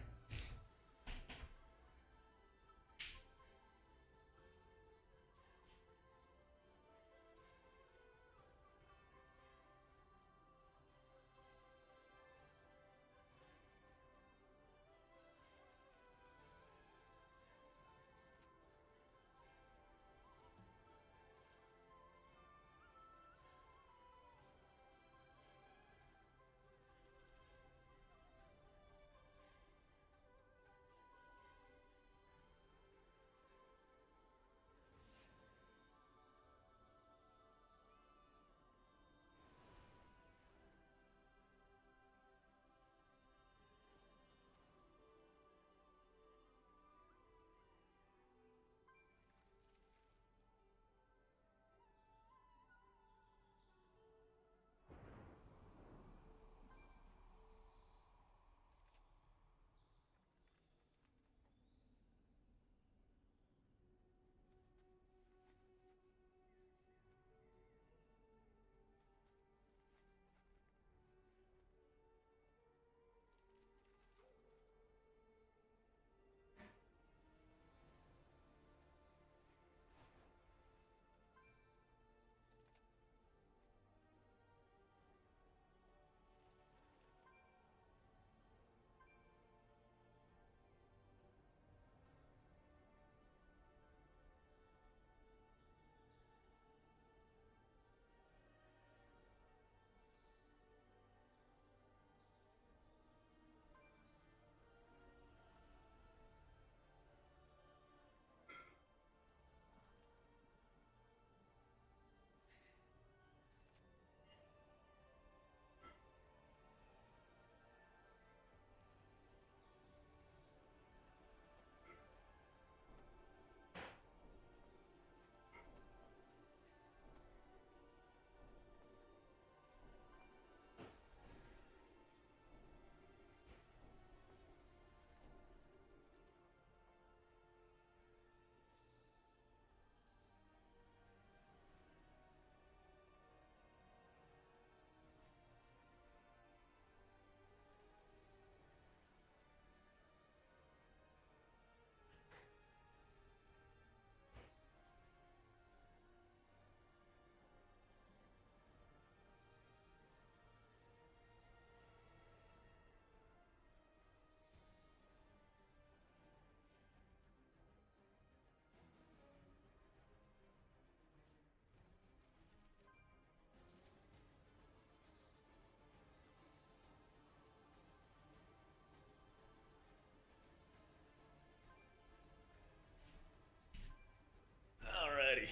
Alrighty.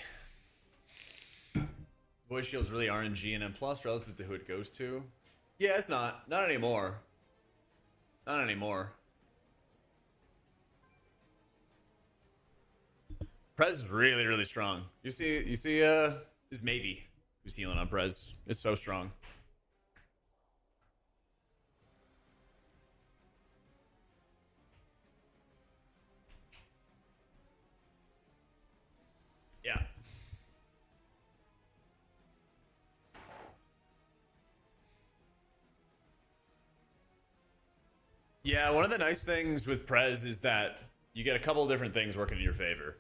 Void Shield's really RNG and M plus relative to who it goes to. Yeah, it's not. Not anymore. Not anymore. Prez is really, really strong. You see, this Mavie who's healing on Prez. It's so strong. Yeah. Yeah, one of the nice things with Prez is that you get a couple of different things working in your favor.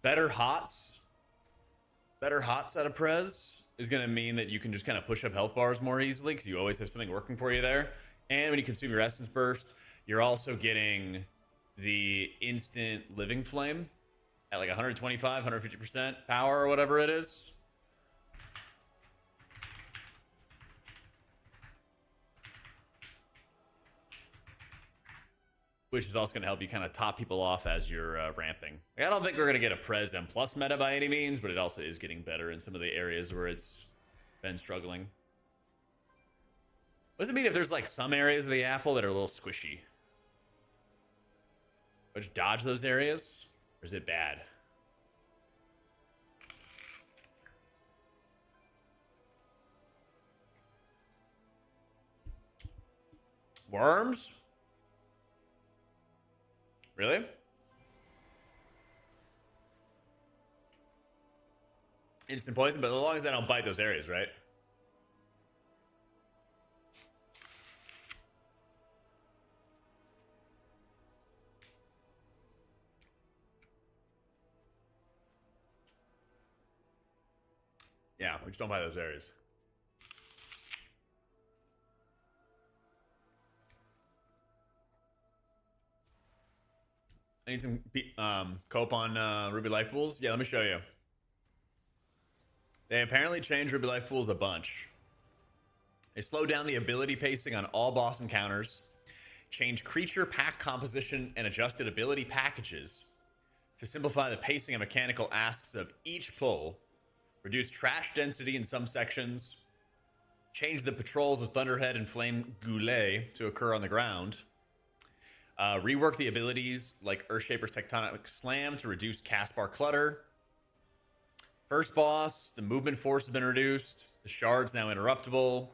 Better hots out of Prez is going to mean that you can just kind of push up health bars more easily because you always have something working for you there. And when you consume your Essence Burst, you're also getting the instant Living Flame at like 125, 150% power or whatever it is. Which is also going to help you kind of top people off as you're ramping. Like, I don't think we're going to get a Prez M plus meta by any means, but it also is getting better in some of the areas where it's been struggling. What does it mean if there's like some areas of the apple that are a little squishy? Would you dodge those areas? Or is it bad? Worms? Really? Instant poison, but as long as I don't bite those areas, right? Yeah, we just don't bite those areas. I need some cope on Ruby Life Pools. Yeah, let me show you. They apparently changed Ruby Life Pools a bunch. They slowed down the ability pacing on all boss encounters, changed creature pack composition, and adjusted ability packages to simplify the pacing and mechanical asks of each pull, reduced trash density in some sections, changed the patrols of Thunderhead and Flame Goulet to occur on the ground, rework the abilities like Earthshaper's Tectonic Slam to reduce cast bar clutter. First boss, the movement force has been reduced. The shard's now interruptible.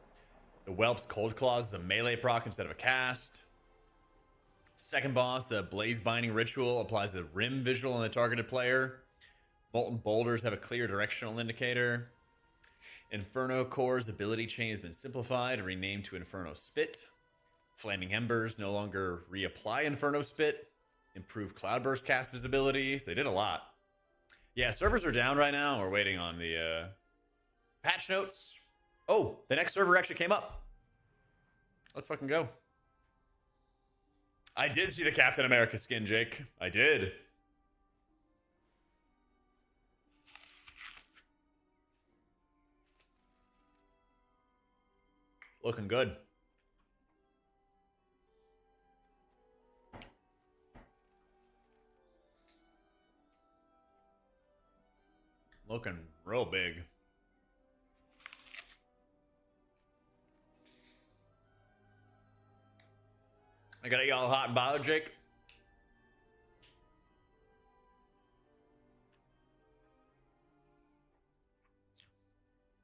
The Whelp's Cold Claws is a melee proc instead of a cast. Second boss, the Blaze Binding Ritual applies a rim visual on the targeted player. Molten Boulders have a clear directional indicator. Inferno Core's ability chain has been simplified and renamed to Inferno Spit. Flaming Embers no longer reapply Inferno Spit. Improve Cloudburst cast visibility. So they did a lot. Yeah, servers are down right now. We're waiting on the patch notes. Oh, the next server actually came up. Let's fucking go. I did see the Captain America skin, Jake. I did. Looking good. Looking real big. I gotta get all hot and bothered, Jake.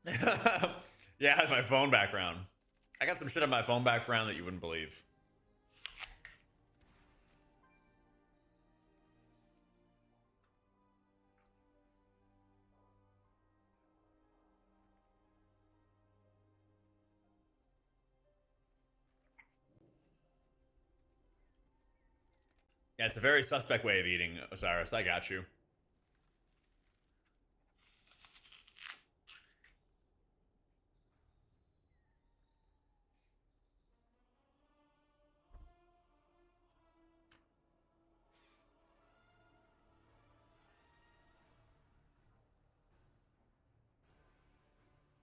Yeah, it's my phone background. I got some shit on my phone background that you wouldn't believe. Yeah, it's a very suspect way of eating, Osiris. I got you.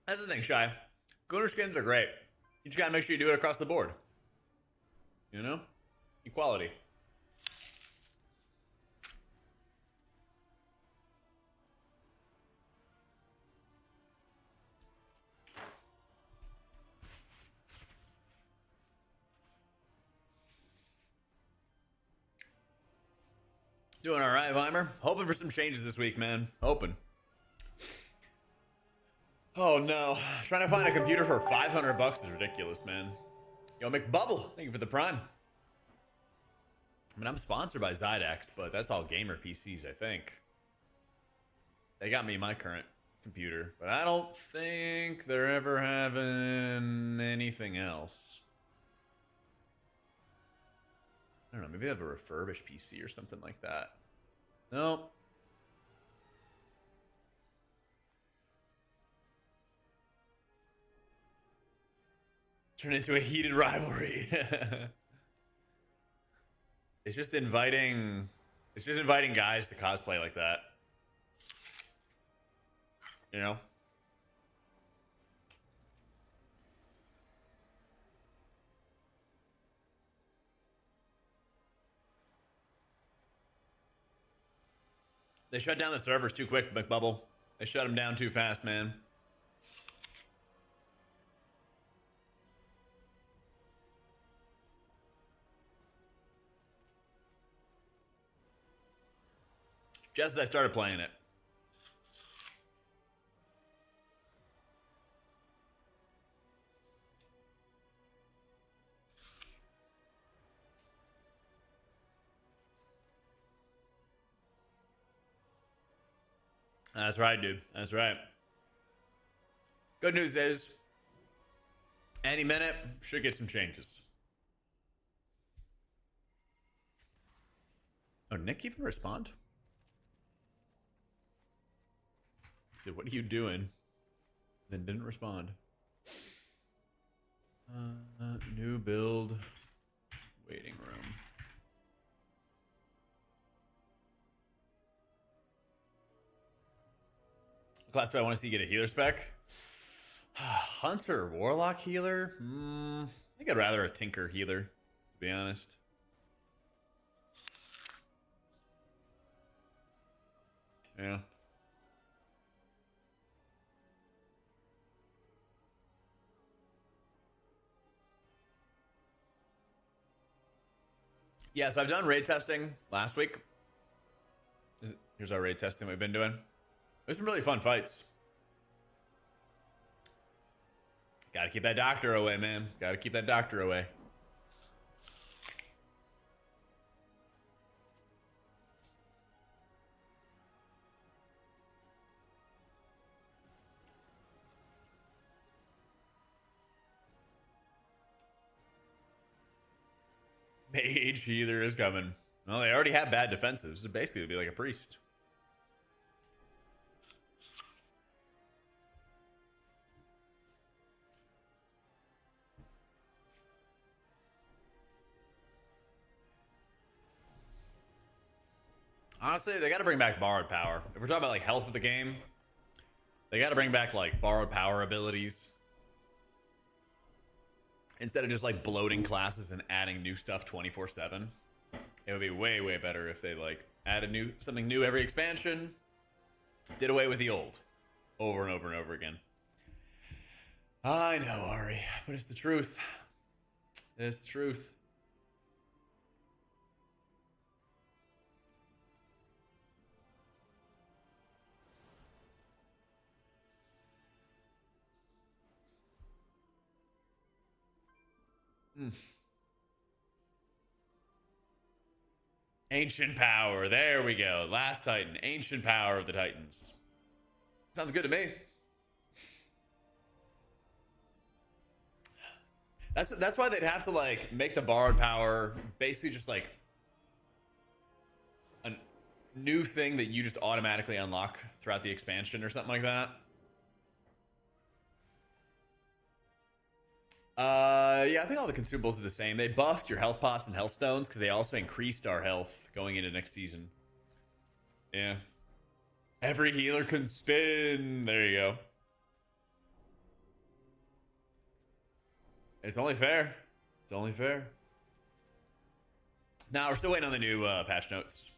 That's the thing, Shy. Gunner skins are great. You just gotta make sure you do it across the board. You know? Equality. Doing all right, Weimer. Hoping for some changes this week, man. Hoping. Oh no, trying to find a computer for $500 is ridiculous, man. Yo, McBubble, thank you for the prime. I mean, I'm sponsored by Zydex, but that's all gamer PCs, I think. They got me my current computer, but I don't think they're ever having anything else. I don't know, maybe they have a refurbished PC or something like that. Nope. Turn into a heated rivalry. It's just inviting guys to cosplay like that. You know? They shut down the servers too quick, McBubble. They shut them down too fast, man. Just as I started playing it. That's right, dude. That's right. Good news is, any minute, should get some changes. Oh, Nick even respond? He said, what are you doing? Then didn't respond. New build. Waiting room. Class do I want to see get a healer spec? Hunter Warlock healer? I think I'd rather a Tinker healer, to be honest. Yeah. Yeah, so I've done raid testing last week. Here's our raid testing we've been doing. There's some really fun fights. Gotta keep that doctor away, man. Gotta keep that doctor away. Mage healer is coming. Well, they already have bad defensives. So basically, it'd be like a priest. Honestly, they got to bring back borrowed power. If we're talking about like health of the game, they got to bring back like borrowed power abilities instead of just like bloating classes and adding new stuff 24/7. It would be way, way better if they like added something new every expansion, did away with the old over and over and over again. I know, Ari, but it's the truth. It's the truth. Ancient power. There we go. Last Titan. Ancient power of the Titans. Sounds good to me. That's why they'd have to like make the borrowed power basically just like a new thing that you just automatically unlock throughout the expansion or something like that. Yeah, I think all the consumables are the same. They buffed your health pots and health stones because they also increased our health going into next season. Yeah. Every healer can spin. There you go. It's only fair. It's only fair. Now, we're still waiting on the new patch notes.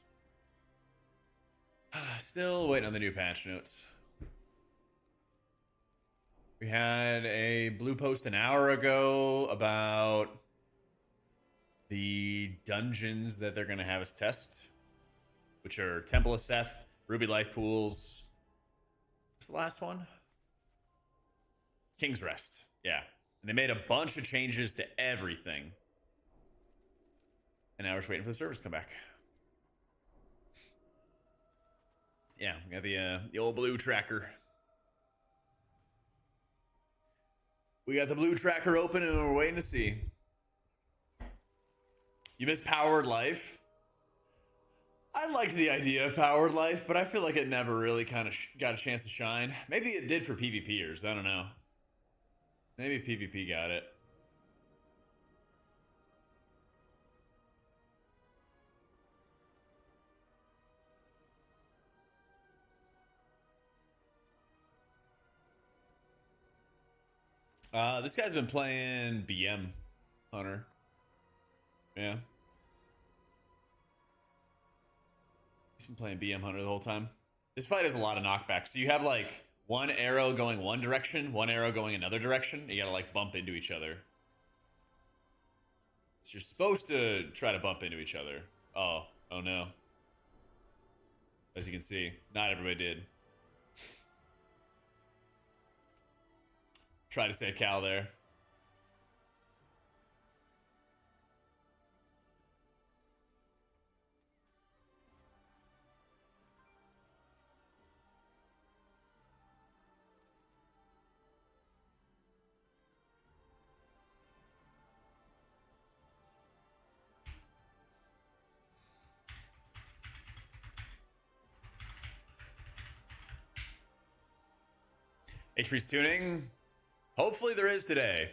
Still waiting on the new patch notes. We had a blue post an hour ago about the dungeons that they're going to have us test. which are Temple of Seth, Ruby Life Pools. What's the last one? King's Rest. Yeah. And they made a bunch of changes to everything. And now we're just waiting for the servers to come back. Yeah, we got the old blue tracker. We got the blue tracker open and we're waiting to see. You miss Powered Life? I liked the idea of Powered Life, but I feel like it never really kind of got a chance to shine. Maybe it did for PvPers. I don't know. Maybe PvP got it. This guy's been playing BM Hunter. Yeah. He's been playing BM Hunter the whole time. This fight has a lot of knockbacks. So you have like one arrow going one direction, one arrow going another direction. You gotta like bump into each other. So you're supposed to try to bump into each other. Oh no. As you can see, not everybody did. Try to save Cal there. HP's tuning. Hopefully there is today.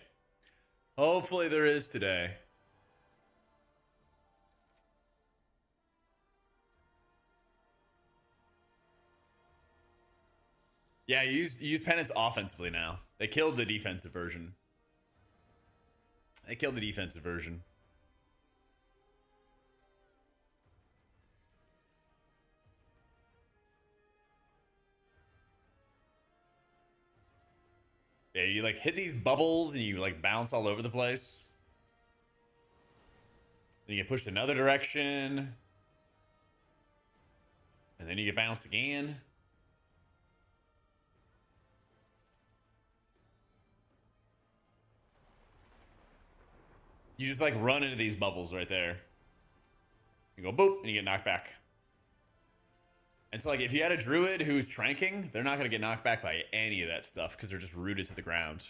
Hopefully there is today. Yeah, you use penance offensively now. They killed the defensive version. They killed the defensive version. Yeah, you like hit these bubbles and you like bounce all over the place. Then you get pushed another direction. And then you get bounced again. You just like run into these bubbles right there. You go boop and you get knocked back. And so like if you had a druid who's tranking, they're not going to get knocked back by any of that stuff because they're just rooted to the ground.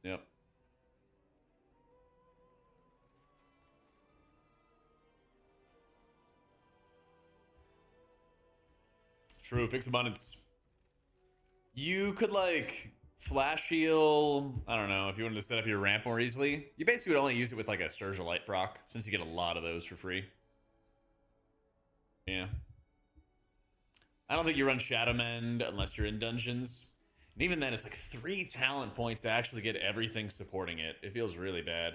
Yep. True, fix abundance. You could like flash heal, I don't know, if you wanted to set up your ramp more easily. You basically would only use it with like a Surge of Light proc, since you get a lot of those for free. Yeah. I don't think you run Shadow Mend unless you're in dungeons. And even then, it's like 3 talent points to actually get everything supporting it. It feels really bad.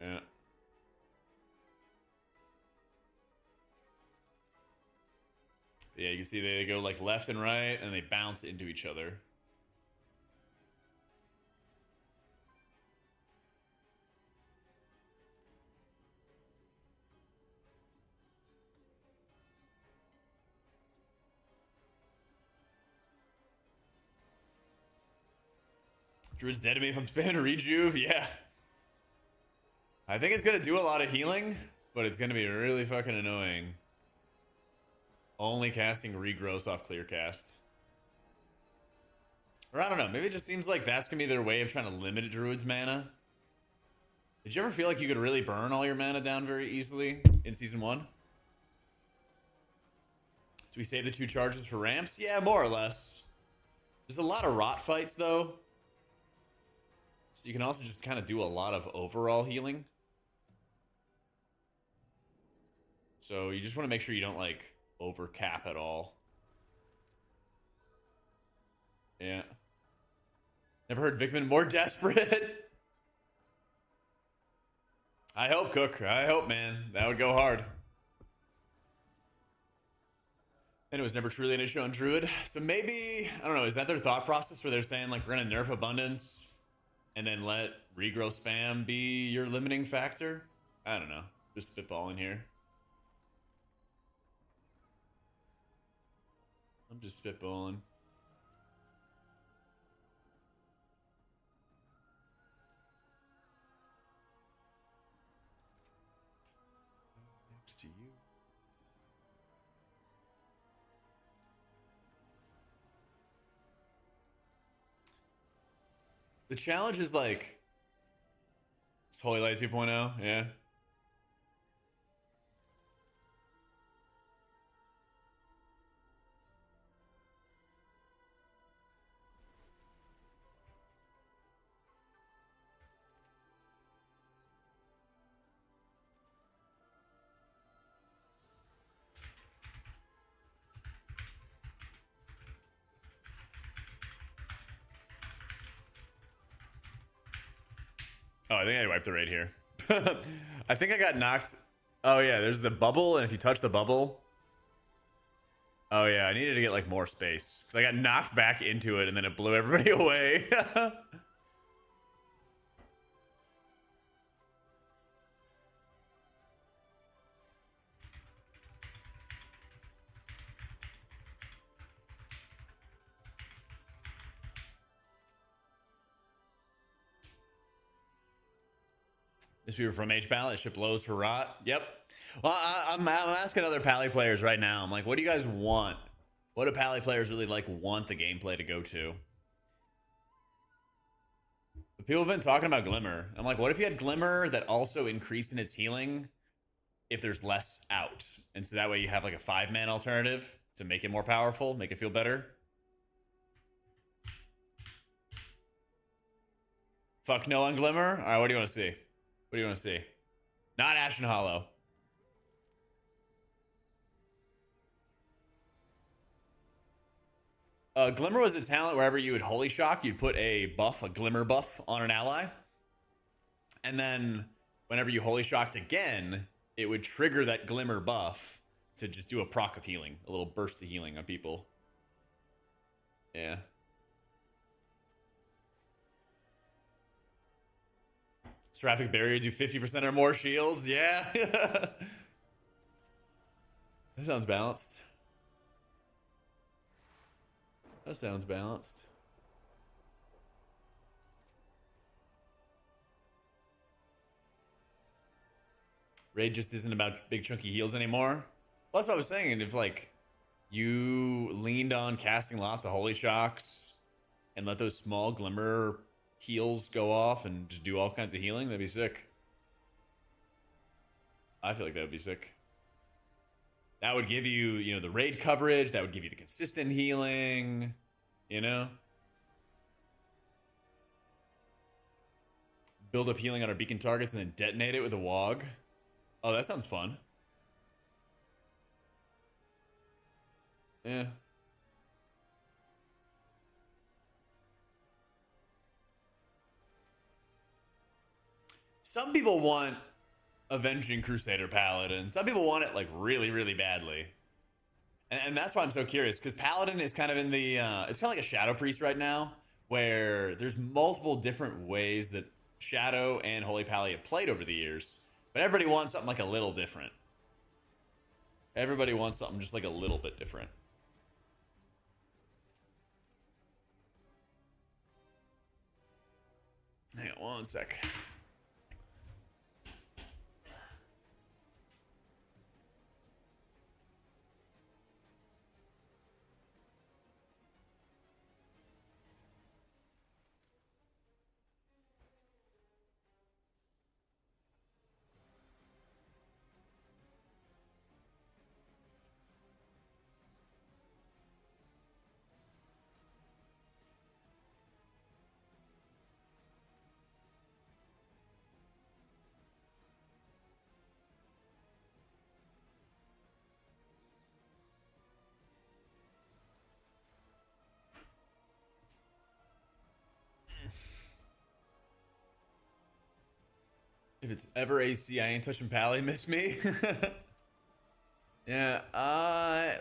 Yeah. Yeah, you can see they go like left and right, and they bounce into each other. Druid's dead to me if I'm spamming a rejuve. Yeah. I think it's going to do a lot of healing, but it's going to be really fucking annoying. Only casting regrowth off clear cast. Or I don't know, maybe it just seems like that's going to be their way of trying to limit a druid's mana. Did you ever feel like you could really burn all your mana down very easily in Season 1? Do we save the 2 charges for ramps? Yeah, more or less. There's a lot of rot fights, though. So you can also just kind of do a lot of overall healing. So you just want to make sure you don't, like, overcap at all. Yeah. Never heard Vickman more desperate. I hope, Cook. I hope, man. That would go hard. And it was never truly an issue on Druid. So maybe, I don't know, is that their thought process where they're saying, like, we're going to nerf Abundance and then let regrowth spam be your limiting factor? I don't know. Just spitballing here. I'm just spitballing. Next to you. The challenge is like it's Holy Light 2.0, yeah. Oh, I think I wiped the raid here. I think I got knocked. Oh yeah, there's the bubble, and if you touch the bubble. Oh yeah, I needed to get like more space because I got knocked back into it and then it blew everybody away. This viewer from HPAL, that ship blows for rot. Yep. Well, I'm asking other Pally players right now. I'm like, what do you guys want? What do Pally players really like want the gameplay to go to? People have been talking about Glimmer. I'm like, what if you had Glimmer that also increased in its healing if there's less out? And so that way you have like a 5-man alternative to make it more powerful, make it feel better. Fuck no on Glimmer? All right, what do you want to see? What do you want to see? Not Ashen Hollow. Glimmer was a talent wherever you would Holy Shock, you'd put a buff, a Glimmer buff on an ally. And then whenever you Holy Shocked again, it would trigger that Glimmer buff to just do a proc of healing, a little burst of healing on people. Yeah. Seraphic Barrier do 50% or more shields. Yeah. That sounds balanced. That sounds balanced. Raid just isn't about big chunky heals anymore. Well, that's what I was saying. If like you leaned on casting lots of Holy Shocks and let those small Glimmer heals go off and just do all kinds of healing, that'd be sick. I feel like that would be sick. That would give you, you know, the raid coverage. That would give you the consistent healing, you know? Build up healing on our beacon targets and then detonate it with a WOG. Oh, that sounds fun. Yeah. Some people want Avenging Crusader Paladin. Some people want it like really, really badly. And that's why I'm so curious, because Paladin is kind of in the, it's kind of like a Shadow Priest right now, where there's multiple different ways that Shadow and Holy Pally have played over the years, but everybody wants something like a little different. Everybody wants something just like a little bit different. Hang on one sec. If it's ever AC, I ain't touching Pally. Miss me? Yeah.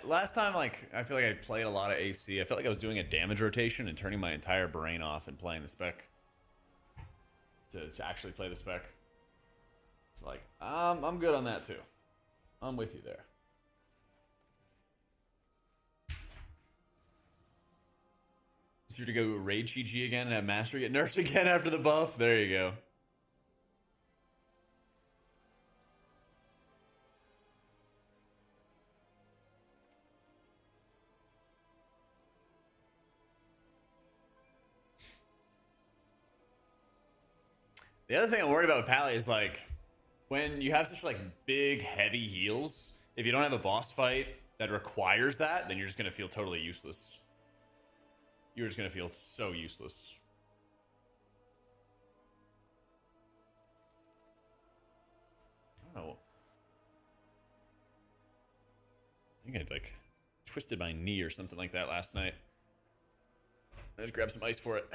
Last time, like, I feel like I played a lot of AC. I felt like I was doing a damage rotation and turning my entire brain off and playing the spec. to actually play the spec. It's like, I'm good on that too. I'm with you there. So you're to go raid GG again and have Mastery get nerfed again after the buff? There you go. The other thing I'm worried about with Pally is like when you have such like big, heavy heals, if you don't have a boss fight that requires that, then you're just gonna feel totally useless. You're just gonna feel so useless. Oh. I think I like twisted my knee or something like that last night. I just grabbed some ice for it.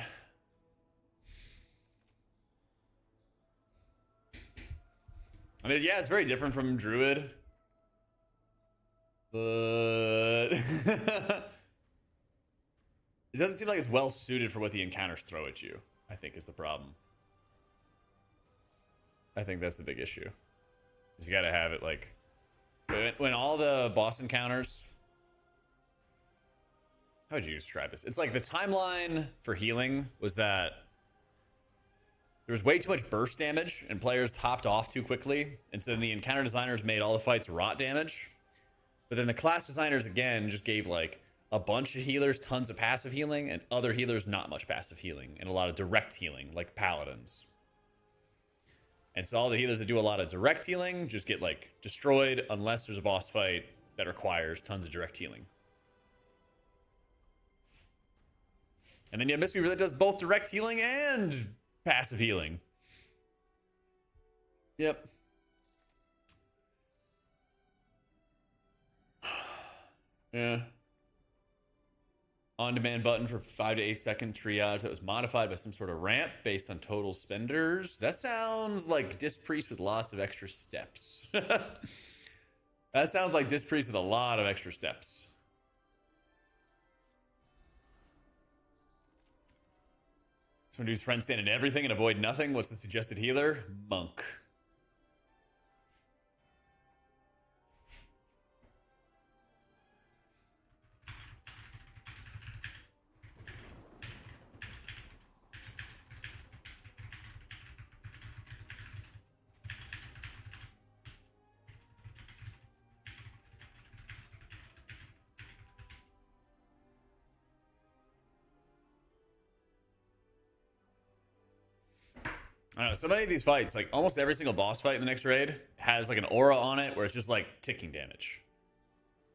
I mean, yeah, it's very different from Druid. But it doesn't seem like it's well suited for what the encounters throw at you, I think is the problem. I think that's the big issue. Is you gotta have it like when all the boss encounters. How would you describe this? It's like the timeline for healing was that there was way too much burst damage and players topped off too quickly. And so then the encounter designers made all the fights rot damage. But then the class designers, again, just gave like a bunch of healers tons of passive healing and other healers not much passive healing and a lot of direct healing, like paladins. And so all the healers that do a lot of direct healing just get like destroyed unless there's a boss fight that requires tons of direct healing. And then you have Mistweaver that does both direct healing and passive healing. Yep. Yeah. On-demand button for 5 to 8 second triage that was modified by some sort of ramp based on total spenders. That sounds like Disc Priest with lots of extra steps. That sounds like Disc Priest with a lot of extra steps. Someone whose friends stand in everything and avoid nothing. What's the suggested healer? Monk. I don't know, so many of these fights, like almost every single boss fight in the next raid has like an aura on it where it's just like ticking damage.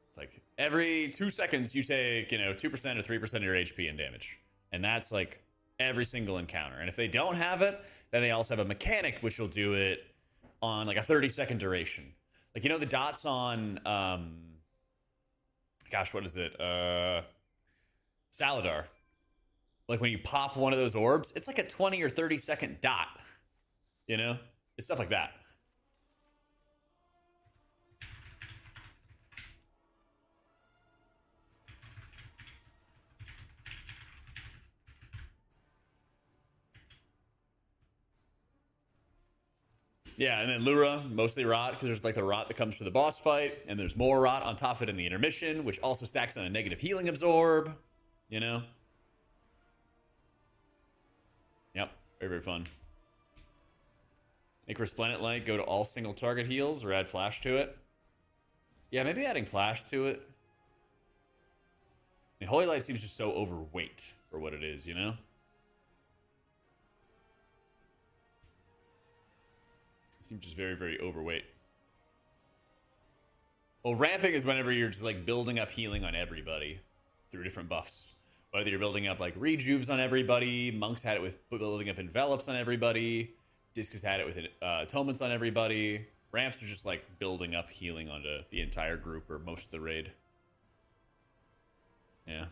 It's like every 2 seconds you take, 2% or 3% of your HP in damage. And that's like every single encounter. And if they don't have it, then they also have a mechanic which will do it on like a 30-second duration. Like, the dots on, gosh, what is it? Saladar. Like when you pop one of those orbs, it's like a 20 or 30-second dot. It's stuff like that. Yeah, and then Lura, mostly rot, because there's like the rot that comes to the boss fight, and there's more rot on top of it in the intermission, which also stacks on a negative healing absorb, Yep, very, very fun. Make Resplendent Light go to all single target heals or add flash to it. Yeah, maybe adding flash to it. I mean, Holy Light seems just so overweight for what it is, It seems just very, very overweight. Well, ramping is whenever you're just like building up healing on everybody through different buffs. Whether you're building up like rejuves on everybody, Monks had it with building up envelops on everybody, Discus had it with atonements on everybody. Ramps are just like building up healing onto the entire group or most of the raid. Yeah.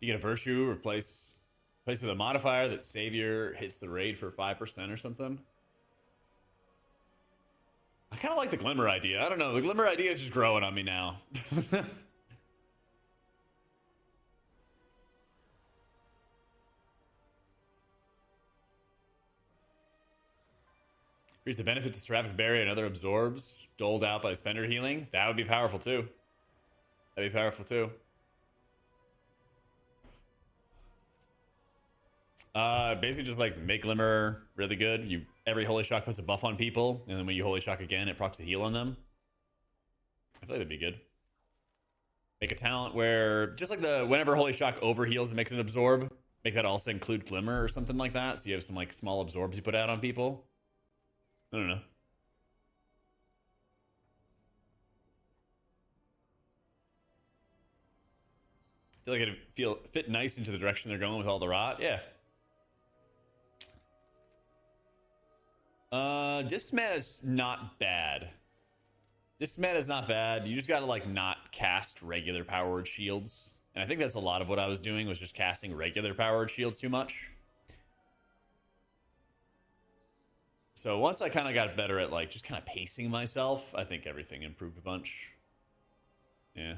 You get a Virtue, replace with a modifier that Savior hits the raid for 5% or something. I kind of like the Glimmer idea. I don't know. The Glimmer idea is just growing on me now. Increase the benefit to Seraphic Berry and other absorbs doled out by Spender Healing. That would be powerful too. That'd be powerful too. Basically just like make Glimmer really good. Every Holy Shock puts a buff on people, and then when you Holy Shock again, it procs a heal on them. I feel like that'd be good. Make a talent where just like whenever Holy Shock overheals and makes it absorb, make that also include Glimmer or something like that. So you have some like small absorbs you put out on people. I don't know. I feel like it'd fit nice into the direction they're going with all the rot. Yeah. Disc mana is not bad. Disc mana is not bad. You just gotta like not cast regular powered shields. And I think that's a lot of what I was doing, was just casting regular powered shields too much. So once I kind of got better at like just kind of pacing myself, I think everything improved a bunch. Yeah.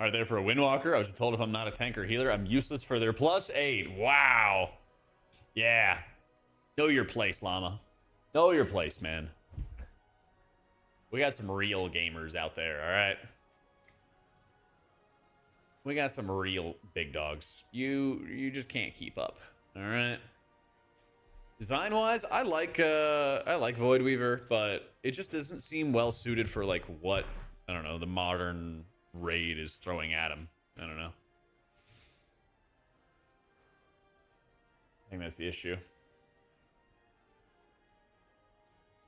Are there for a Windwalker? I was just told if I'm not a tank or healer, I'm useless for their +8. Wow. Yeah. Know your place, Llama. Know your place, man. We got some real gamers out there, all right? We got some real big dogs. You just can't keep up, all right? Design-wise, I like Void Weaver, but it just doesn't seem well suited for like what, I don't know, the modern raid is throwing at him. I don't know. I think that's the issue.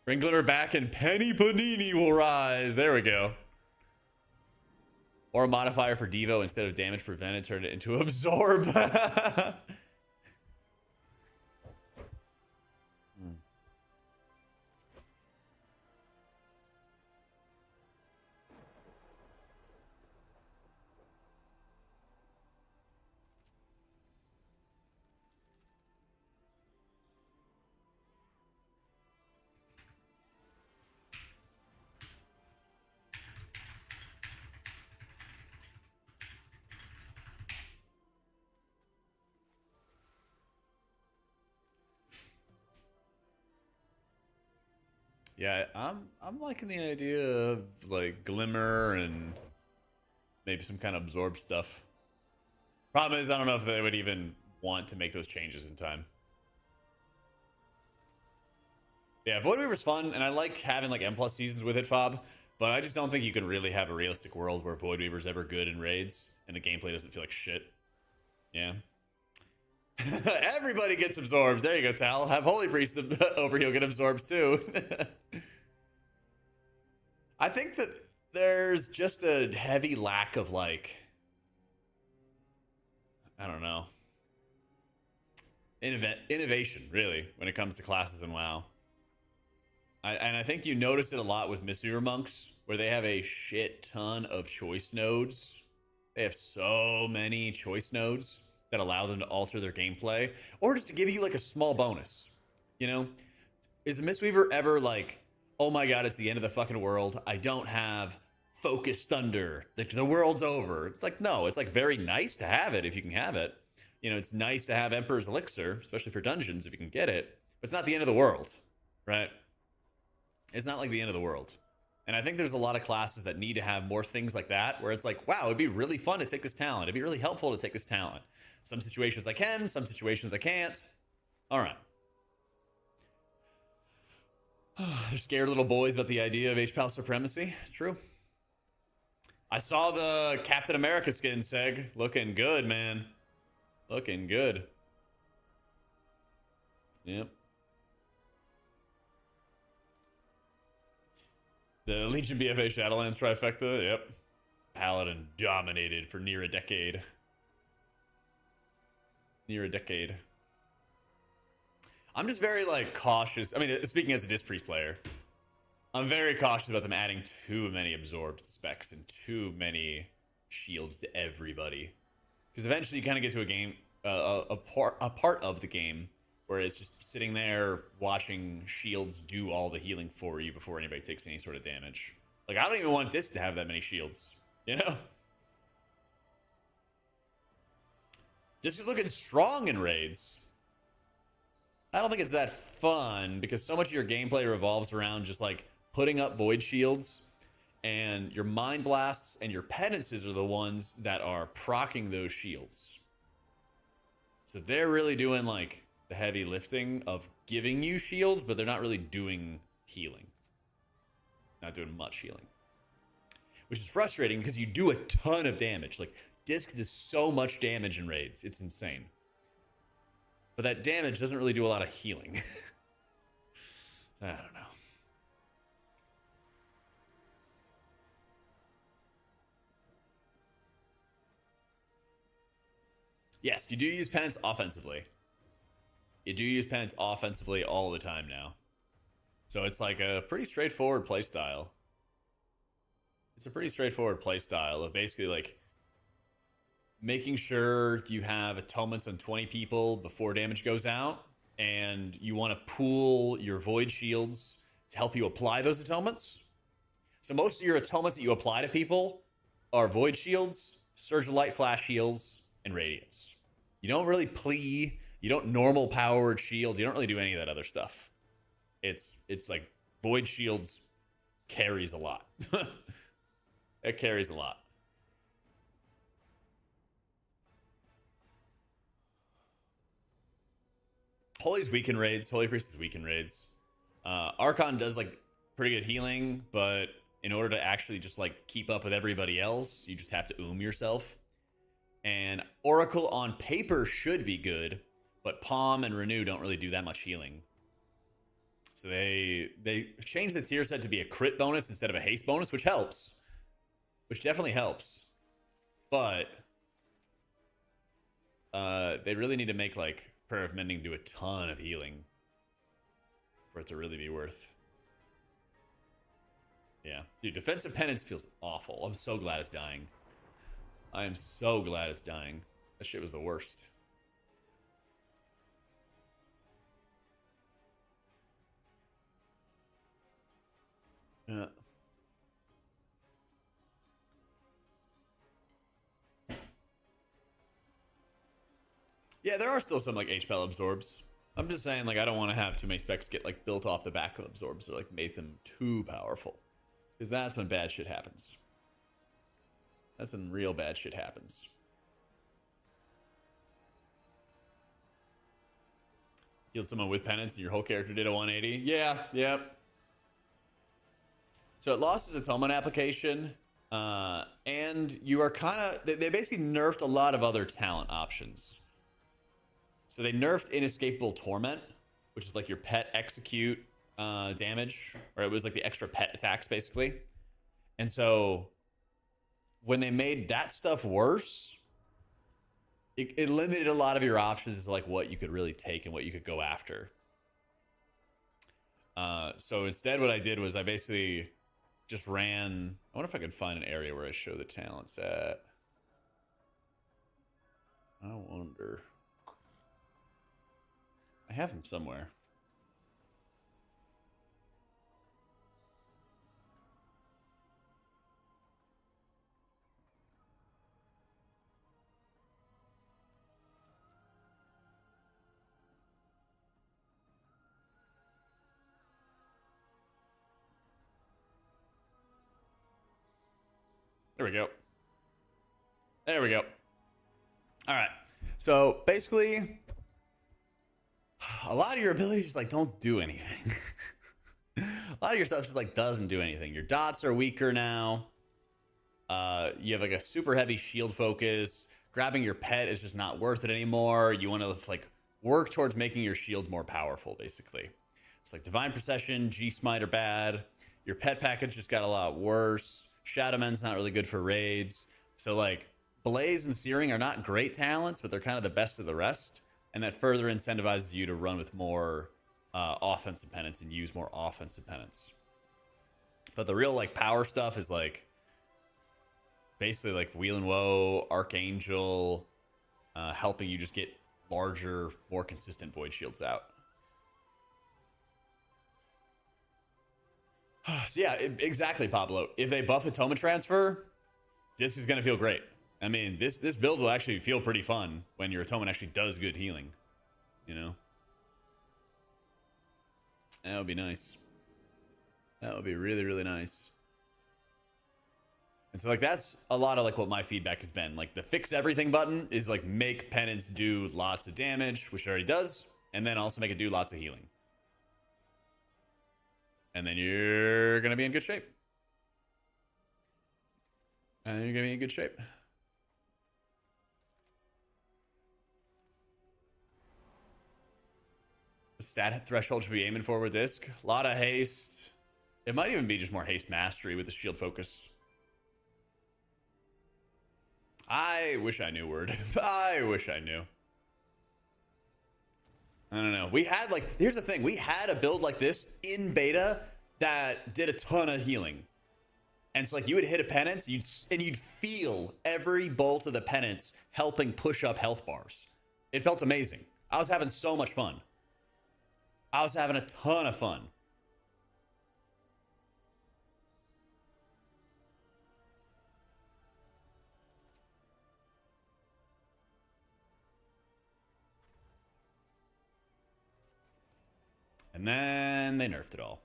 Bring Glimmer back and Penny Panini will rise. There we go. Or a modifier for Devo instead of damage prevented, turn it into absorb. Yeah, I'm liking the idea of like Glimmer and maybe some kind of absorb stuff. Problem is, I don't know if they would even want to make those changes in time. Yeah, Void Weaver's fun, and I like having like M+ seasons with it, Fob, but I just don't think you can really have a realistic world where Void Weaver's ever good in raids, and the gameplay doesn't feel like shit. Yeah. Everybody gets absorbed. There you go, Tal. Have Holy Priest overheal get absorbs too. I think that there's just a heavy lack of like, I don't know, innovation really when it comes to classes in WoW. And I think you notice it a lot with Mistweaver monks, where they have a shit ton of choice nodes. They have so many choice nodes that allow them to alter their gameplay, or just to give you like a small bonus. You know, is a Mistweaver ever like, oh my god, it's the end of the fucking world, I don't have Focus Thunder, like the world's over? It's like, no, it's like very nice to have it if you can have it. You know, it's nice to have Emperor's Elixir, especially for dungeons if you can get it, but it's not the end of the world, right? It's not like the end of the world. And I think there's a lot of classes that need to have more things like that, where it's like, wow, it'd be really fun to take this talent. It'd be really helpful to take this talent. Some situations I can, some situations I can't. All right. They're scared little boys about the idea of HPAL supremacy. It's true. I saw the Captain America skin, Seg. Looking good, man. Looking good. Yep. The Legion BFA Shadowlands trifecta. Yep. Paladin dominated for near a decade. Near a decade. I'm just very like cautious. I mean, speaking as a Disc Priest player, I'm very cautious about them adding too many absorbs to specs and too many shields to everybody, because eventually you kind of get to a game, a part of the game where it's just sitting there watching shields do all the healing for you before anybody takes any sort of damage. Like, I don't even want this to have that many shields, you know? This is looking strong in raids. I don't think it's that fun because so much of your gameplay revolves around just like putting up void shields, and your mind blasts and your penances are the ones that are proccing those shields. So they're really doing like the heavy lifting of giving you shields, but they're not really doing healing. Not doing much healing. Which is frustrating because you do a ton of damage. Like, Disc does so much damage in raids. It's insane. But that damage doesn't really do a lot of healing. I don't know. Yes, you do use penance offensively. You do use penance offensively all the time now. So it's like a pretty straightforward playstyle. It's a pretty straightforward playstyle of basically like making sure you have atonements on 20 people before damage goes out, and you want to pool your void shields to help you apply those atonements. So most of your atonements that you apply to people are void shields, surge of light flash heals, and radiance. You don't really plea, you don't normal powered shield, you don't really do any of that other stuff. It's like void shields carries a lot. It carries a lot. Holy's weak in raids. Holy Priest is weak in raids. Archon does like pretty good healing, but in order to actually just like keep up with everybody else, you just have to yourself. And Oracle on paper should be good, but Palm and Renew don't really do that much healing. So they changed the tier set to be a crit bonus instead of a haste bonus, which helps. Which definitely helps. But they really need to make like Prayer of Mending do a ton of healing for it to really be worth. Yeah. Dude, Defensive Penance feels awful. I'm so glad it's dying. I am so glad it's dying. That shit was the worst. Yeah. Yeah, there are still some like HPAL absorbs. I'm just saying, like, I don't want to have too many specs get like built off the back of absorbs or like make them too powerful, because that's when bad shit happens. That's when real bad shit happens. Healed someone with penance and your whole character did a 180. Yeah, yep. So it lost its atonement application, and you are kind of they basically nerfed a lot of other talent options. So they nerfed Inescapable Torment, which is like your pet execute damage, or it was like the extra pet attacks basically. And so when they made that stuff worse, it limited a lot of your options as to like what you could really take and what you could go after. So instead what I did was I basically just ran, I wonder if I could find an area where I show the talents at. I wonder. I have them somewhere. There we go. There we go. All right. So basically, a lot of your abilities just like don't do anything. A lot of your stuff just like doesn't do anything. Your dots are weaker now. You have like a super heavy shield focus. Grabbing your pet is just not worth it anymore. You want to like work towards making your shields more powerful, basically. It's like Divine Procession, G-Smite are bad. Your pet package just got a lot worse. Shadowman's not really good for raids. So like Blaze and Searing are not great talents, but they're kind of the best of the rest. And that further incentivizes you to run with more offensive penance and use more offensive penance. But the real like power stuff is like basically like Wheel and Woe, Archangel, helping you just get larger, more consistent void shields out. So yeah, exactly, Pablo. If they buff Atoma Transfer, this is gonna feel great. I mean, this build will actually feel pretty fun when your Atonement actually does good healing. You know? That would be nice. That would be really, really nice. And so like that's a lot of like what my feedback has been. Like the fix everything button is like make Penance do lots of damage, which it already does, and then also make it do lots of healing. And then you're gonna be in good shape. And then you're gonna be in good shape. The stat threshold should be aiming for with disc. A lot of haste. It might even be just more haste mastery with the shield focus. I wish I knew word. I wish I knew. I don't know. We had like, here's the thing. We had a build like this in beta that did a ton of healing. And it's like you would hit a penance and you'd feel every bolt of the penance helping push up health bars. It felt amazing. I was having so much fun. I was having a ton of fun. And then they nerfed it all.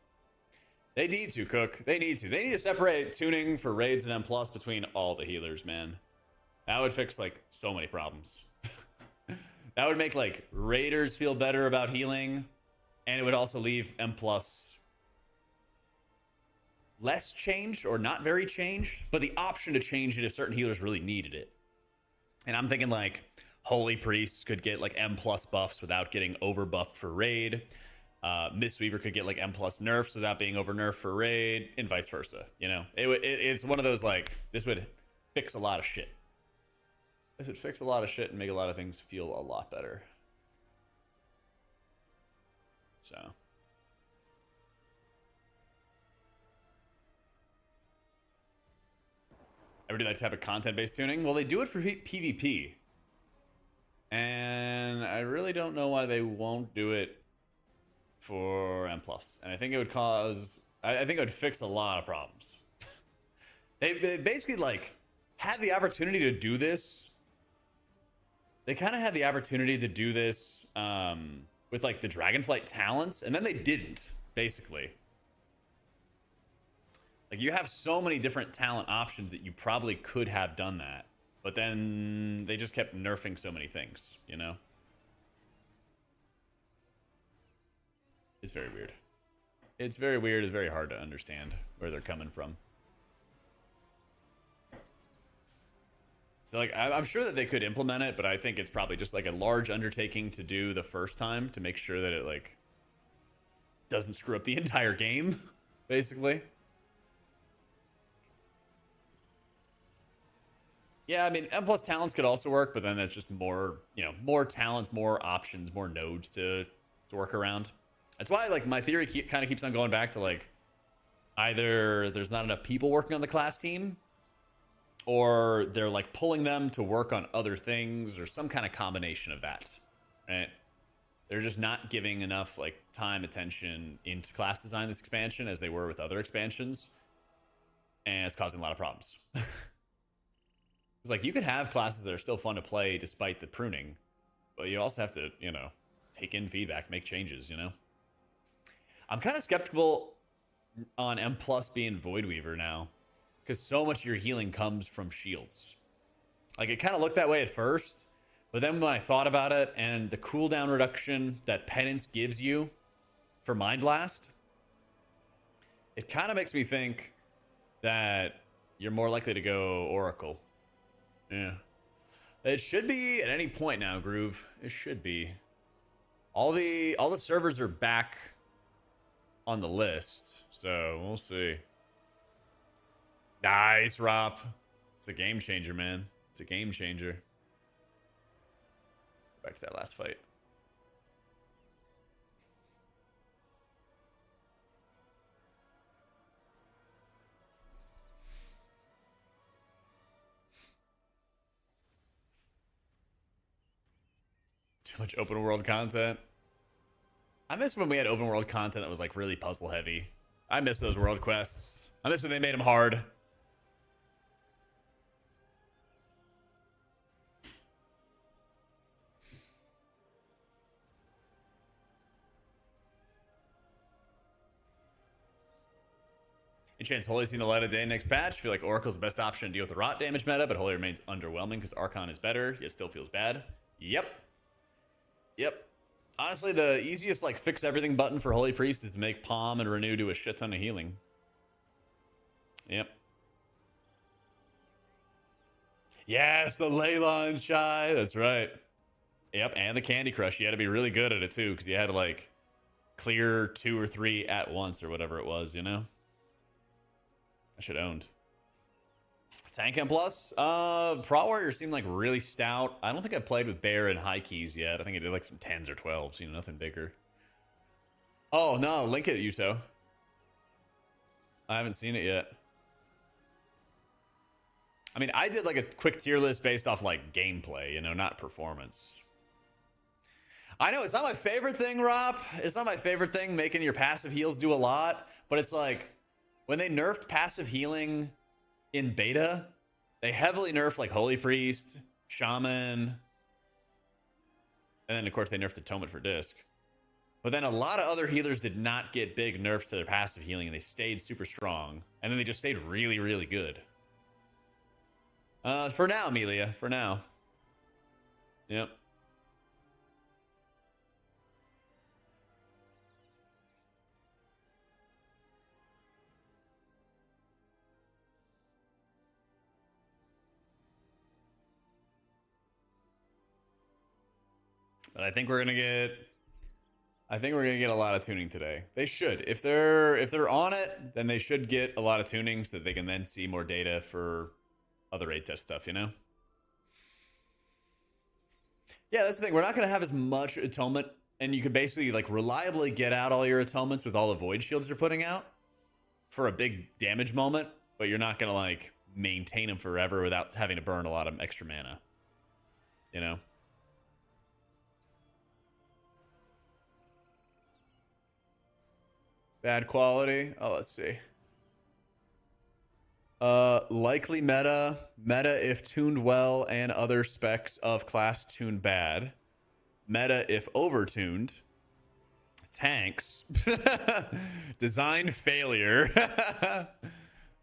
They need to, Cook. They need to. They need to separate tuning for raids and M+ between all the healers, man. That would fix, like, so many problems. That would make, like, raiders feel better about healing. And it would also leave M+ less changed or not very changed, but the option to change it if certain healers really needed it. And I'm thinking, like, Holy Priests could get, like, M+ buffs without getting over-buffed for raid. Mistweaver could get like M+ nerfs without being over nerfed for raid, and vice versa. You know, it's one of those like this would fix a lot of shit. This would fix a lot of shit and make a lot of things feel a lot better. So. Ever do that type of content-based tuning? Well, they do it for PvP. And I really don't know why they won't do it for M+. And I think it would cause... I think it would fix a lot of problems. They basically, like, had the opportunity to do this. They kind of had the opportunity to do this with, like, the Dragonflight talents, and then they didn't, basically. Like, you have so many different talent options that you probably could have done that. But then they just kept nerfing so many things, you know? It's very weird. It's very weird. It's very hard to understand where they're coming from. So, like, I'm sure that they could implement it, but I think it's probably just, like, a large undertaking to do the first time to make sure that it, like, doesn't screw up the entire game, basically. Yeah, I mean, M+ talents could also work, but then it's just more, you know, more talents, more options, more nodes to work around. That's why, like, my theory kind of keeps on going back to, like, either there's not enough people working on the class team, or they're, like, pulling them to work on other things, or some kind of combination of that, right? They're just not giving enough, like, time, attention into class design this expansion as they were with other expansions, and it's causing a lot of problems. It's like, you can have classes that are still fun to play despite the pruning, but you also have to, you know, take in feedback, make changes, you know? I'm kind of skeptical on M+ being Void Weaver now, because so much of your healing comes from shields. Like, it kind of looked that way at first, but then when I thought about it and the cooldown reduction that Penance gives you for Mind Blast, it kind of makes me think that you're more likely to go Oracle. Yeah. It should be at any point now, Groove. It should be. All the servers are back on the list, so we'll see. Nice, Rop. It's a game changer, man. It's a game changer. Back to that last fight. Too much open world content. I miss when we had open world content that was like really puzzle heavy. I miss those world quests. I miss when they made them hard. Any chance Holy's seen the light of day next patch? I feel like Oracle's the best option to deal with the rot damage meta, but Holy remains underwhelming because Archon is better, yet still feels bad. Yep. Yep. Honestly, the easiest like fix everything button for Holy Priest is to make Palm and Renew do a shit ton of healing. Yep. Yes, the Leyline Shy. That's right. Yep, and the Candy Crush. You had to be really good at it too, because you had to like clear 2 or 3 at once or whatever it was, you know? I should owned. Tank M Plus. Pro Warrior seemed like really stout. I don't think I played with Bear and High Keys yet. I think I did like some 10s or 12s, you know, nothing bigger. Oh no, link it, Yuto. I haven't seen it yet. I mean, I did like a quick tier list based off like gameplay, you know, not performance. I know it's not my favorite thing, Rob. It's not my favorite thing making your passive heals do a lot, but it's like when they nerfed passive healing in beta, they heavily nerfed like Holy Priest, Shaman, and then of course they nerfed Atonement for Disc. But then a lot of other healers did not get big nerfs to their passive healing, and they stayed super strong, and then they just stayed really, really good. For now, Amelia, for now. Yep. But I think we're gonna get a lot of tuning today. They should. If they're on it, then they should get a lot of tuning so that they can then see more data for other raid test stuff, you know? Yeah, that's the thing. We're not gonna have as much atonement, and you could basically like reliably get out all your atonements with all the void shields you're putting out for a big damage moment, but you're not gonna like maintain them forever without having to burn a lot of extra mana. You know? Bad quality. Oh, let's see. Likely meta if tuned well and other specs of class tuned bad. Meta if overtuned. Tanks. Design failure.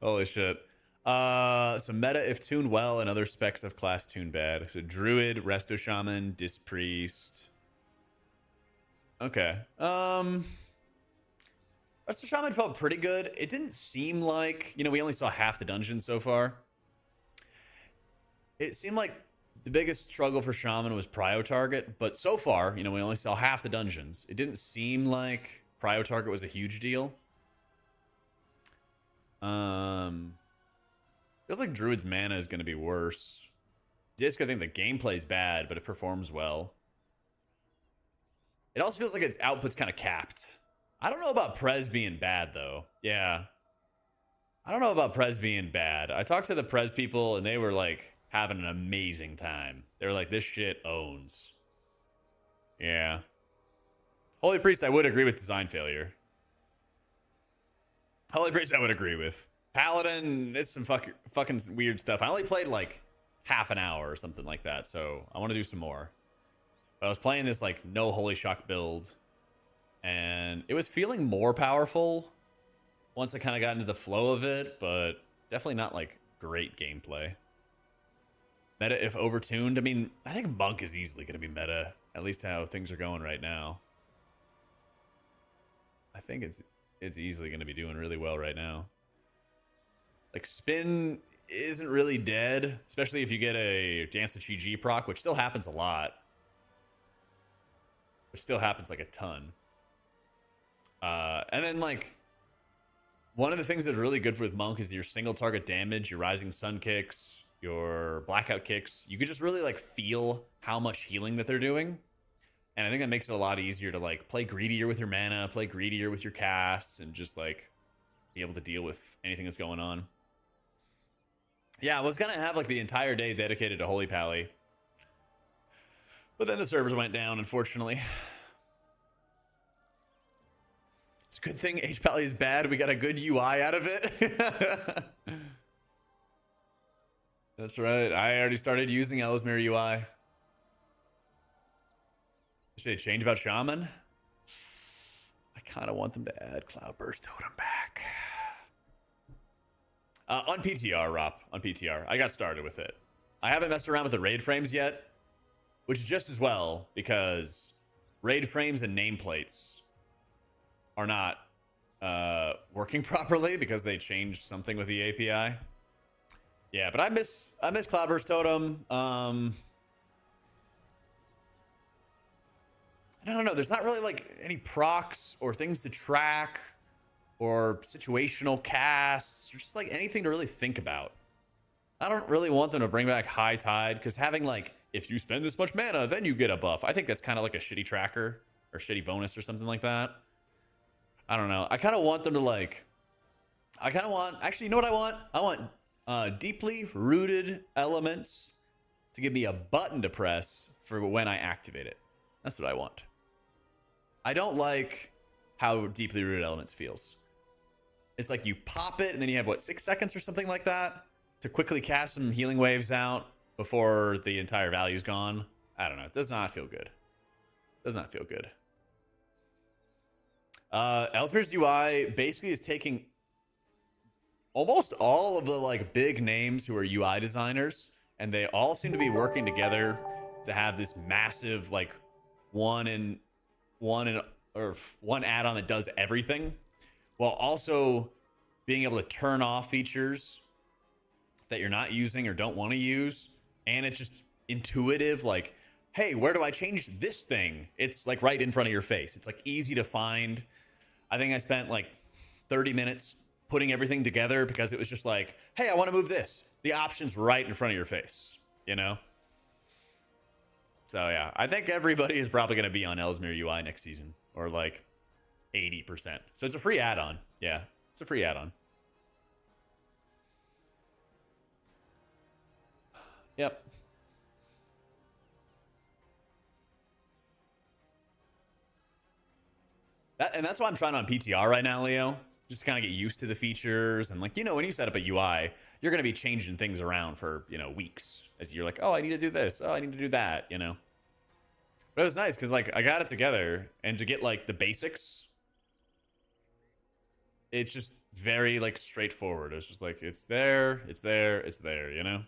Holy shit. So meta if tuned well and other specs of class tuned bad. So Druid, Resto Shaman, Disc Priest. Okay. Resto Shaman felt pretty good. It didn't seem like, you know, we only saw half the dungeon so far. It seemed like the biggest struggle for Shaman was Prio Target, but so far, you know, we only saw half the dungeons. It didn't seem like Prio Target was a huge deal. Feels like Druid's mana is going to be worse. Disc, I think the gameplay's bad, but it performs well. It also feels like its output's kind of capped. I don't know about Prez being bad, though. Yeah. I don't know about Prez being bad. I talked to the Prez people, and they were, like, having an amazing time. They were like, this shit owns. Yeah. Holy Priest, I would agree with design failure. Holy Priest, I would agree with. Paladin, it's some fucking weird stuff. I only played, like, half an hour or something like that, so I want to do some more. But I was playing this, like, no Holy Shock build, and it was feeling more powerful once I kind of got into the flow of it, but definitely not like great gameplay. Meta if overtuned. I mean, I think Monk is easily going to be meta, at least how things are going right now. I think it's easily going to be doing really well right now. Like Spin isn't really dead, especially if you get a Dance of GG proc, which still happens a lot. Which still happens like a ton. And then like one of the things that's really good with Monk is your single target damage, your Rising Sun kicks, your Blackout kicks. You could just really like feel how much healing that they're doing. And I think that makes it a lot easier to like play greedier with your mana, play greedier with your casts, and just like be able to deal with anything that's going on. Yeah, I was gonna have like the entire day dedicated to Holy Pally. But then the servers went down, unfortunately. It's a good thing HPAL is bad. We got a good UI out of it. That's right. I already started using Ellesmere UI. Should they change about Shaman? I kind of want them to add Cloudburst Totem back. On PTR, Rob. On PTR. I got started with it. I haven't messed around with the raid frames yet, which is just as well because raid frames and nameplates are not working properly because they changed something with the API. Yeah, but I miss Cloudburst Totem. I don't know. There's not really like any procs or things to track or situational casts or just like anything to really think about. I don't really want them to bring back High Tide because having like, if you spend this much mana, then you get a buff. I think that's kind of like a shitty tracker or shitty bonus or something like that. I don't know. I kind of want them to like, actually, you know what I want? I want deeply rooted elements to give me a button to press for when I activate it. That's what I want. I don't like how deeply rooted elements feels. It's like you pop it and then you have what, 6 seconds or something like that to quickly cast some healing waves out before the entire value's gone. I don't know. It does not feel good. Does not feel good. Ellesmere's UI basically is taking almost all of the like big names who are UI designers, and they all seem to be working together to have this massive like one add-on that does everything, while also being able to turn off features that you're not using or don't want to use. And it's just intuitive, like, hey, where do I change this thing? It's like right in front of your face. It's like easy to find. I think I spent like 30 minutes putting everything together because it was just like, hey, I want to move this. The option's right in front of your face, you know? So yeah, I think everybody is probably going to be on Ellesmere UI next season, or like 80%. So it's a free add-on. Yeah, it's a free add-on. Yep. And that's why I'm trying on PTR right now, Leo. Just to kind of get used to the features. And like, you know, when you set up a UI, you're going to be changing things around for, you know, weeks. As you're like, oh, I need to do this. Oh, I need to do that, you know. But it was nice because like I got it together, and to get like the basics, it's just very like straightforward. It's just like, it's there, it's there, it's there, you know?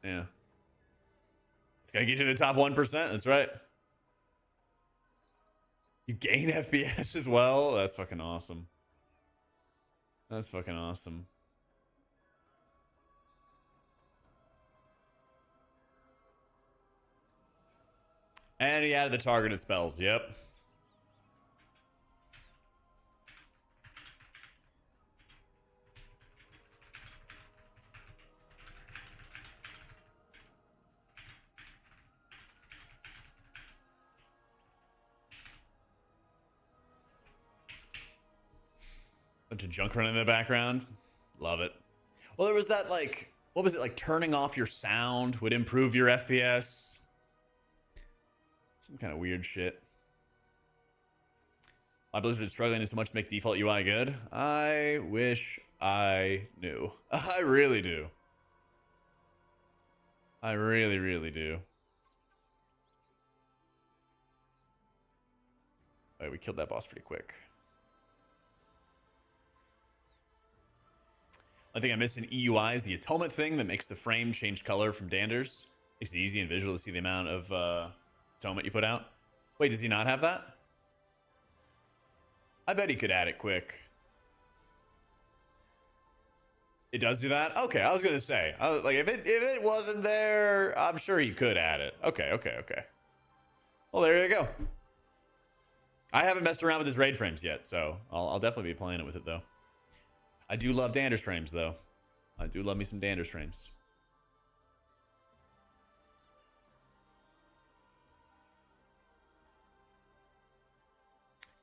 Yeah. It's going to get you to the top 1%. That's right. You gain FPS as well? That's fucking awesome. That's fucking awesome. And he added the targeted spells. Yep. Bunch of junk running in the background. Love it. Well, there was that like, what was it, like turning off your sound would improve your FPS. Some kind of weird shit. My Blizzard is struggling so much to make default UI good. I wish I knew. I really do. I really, really do. Alright, we killed that boss pretty quick. One thing I miss in EUI is the atonement thing that makes the frame change color from Danders. Makes it easy and visual to see the amount of atonement you put out. Wait, does he not have that? I bet he could add it quick. It does do that? Okay, I was gonna say, like if it wasn't there, I'm sure he could add it. Okay. Well, there you go. I haven't messed around with his raid frames yet, so I'll definitely be playing it with it though. I do love Danders frames though. I do love me some Danders frames.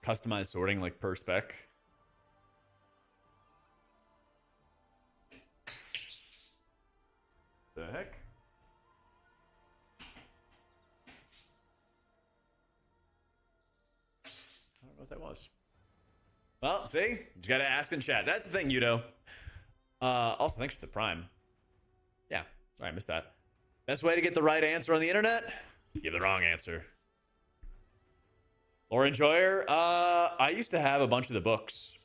Customized sorting like per spec. The heck? what that was. Well, see? You just gotta ask in chat. That's the thing, Yudo. Also, thanks for the Prime. Yeah, sorry, I missed that. Best way to get the right answer on the internet? Give the wrong answer. Lore Enjoyer, I used to have a bunch of the books.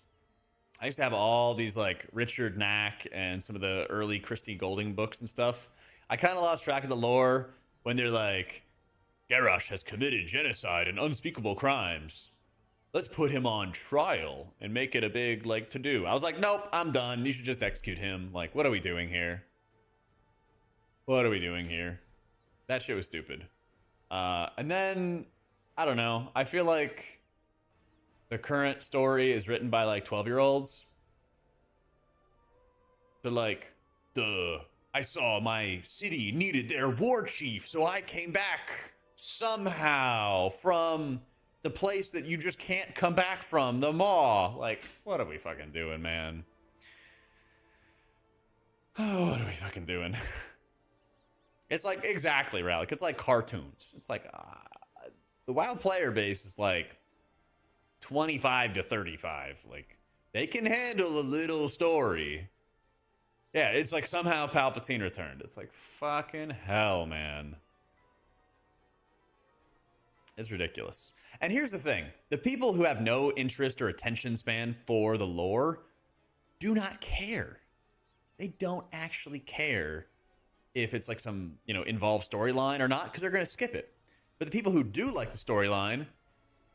I used to have all these like Richard Knack and some of the early Christie Golding books and stuff. I kind of lost track of the lore when they're like, Garrosh has committed genocide and unspeakable crimes. Let's put him on trial and make it a big like to-do. I was like, nope, I'm done. You should just execute him. Like, what are we doing here? What are we doing here? That shit was stupid. And then, I don't know. I feel like the current story is written by like 12-year-olds. They're like, I saw my city needed their war chief, so I came back somehow from the place that you just can't come back from, the Maw. Like, what are we fucking doing, man? Oh, what are we fucking doing? It's like, exactly, Rallick. It's like cartoons. It's like, the WoW player base is like 25 to 35. Like, they can handle a little story. Yeah, it's like somehow Palpatine returned. It's like, fucking hell, man. It's ridiculous. And here's the thing. The people who have no interest or attention span for the lore do not care. They don't actually care if it's like some, you know, involved storyline or not, because they're going to skip it. But the people who do like the storyline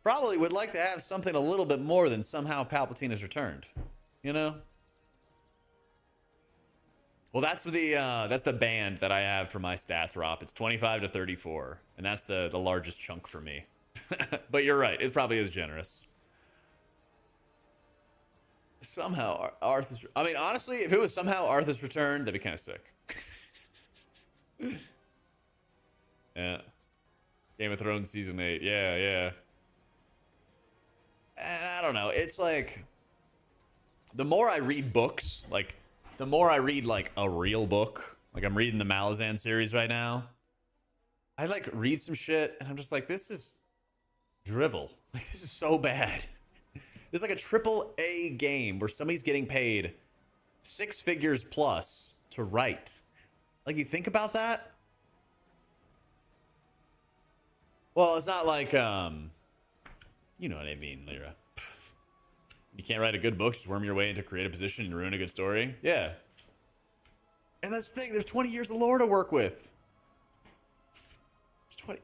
probably would like to have something a little bit more than somehow Palpatine has returned. You know? Well, that's the band that I have for my stats, Rob. It's 25 to 34, and that's the largest chunk for me. But you're right, it probably is generous. Somehow Arthur's... I mean, honestly, if it was somehow Arthur's return, that'd be kind of sick. Yeah. Game of Thrones Season 8. Yeah, yeah. And I don't know. It's like... The more I read books, like... The more I read, like, a real book, like I'm reading the Malazan series right now, I, like, read some shit, and I'm just like, this is drivel. Like, this is so bad. It's like a AAA game where somebody's getting paid 6 figures plus to write. Like, you think about that? Well, it's not like, you know what I mean, Lyra. You can't write a good book, just worm your way into a creative position and ruin a good story. Yeah. And that's the thing, there's 20 years of lore to work with.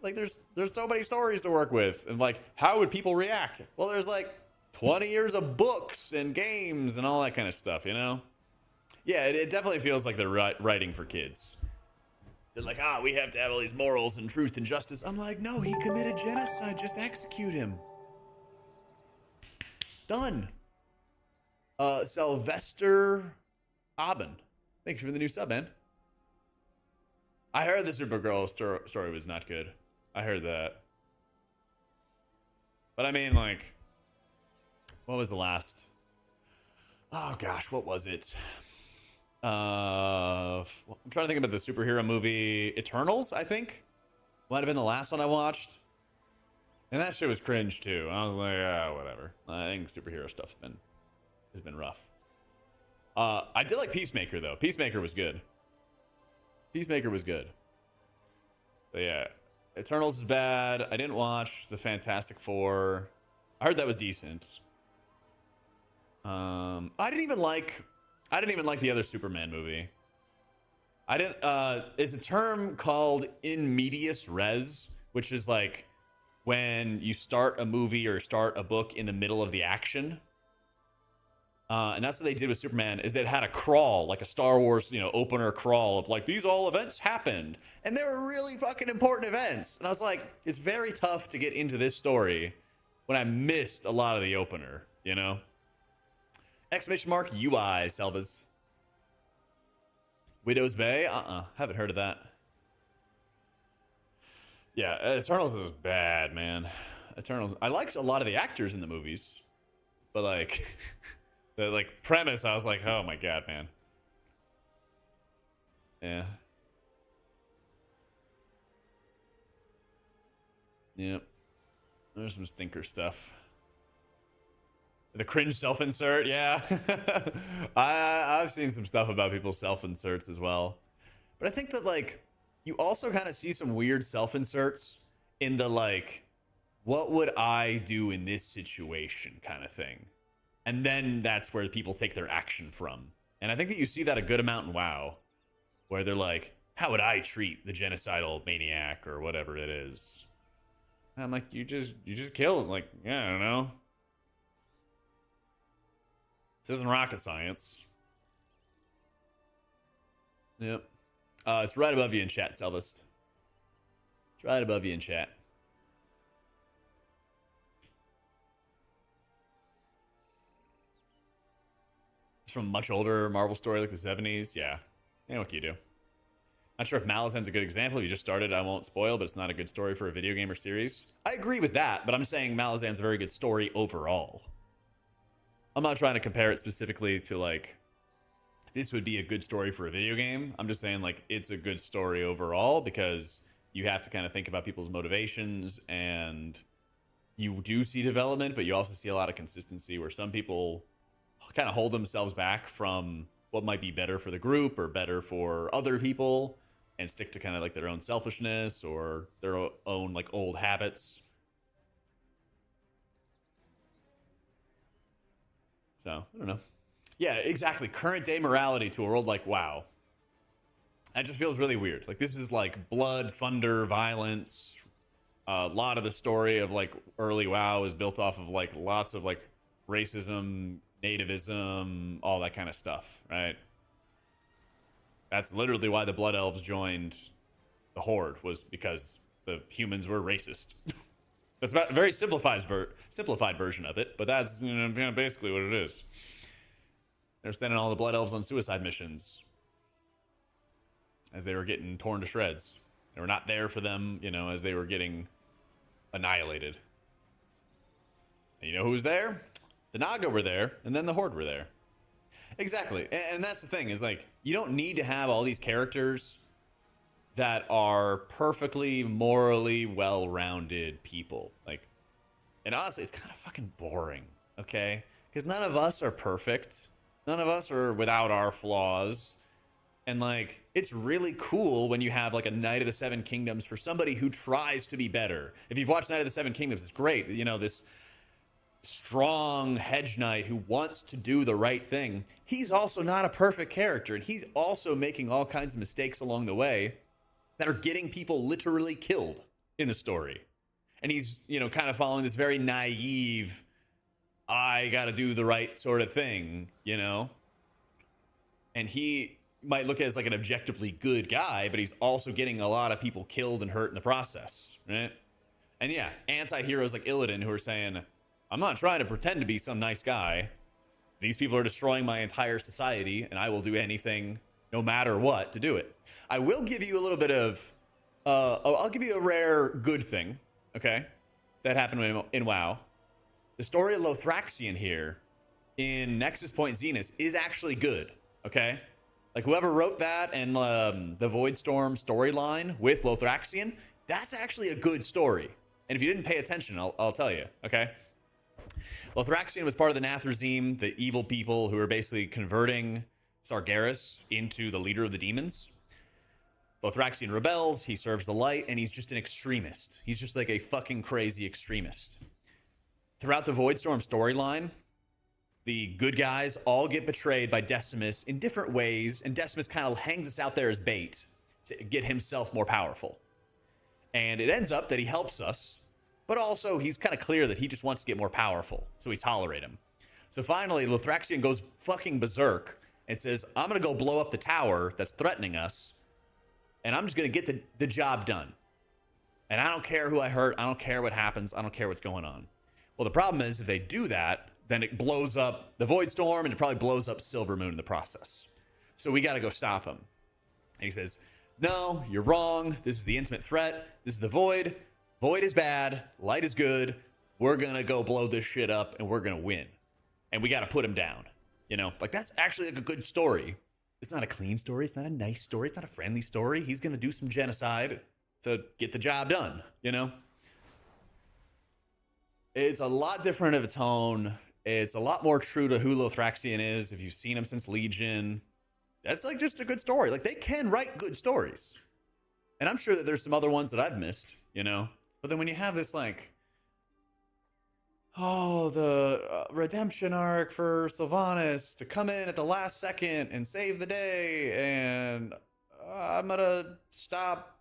There's so many stories to work with. And like, how would people react? Well, there's like 20 years of books and games and all that kind of stuff, you know? Yeah, it definitely feels like they're writing for kids. They're like, we have to have all these morals and truth and justice. I'm like, no, he committed genocide, just execute him. Done. Sylvester Aben. Thanks for the new sub, man. I heard the Supergirl story was not good. I heard that. But I mean, like, what was the last? Oh gosh, what was it? I'm trying to think about the superhero movie Eternals, I think. Might have been the last one I watched. And that shit was cringe too. I was like, whatever. I think superhero stuff's has been rough. I did like Peacemaker though. Peacemaker was good. Peacemaker was good. But yeah, Eternals is bad. I didn't watch the Fantastic Four. I heard that was decent. I didn't even like the other Superman movie. It's a term called in medias res, which is like when you start a movie or start a book in the middle of the action. And that's what they did with Superman, is they had a crawl, like a Star Wars, opener crawl of like, these all events happened. And they were really fucking important events. And I was like, it's very tough to get into this story when I missed a lot of the opener, you know? Exclamation mark UI, Selvas. Widow's Bay? Haven't heard of that. Yeah, Eternals is bad, man. Eternals. I liked a lot of the actors in the movies, but like the like premise, I was like, oh my god, man. Yeah. Yep. There's some stinker stuff. The cringe self-insert, yeah. I've seen some stuff about people's self-inserts as well. But I think that, like, you also kind of see some weird self-inserts in the, like, what would I do in this situation kind of thing. And then that's where people take their action from. And I think that you see that a good amount in WoW, where they're like, how would I treat the genocidal maniac or whatever it is? And I'm like, you just kill him. Like, yeah, I don't know. This isn't rocket science. Yep. It's right above you in chat, Selvist. It's right above you in chat. It's from a much older Marvel story, like the 70s. Yeah. Yeah, what can you do? Not sure if Malazan's a good example. If you just started, I won't spoil, but it's not a good story for a video game or series. I agree with that, but I'm saying Malazan's a very good story overall. I'm not trying to compare it specifically to, like, this would be a good story for a video game. I'm just saying, like, it's a good story overall because you have to kind of think about people's motivations, and you do see development, but you also see a lot of consistency where some people kind of hold themselves back from what might be better for the group or better for other people and stick to kind of like their own selfishness or their own like old habits. So, I don't know. Yeah, exactly. Current day morality to a world like WoW. That just feels really weird. Like, this is like blood, thunder, violence. A lot of the story of like early WoW is built off of like lots of like racism, nativism, all that kind of stuff, right? That's literally why the Blood Elves joined the Horde, was because the humans were racist. That's about a very simplified version of it, but that's, you know, basically what it is. They're sending all the Blood Elves on suicide missions as they were getting torn to shreds. They were not there for them, you know, as they were getting annihilated. And you know who was there? The Naga were there, and then the Horde were there. Exactly. And that's the thing, is like, you don't need to have all these characters that are perfectly morally well-rounded people. Like, and honestly, it's kind of fucking boring, okay? Because none of us are perfect. None of us are without our flaws. And like, it's really cool when you have like a Knight of the Seven Kingdoms for somebody who tries to be better. If you've watched Knight of the Seven Kingdoms, it's great. You know, this strong hedge knight who wants to do the right thing. He's also not a perfect character, and he's also making all kinds of mistakes along the way that are getting people literally killed in the story. And he's, you know, kind of following this very naive, I gotta do the right sort of thing, you know? And he might look as like an objectively good guy, but he's also getting a lot of people killed and hurt in the process, right? And yeah, anti-heroes like Illidan who are saying, I'm not trying to pretend to be some nice guy. These people are destroying my entire society, and I will do anything, no matter what, to do it. I will give you a little bit of, I'll give you a rare good thing, okay, that happened in WoW. The story of Lothraxion here in Nexus Point Zenith is actually good, okay? Like, whoever wrote that and the Voidstorm storyline with Lothraxion, that's actually a good story. And if you didn't pay attention, I'll tell you, okay? Lothraxion was part of the Nathrezim, the evil people who are basically converting Sargeras into the leader of the demons. Lothraxion rebels, he serves the light, and he's just an extremist. He's just like a fucking crazy extremist. Throughout the Voidstorm storyline, the good guys all get betrayed by Decimus in different ways, and Decimus kind of hangs us out there as bait to get himself more powerful. And it ends up that he helps us, but also he's kind of clear that he just wants to get more powerful, so we tolerate him. So finally, Lothraxion goes fucking berserk and says, I'm going to go blow up the tower that's threatening us, and I'm just going to get the job done. And I don't care who I hurt, I don't care what happens, I don't care what's going on. Well, the problem is, if they do that, then it blows up the Voidstorm, and it probably blows up Silvermoon in the process. So we got to go stop him. And he says, no, you're wrong, this is the intimate threat, this is the Void. Void is bad, light is good, we're gonna go blow this shit up and we're gonna win. And we gotta put him down. You know, like, that's actually like a good story. It's not a clean story, it's not a nice story, it's not a friendly story. He's gonna do some genocide to get the job done, you know? It's a lot different of a tone It's a lot more true to who Lothraxion is. If you've seen him since Legion, that's like just a good story. Like, they can write good stories. And I'm sure that there's some other ones that I've missed, you know? But then when you have this, like, oh, the redemption arc for Sylvanas to come in at the last second and save the day, and I'm gonna stop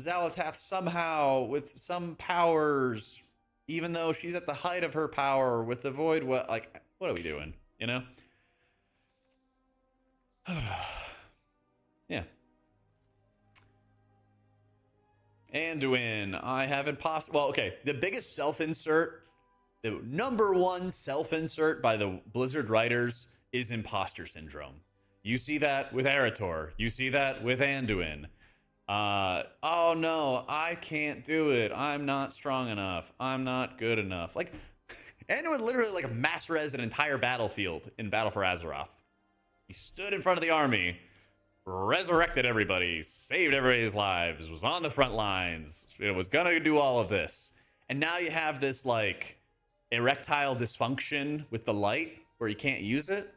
Zalatath somehow with some powers, even though she's at the height of her power with the void. What, like, what are we doing? You know? Yeah. Anduin, I have impossible. Well, okay. The biggest self-insert, the number one self-insert by the Blizzard writers is imposter syndrome. You see that with Erator. You see that with Anduin. Oh no, I can't do it. I'm not strong enough. I'm not good enough. Like, Anduin literally like mass res an entire battlefield in Battle for Azeroth. He stood in front of the army, resurrected everybody, saved everybody's lives, was on the front lines, was gonna do all of this. And now you have this like erectile dysfunction with the light where you can't use it.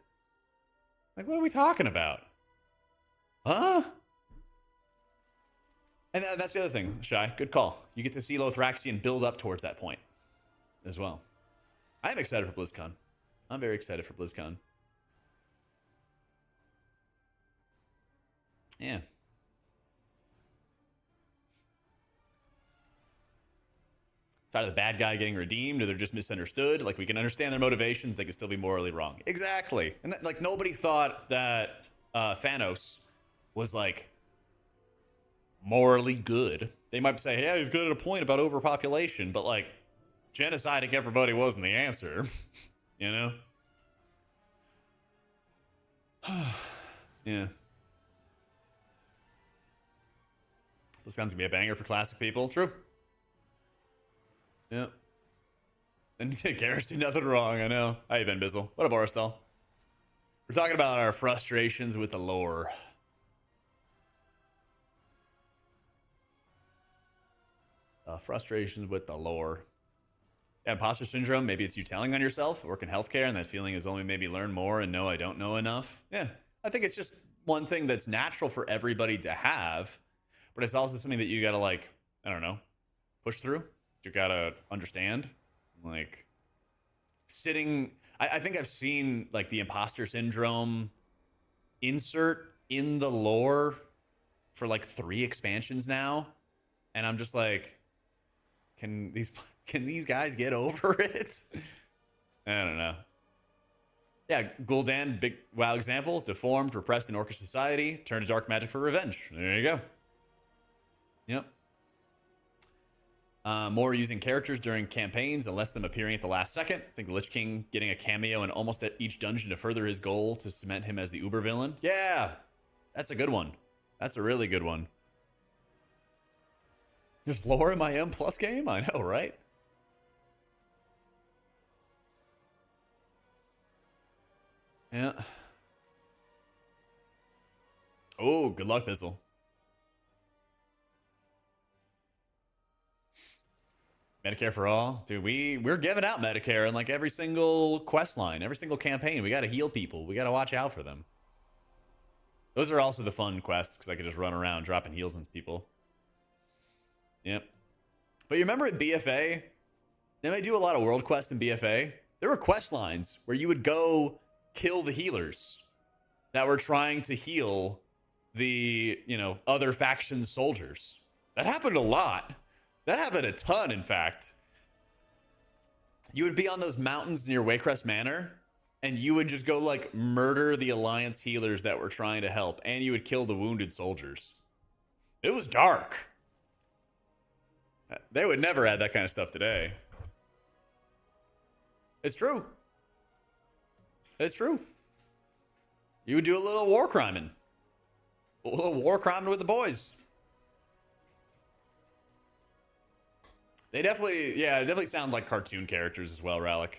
Like, what are we talking about? Huh? And that's the other thing, Shy. Good call. You get to see Lothraxion build up towards that point as well. I'm excited for BlizzCon. I'm very excited for BlizzCon. Yeah. Tired of the bad guy getting redeemed, or they're just misunderstood. Like, we can understand their motivations, they can still be morally wrong. Exactly. And that, like, nobody thought that Thanos was like morally good. They might say, yeah, he's good at a point about overpopulation, but like genociding everybody wasn't the answer. You know? Yeah. This gun's gonna be a banger for classic people. True. Yeah. And Garrus did nothing wrong, I know. How you been, Bizzle? What up, Boristal? We're talking about our frustrations with the lore. Frustrations with the lore. Yeah, imposter syndrome, maybe it's you telling on yourself. Work in healthcare, and that feeling is only maybe learn more and know I don't know enough. Yeah, I think it's just one thing that's natural for everybody to have, but it's also something that you gotta, like, I don't know, push through. You gotta understand. Like, sitting... I think I've seen, like, the imposter syndrome insert in the lore for, like, 3 expansions now, and I'm just like... Can these guys get over it? I don't know. Yeah, Gul'dan, big WoW example. Deformed, repressed in Orcish society. Turned to dark magic for revenge. There you go. Yep. More using characters during campaigns and less them appearing at the last second. I think the Lich King getting a cameo in almost at each dungeon to further his goal to cement him as the uber villain. Yeah, that's a good one. That's a really good one. There's lore in my M+ game? I know, right? Yeah. Oh, good luck, Bizzle. Medicare for all? Dude, we're giving out Medicare in like every single quest line, every single campaign. We gotta heal people. We gotta watch out for them. Those are also the fun quests, because I could just run around dropping heals into people. Yep. But you remember in BFA, they might do a lot of world quests in BFA. There were quest lines where you would go kill the healers that were trying to heal the, you know, other faction soldiers. That happened a lot. That happened a ton, in fact. You would be on those mountains near Waycrest Manor, and you would just go, like, murder the Alliance healers that were trying to help, and you would kill the wounded soldiers. It was dark. They would never add that kind of stuff today. It's true. It's true. You would do a little war criming. A little war criming with the boys. They definitely, yeah, they definitely sound like cartoon characters as well, Rallic.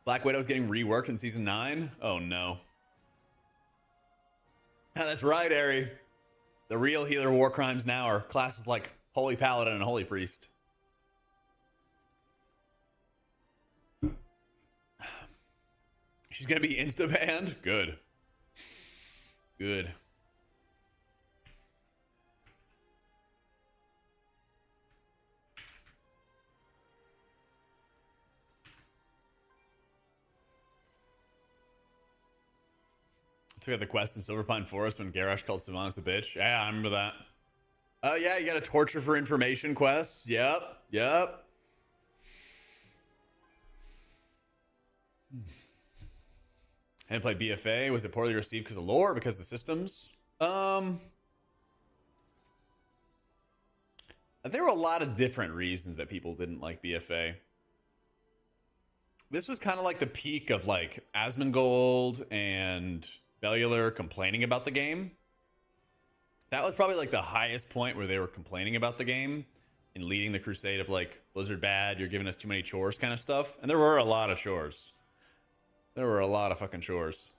Black Widow's getting reworked in Season 9? Oh, no. Yeah, that's right, Ari. The real healer war crimes now are classes like Holy Paladin and Holy Priest. She's gonna be insta banned. Good. Good. Took out the quest in Silverpine Forest when Garrosh called Sylvanas a bitch. Yeah, I remember that. Oh, yeah, you got a torture for information quests. Yep, yep. I didn't play BFA. Was it poorly received because of lore or because of the systems? There were a lot of different reasons that people didn't like BFA. This was kind of like the peak of like Asmongold and Bellular complaining about the game. That was probably like the highest point where they were complaining about the game and leading the crusade of like, Blizzard bad, you're giving us too many chores kind of stuff. And there were a lot of chores. There were a lot of fucking chores.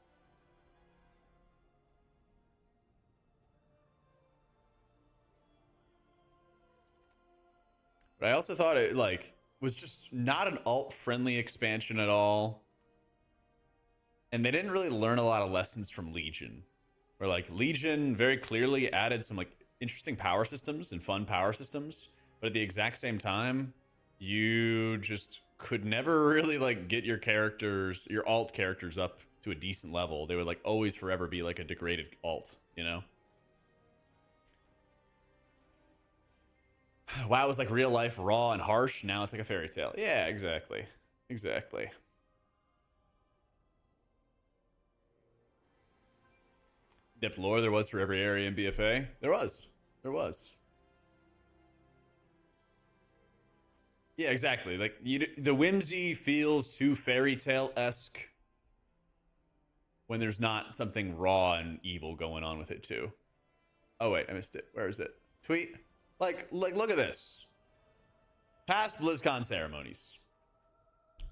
But I also thought it like was just not an alt-friendly expansion at all. And they didn't really learn a lot of lessons from Legion. Where like Legion very clearly added some like interesting power systems and fun power systems. But at the exact same time, you just could never really like get your characters, your alt characters up to a decent level. They would like always forever be like a degraded alt, you know? WoW was like real life, raw and harsh. Now it's like a fairy tale. Yeah, exactly. Exactly. Depth lore there was for every area in BFA. There was. There was. Yeah, exactly. Like the whimsy feels too fairy tale-esque when there's not something raw and evil going on with it too. Oh wait, I missed it. Where is it? Tweet. Like look at this. Past BlizzCon ceremonies.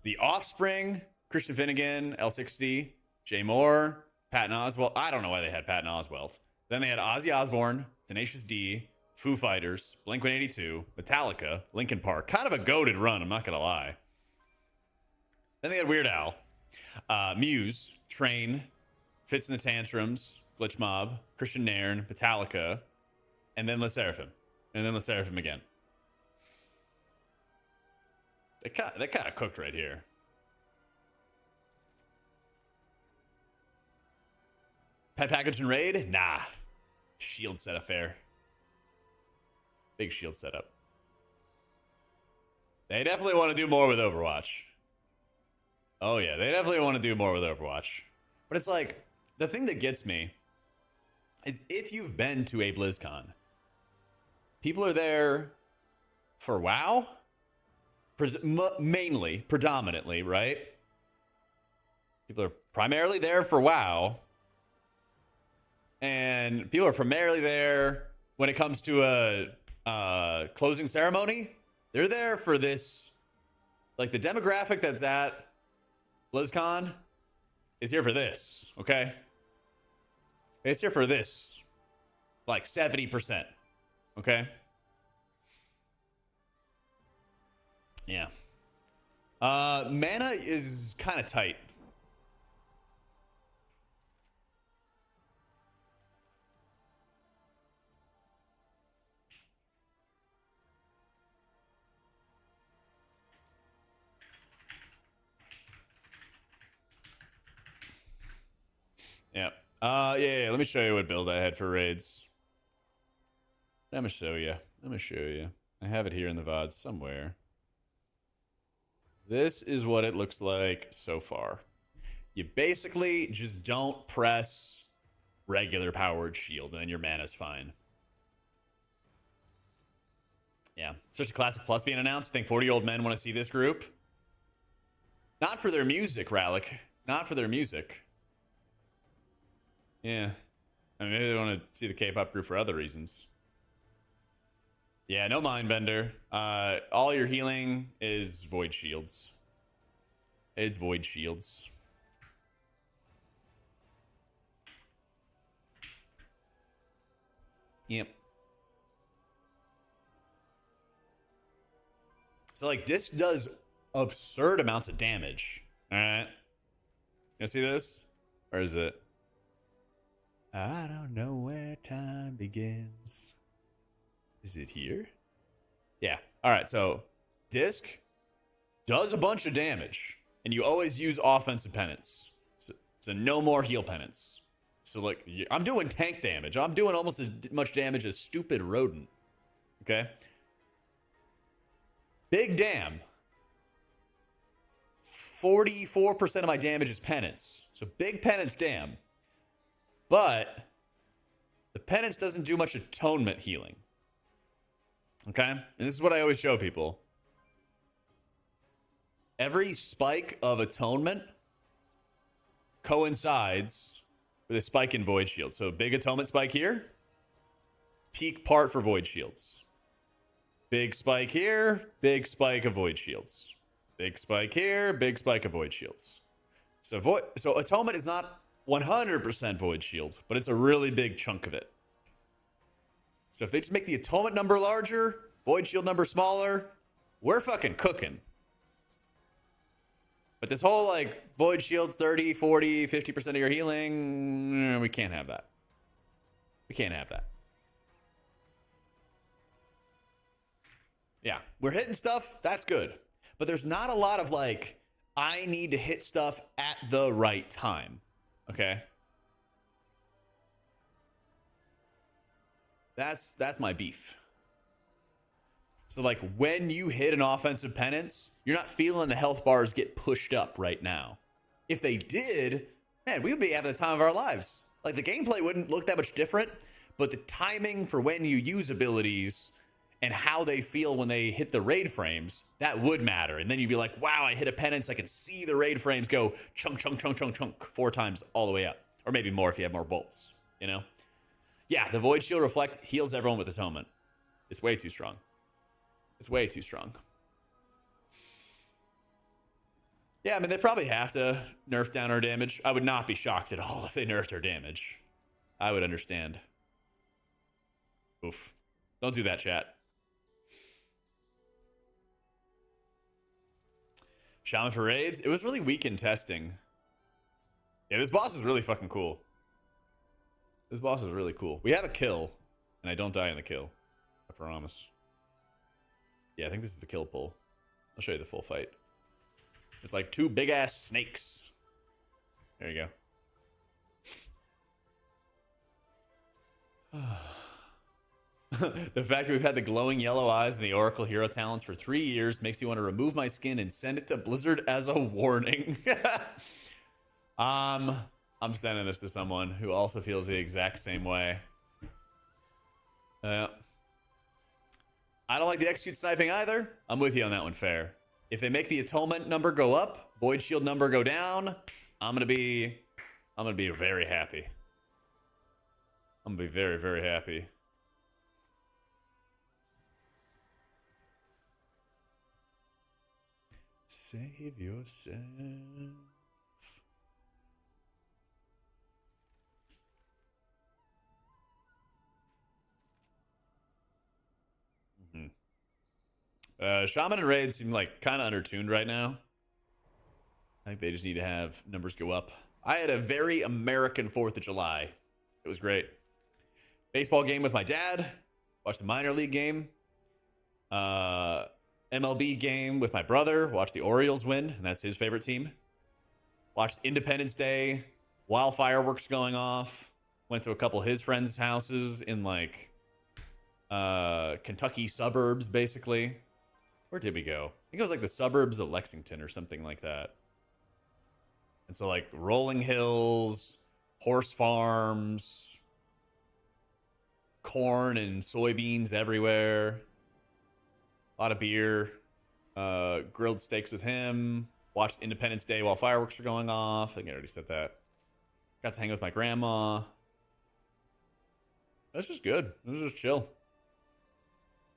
The Offspring, Christian Finnegan, L60, Jay Moore, Patton Oswalt. I don't know why they had Patton Oswalt. Then they had Ozzy Osbourne, Tenacious D, Foo Fighters, Blink-182, Metallica, Linkin Park. Kind of a goated run, I'm not gonna lie. Then they had Weird Al, Muse, Train, Fits in the Tantrums, Glitch Mob, Christian Nairn, Metallica, and then Le Seraphim. And then Le Seraphim again. They kind of cooked right here. Pet package and raid? Nah. Shield set affair. Big shield setup. They definitely want to do more with Overwatch. Oh yeah, they definitely want to do more with Overwatch. But it's like, the thing that gets me is if you've been to a BlizzCon, people are there for WoW, mainly, predominantly, right? People are primarily there for WoW, and people are primarily there when it comes to a closing ceremony. They're there for this, like the demographic that's at BlizzCon is here for this, okay? It's here for this, like 70%, okay? Yeah. Mana is kind of tight. Yeah. Yeah. Let me show you what build I had for raids. Let me show you. Let me show you. I have it here in the VOD somewhere. This is what it looks like so far. You basically just don't press regular powered shield, and then your mana's fine. Yeah. Especially Classic Plus being announced. I think 40-year-old men want to see this group. Not for their music, Rallic. Not for their music. Yeah. I mean, maybe they want to see the K-pop group for other reasons. Yeah, no Mindbender. All your healing is Void Shields. It's Void Shields. Yep. So, like, this does absurd amounts of damage. All right? You see this? Or is it? I don't know where time begins. Is it here? Yeah. All right. So disc does a bunch of damage, and you always use offensive penance. So no more heal penance. So like, I'm doing tank damage. I'm doing almost as much damage as stupid rodent. Okay. Big damn. 44% of my damage is penance. So big penance damn. But the penance doesn't do much atonement healing. Okay? And this is what I always show people. Every spike of atonement coincides with a spike in void shield. So big atonement spike here. Peak part for void shields. Big spike here. Big spike of void shields. Big spike here. Big spike of void shields. So atonement is not 100% void shield, but it's a really big chunk of it. So if they just make the atonement number larger, void shield number smaller, we're fucking cooking. But this whole like void shields 30, 40, 50% of your healing, we can't have that. We can't have that. Yeah, we're hitting stuff, that's good. But there's not a lot of like, I need to hit stuff at the right time. Okay. That's my beef. So like when you hit an offensive penance, you're not feeling the health bars get pushed up right now. If they did, man, we would be having the time of our lives. Like the gameplay wouldn't look that much different, but the timing for when you use abilities and how they feel when they hit the raid frames, that would matter. And then you'd be like, wow, I hit a penance. I can see the raid frames go chunk, chunk, chunk, chunk, chunk 4 times all the way up. Or maybe more if you have more bolts, you know? Yeah, the Void Shield Reflect heals everyone with Atonement. It's way too strong. It's way too strong. Yeah, I mean, they probably have to nerf down our damage. I would not be shocked at all if they nerfed our damage. I would understand. Oof. Don't do that, chat. Shaman for raids. It was really weak in testing. Yeah, this boss is really fucking cool. This boss is really cool. We have a kill, and I don't die in the kill. I promise. Yeah, I think this is the kill pull. I'll show you the full fight. It's like 2 big-ass snakes. There you go. The fact that we've had the glowing yellow eyes and the Oracle Hero Talents for 3 years makes me want to remove my skin and send it to Blizzard as a warning. I'm sending this to someone who also feels the exact same way. I don't like the execute sniping either. I'm with you on that one, fair. If they make the atonement number go up, void shield number go down, I'm gonna be very happy. I'm gonna be very, very happy. Save yourself. Shaman and Raid seem like kind of undertuned right now. I think they just need to have numbers go up. I had a very American 4th of July. It was great. Baseball game with my dad. Watched the minor league game. MLB game with my brother. Watched the Orioles win, and that's his favorite team. Watched Independence Day while fireworks going off. Went to a couple of his friends' houses in like Kentucky suburbs, basically. Where did we go? I think it was like the suburbs of Lexington or something like that. And so like rolling hills, horse farms, corn and soybeans everywhere. A lot of beer. Grilled steaks with him. Watched Independence Day while fireworks were going off. I think I already said that. Got to hang with my grandma. That's just good. It was just chill.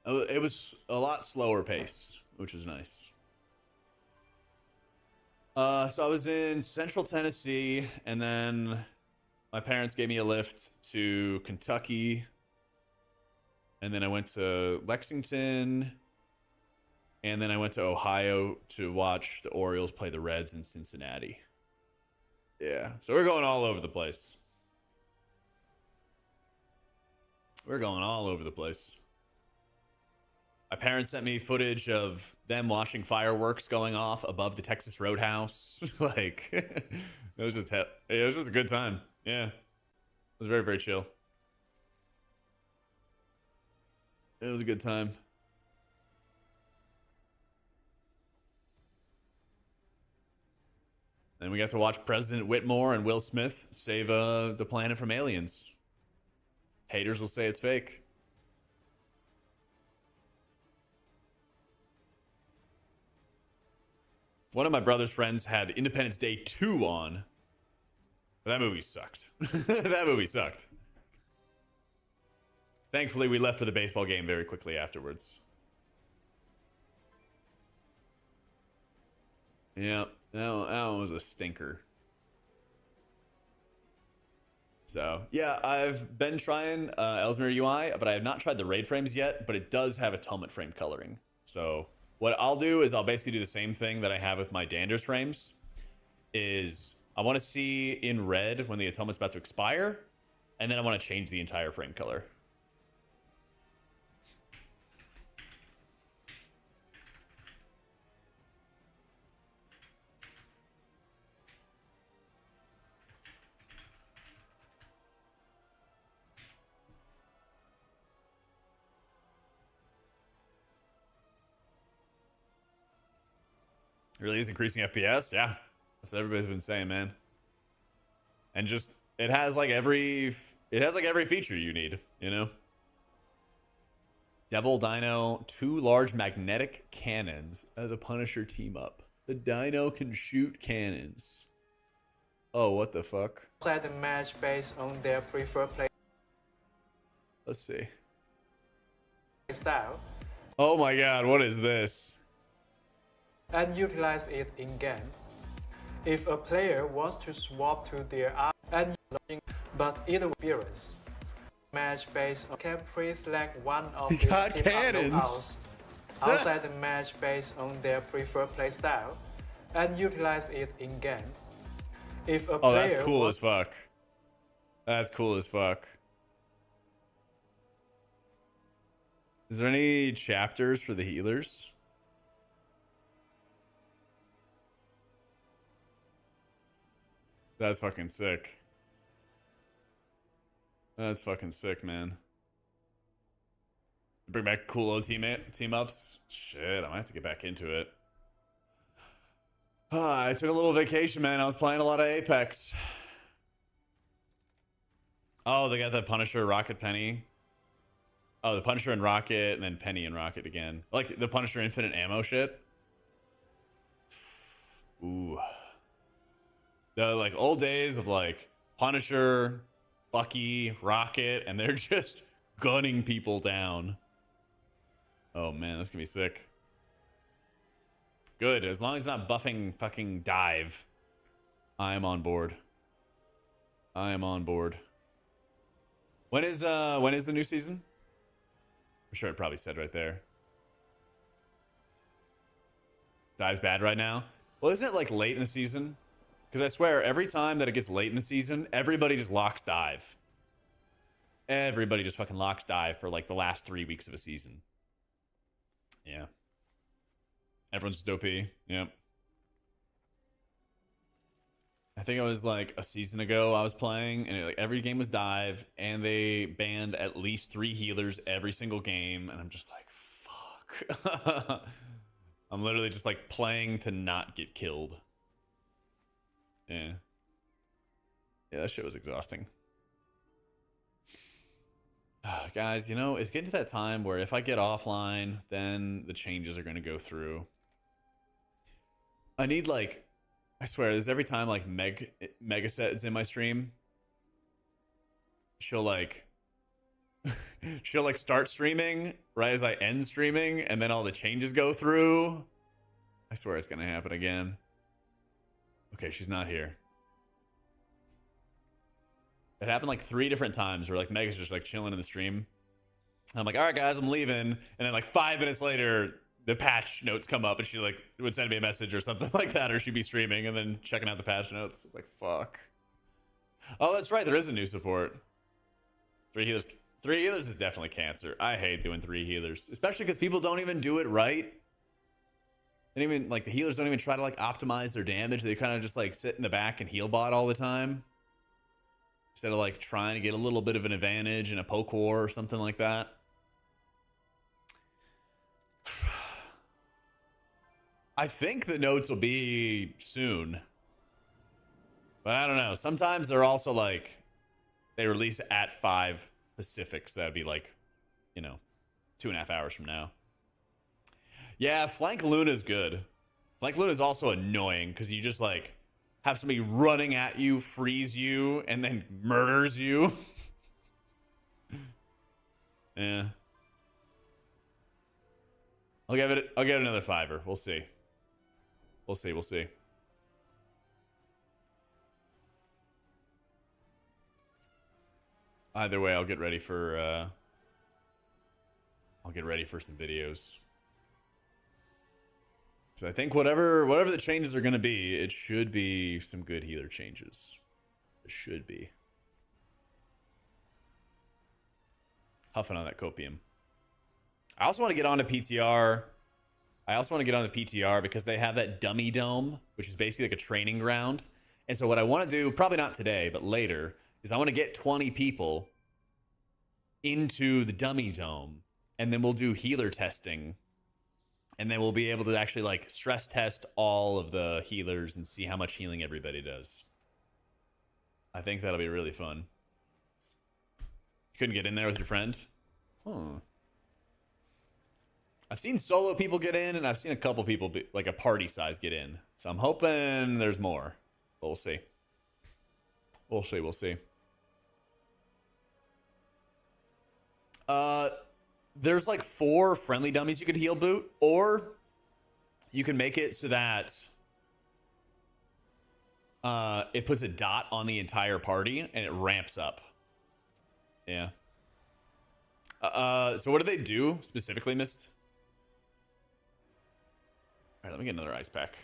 It was a lot slower pace, which was nice. So I was in Central Tennessee, and then my parents gave me a lift to Kentucky. And then I went to Lexington. And then I went to Ohio to watch the Orioles play the Reds in Cincinnati. Yeah, so we're going all over the place. We're going all over the place. My parents sent me footage of them watching fireworks going off above the Texas Roadhouse. Like, it was just a good time. Yeah, it was very, very chill. It was a good time. Then we got to watch President Whitmore and Will Smith save the planet from aliens. Haters will say it's fake. One of my brother's friends had Independence Day 2 on. But that movie sucked. That movie sucked. Thankfully, we left for the baseball game very quickly afterwards. Yeah, that one was a stinker. So, yeah, I've been trying Ellesmere UI, but I have not tried the raid frames yet, but it does have atonement frame coloring. So, what I'll do is I'll basically do the same thing that I have with my Danders frames, is I want to see in red when the atonement's about to expire, and then I want to change the entire frame color. Really is increasing FPS? Yeah. That's what everybody's been saying, man. And just it has like every feature you need, you know? Devil Dino, 2 large magnetic cannons as a Punisher team up. The Dino can shoot cannons. Oh, what the fuck?
Outside the match based on their preferred play
Let's see.
style
Oh my god, what is this?
and utilize it in game. If a player wants to swap to their art and but either appearance match based on can pre-select one of
He
these
got
team-up
cannons.
loadouts outside the match based on their preferred play style and utilize it in game. If a
Oh,
player
that's cool
wants
as fuck. That's cool as fuck. Is there any chapters for the healers? That's fucking sick. That's fucking sick, man. Bring back cool old team ups. Shit, I might have to get back into it. I took a little vacation, man. I was playing a lot of Apex. Oh, they got the Punisher, Rocket, Penny. Oh, the Punisher and Rocket, and then Penny and Rocket again. Like the Punisher infinite ammo shit. Ooh. The like old days of like Punisher, Bucky, Rocket, and they're just gunning people down. Oh man, that's gonna be sick. Good, as long as it's not buffing fucking dive. I am on board. I am on board. When is the new season? I'm sure it probably said right there. Dive's bad right now. Well, isn't it like late in the season? Because I swear, every time that it gets late in the season, everybody just locks dive. Everybody just fucking locks dive for like the last 3 weeks of a season. Yeah. Everyone's just OP. Yep. I think it was like a season ago I was playing, and like every game was dive, and they banned at least 3 healers every single game, and I'm just like, fuck. I'm literally just like playing to not get killed. Yeah. Yeah, that shit was exhausting. Guys, you know, it's getting to that time where if I get offline, then the changes are going to go through. I need like, I swear, there's every time like Megaset is in my stream, she'll like start streaming right as I end streaming, and then all the changes go through. I swear it's going to happen again. Okay, she's not here. It happened like 3 different times where like Mega's just like chilling in the stream. And I'm like, all right, guys, I'm leaving. And then like 5 minutes later, the patch notes come up and she like would send me a message or something like that, or she'd be streaming and then checking out the patch notes. It's like, fuck. Oh, that's right. There is a new support. 3 healers. 3 healers is definitely cancer. I hate doing 3 healers, especially because people don't even do it right. They don't even, like, the healers don't even try to like optimize their damage. They kind of just like sit in the back and heal bot all the time, instead of like trying to get a little bit of an advantage in a poke war or something like that. I think the notes will be soon, but I don't know. Sometimes they're also like, they release at 5 Pacific, so that'd be like, you know, 2.5 hours from now. Yeah, Flank Luna's good. Flank Luna's also annoying because you just like have somebody running at you, freeze you, and then murders you. Yeah. I'll give it another 5er. We'll see. We'll see. Either way, I'll get ready for some videos. So I think whatever the changes are gonna be, it should be some good healer changes. It should be. Huffing on that copium. I also want to get onto PTR. Because they have that dummy dome, which is basically like a training ground. And so what I want to do, probably not today, but later, is I want to get 20 people into the dummy dome, and then we'll do healer testing. And then we'll be able to actually like stress test all of the healers and see how much healing everybody does. I think that'll be really fun. You couldn't get in there with your friend? Huh. I've seen solo people get in, and I've seen a couple people, like a party size, get in. So I'm hoping there's more. But we'll see. We'll see. There's like 4 friendly dummies you could heal boot, or you can make it so that it puts a dot on the entire party and it ramps up. Yeah. So what do they do specifically, Mist? All right, let me get another ice pack.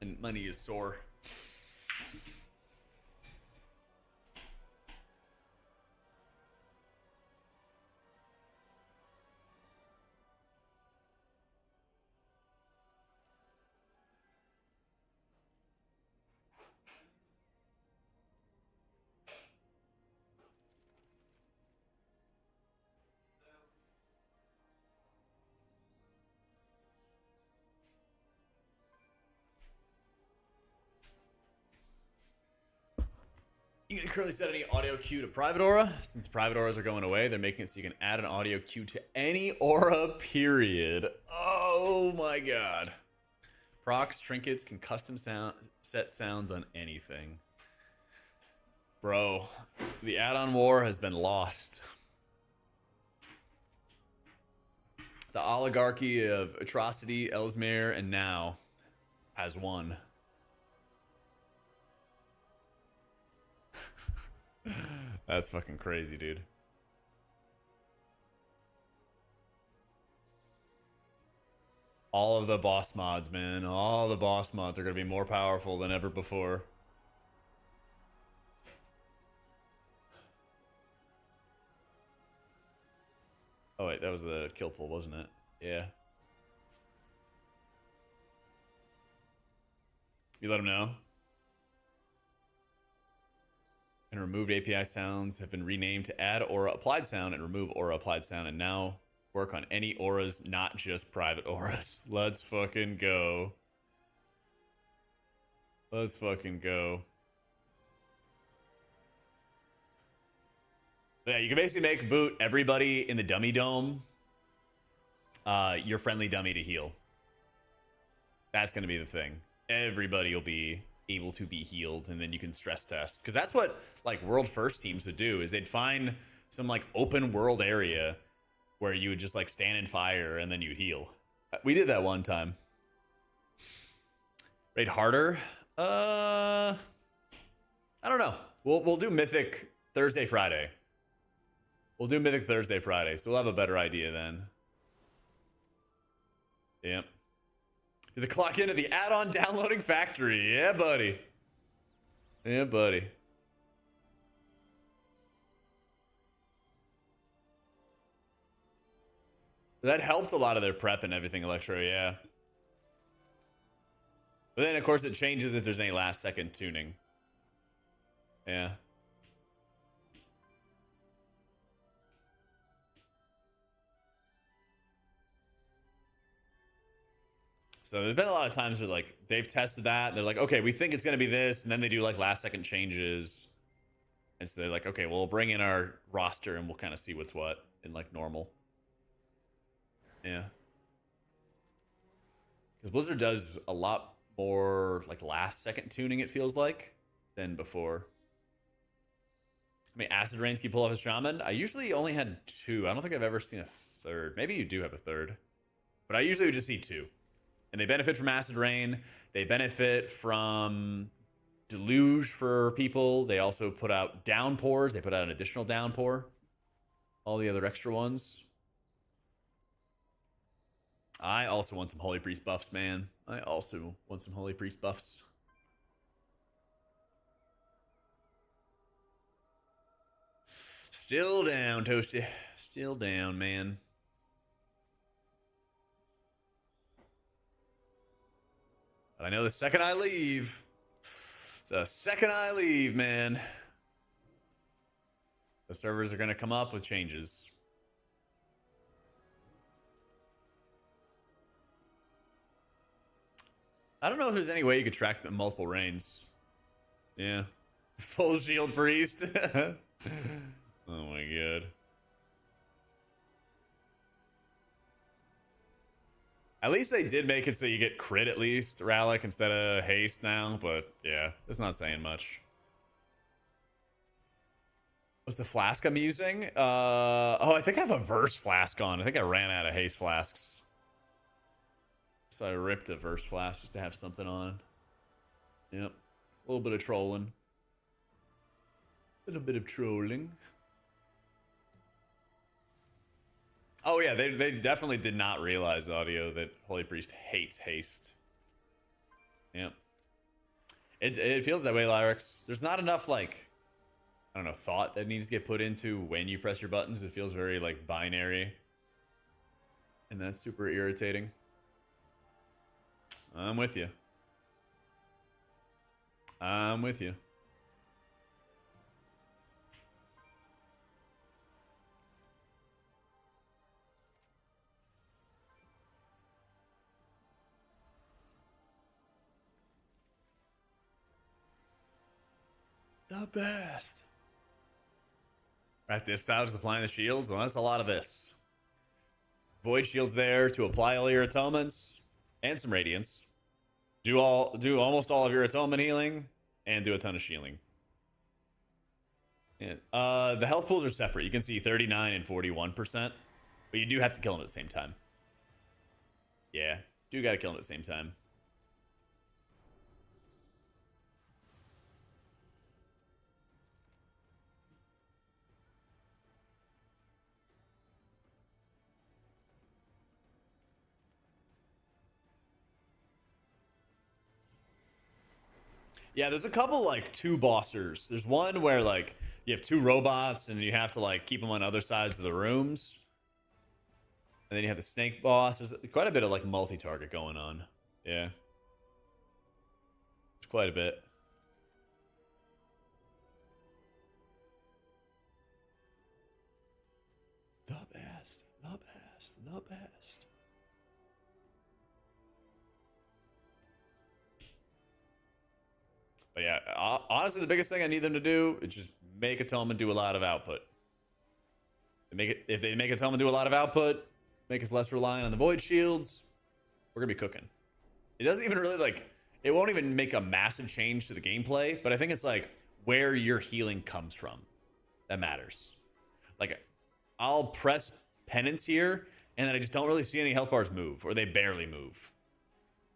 And my knee is sore. You can currently set any audio cue to private aura. Since private auras are going away, they're making it so you can add an audio cue to any aura, period. Oh my god. Procs, trinkets can custom set sounds on anything. Bro, the add-on war has been lost. The oligarchy of Atrocity, Ellesmere, and now has won. That's fucking crazy, dude. All of the boss mods, man. All the boss mods are going to be more powerful than ever before. Oh, wait. That was the kill pull, wasn't it? Yeah. You let him know? And removed API sounds have been renamed to add aura applied sound and remove aura applied sound, and now work on any auras, not just private auras. Let's fucking go. Let's fucking go. But yeah, you can basically make boot everybody in the dummy dome your friendly dummy to heal. That's going to be the thing. Everybody will be able to be healed, and then you can stress test, because that's what like world first teams would do, is they'd find some like open world area where you would just like stand in fire and then you heal. We did that one time. Raid harder? I don't know. We'll do Mythic Thursday, Friday. We'll do Mythic Thursday, Friday, so we'll have a better idea then. Yep. The clock into the add-on downloading factory. Yeah, buddy. Yeah, buddy. That helped a lot of their prep and everything, Electro, yeah. But then, of course, it changes if there's any last-second tuning. Yeah. So there's been a lot of times where, like, they've tested that. They're like, okay, we think it's going to be this. And then they do, like, last-second changes. And so they're like, okay, well, we'll bring in our roster and we'll kind of see what's what in, like, normal. Yeah. Because Blizzard does a lot more, like, last-second tuning, it feels like, than before. I mean, Acid Rains can you pull off as Shaman? I usually only had 2. I don't think I've ever seen a third. Maybe you do have a third. But I usually would just see 2. And they benefit from Acid Rain. They benefit from Deluge for people. They also put out Downpours. They put out an additional Downpour. All the other extra ones. I also want some Holy Priest buffs, man. I also want some Holy Priest buffs. Still down, Toasty. Still down, man. But I know the second I leave, man, the servers are going to come up with changes. I don't know if there's any way you could track multiple reigns. Yeah. Full shield priest. Oh my god. At least they did make it so you get crit at least, Rallic, instead of haste now, but yeah, it's not saying much. What's the flask I'm using? Oh, I think I have a verse flask on. I think I ran out of haste flasks. So I ripped a verse flask just to have something on. Yep. A little bit of trolling. A little bit of trolling. Oh yeah, they definitely did not realize, audio, that Holy Priest hates haste. Yep. It feels that way, Lyrics. There's not enough, like, I don't know, thought that needs to get put into when you press your buttons. It feels very, like, binary. And that's super irritating. I'm with you. I'm with you. The best. Right, this style is applying the shields. Well, that's a lot of this. Void shields there to apply all your atonements and some radiance. Do almost all of your atonement healing and do a ton of shielding. Yeah. The health pools are separate. You can see 39 and 41%, but you do have to kill them at the same time. Yeah, do gotta kill them at the same time. Yeah, there's a couple, like, 2 bossers. There's one where, like, you have 2 robots and you have to, like, keep them on other sides of the rooms. And then you have the snake boss. There's quite a bit of, like, multi-target going on. Yeah. There's quite a bit. The best. The best. The best. But yeah, honestly, the biggest thing I need them to do is just make Atonement do a lot of output. If they make Atonement do a lot of output, make us less reliant on the Void Shields, we're going to be cooking. It doesn't even really, like, it won't even make a massive change to the gameplay, but I think it's, like, where your healing comes from that matters. Like, I'll press Penance here, and then I just don't really see any health bars move, or they barely move.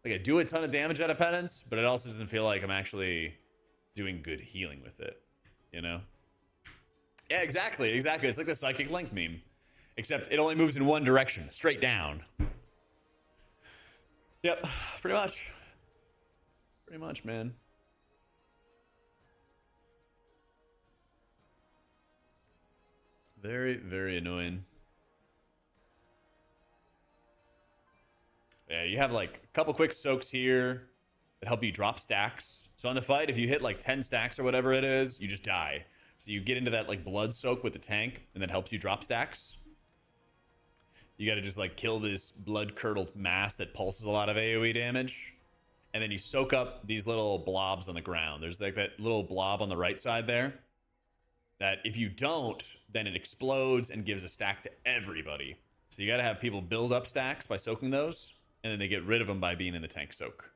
Like, I do a ton of damage out of Penance, but it also doesn't feel like I'm actually doing good healing with it, you know? Yeah, exactly. It's like the Psychic Link meme. Except it only moves in one direction, straight down. Yep, pretty much. Pretty much, man. Very, very annoying. Yeah, you have like a couple quick soaks here that help you drop stacks. So on the fight, if you hit like 10 stacks or whatever it is, you just die. So you get into that like blood soak with the tank, and that helps you drop stacks. You got to just like kill this blood curdled mass that pulses a lot of AoE damage. And then you soak up these little blobs on the ground. There's like that little blob on the right side there. That if you don't, then it explodes and gives a stack to everybody. So you got to have people build up stacks by soaking those, and then they get rid of them by being in the tank soak.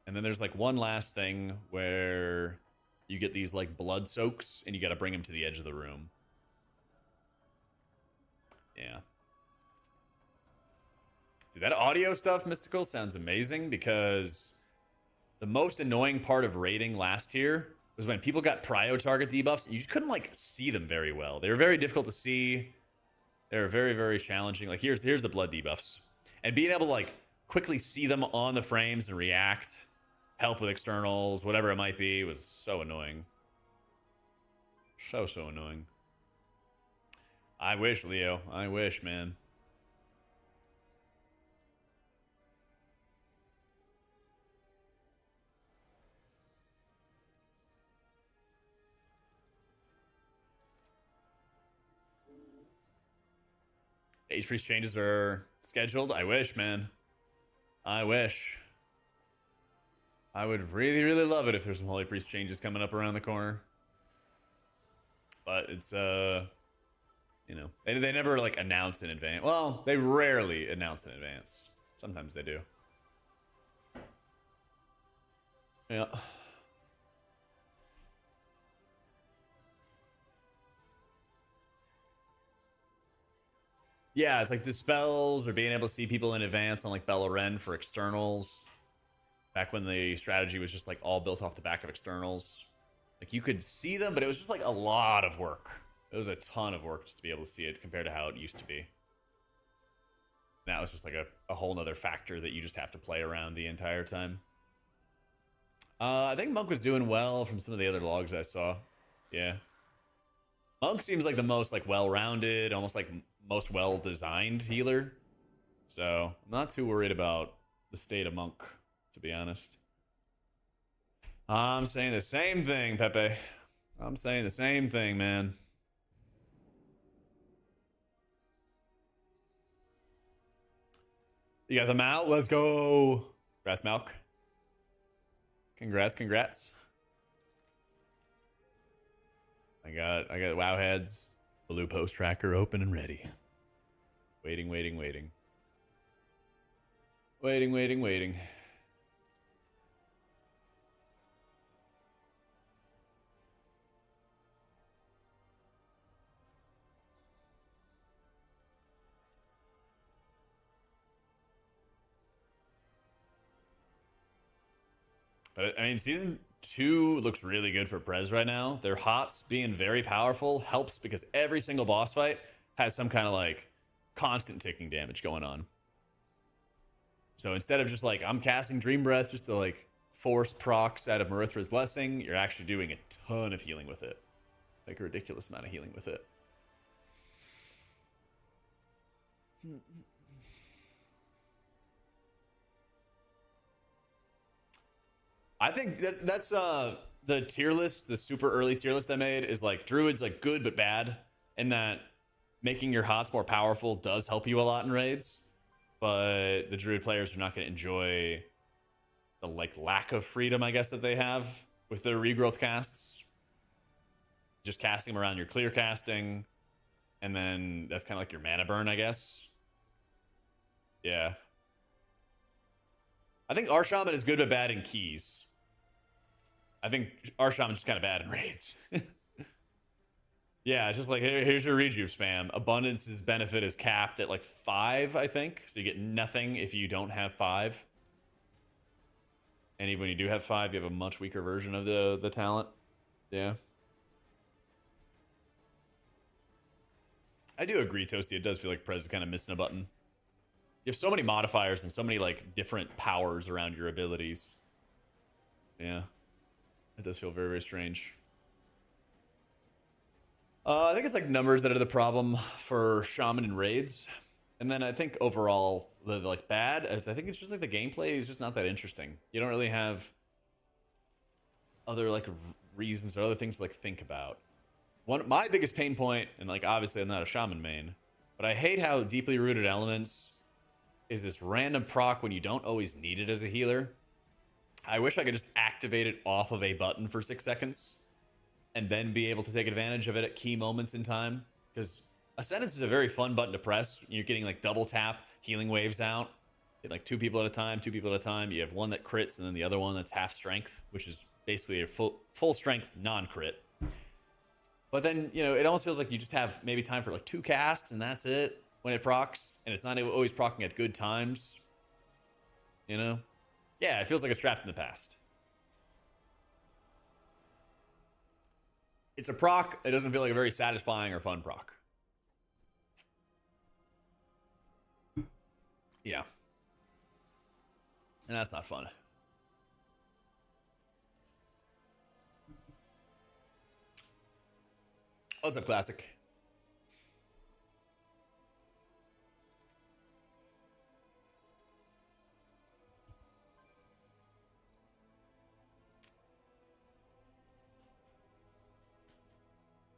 And then there's like one last thing where you get these like blood soaks, and you got to bring them to the edge of the room. Yeah. Dude, that audio stuff, Mystical, sounds amazing, because the most annoying part of raiding last year was when people got prio target debuffs. You just couldn't like see them very well. They were very difficult to see. They were very, very challenging. Like here's the blood debuffs, and being able to like quickly see them on the frames and react, help with externals, whatever it might be, was so annoying. So annoying. I wish, Leo. I wish, man. H-Priest changes are scheduled. I wish, man. I wish. I would really, really love it if there's some Holy Priest changes coming up around the corner. But it's, you know, they never, like, announce in advance. Well, they rarely announce in advance. Sometimes they do. Yeah. Yeah, it's like dispels or being able to see people in advance on like Bella Ren for externals. Back when the strategy was just like all built off the back of externals. Like you could see them, but it was just like a lot of work. It was a ton of work just to be able to see it compared to how it used to be. Now it's just like a whole nother factor that you just have to play around the entire time. I think Monk was doing well from some of the other logs I saw. Yeah. Monk seems like the most like well-rounded, almost like most well-designed healer. So I'm not too worried about the state of Monk, to be honest. I'm saying the same thing, Pepe. I'm saying the same thing, man. You got them out. Let's go. Congrats, Malk. Congrats. I got WoW heads. Blue post tracker open and ready. Waiting. But I mean, season 2 looks really good for Prez right now. Their HOTS being very powerful helps because every single boss fight has some kind of like constant ticking damage going on. So instead of just like, I'm casting Dream Breath just to like force procs out of Marithra's Blessing, you're actually doing a ton of healing with it. Like a ridiculous amount of healing with it. I think that's the tier list, the super early tier list I made is like Druid's like good but bad, in that making your HOTS more powerful does help you a lot in raids, but the Druid players are not going to enjoy the like lack of freedom, I guess, that they have with their regrowth casts. Just casting them around your clear casting, and then that's kind of like your mana burn, I guess. Yeah. I think RSham is good but bad in keys. I think RSham is just kind of bad in raids. Yeah, it's just like, here's your rejuve spam. Abundance's benefit is capped at like 5, I think. So you get nothing if you don't have 5. And even when you do have 5, you have a much weaker version of the talent. Yeah. I do agree, Toasty. It does feel like Prez is kind of missing a button. You have so many modifiers and so many like different powers around your abilities. Yeah, it does feel very, very strange. I think it's like numbers that are the problem for Shaman and raids, and then I think overall the like bad is I think it's just like the gameplay is just not that interesting. You don't really have other like reasons or other things to like think about. My biggest pain point, and like obviously I'm not a Shaman main, but I hate how deeply rooted elements is this random proc when you don't always need it as a healer. I wish I could just activate it off of a button for 6 seconds and then be able to take advantage of it at key moments in time. Because Ascendance is a very fun button to press. You're getting like double tap healing waves out. Get like 2 people at a time, 2 people at a time. You have one that crits and then the other one that's half strength, which is basically a full strength non-crit. But then, you know, it almost feels like you just have maybe time for like 2 casts and that's it when it procs, and it's not always procking at good times. You know? Yeah, it feels like it's trapped in the past. It's a proc. It doesn't feel like a very satisfying or fun proc. Yeah. And that's not fun. What's up, Classic?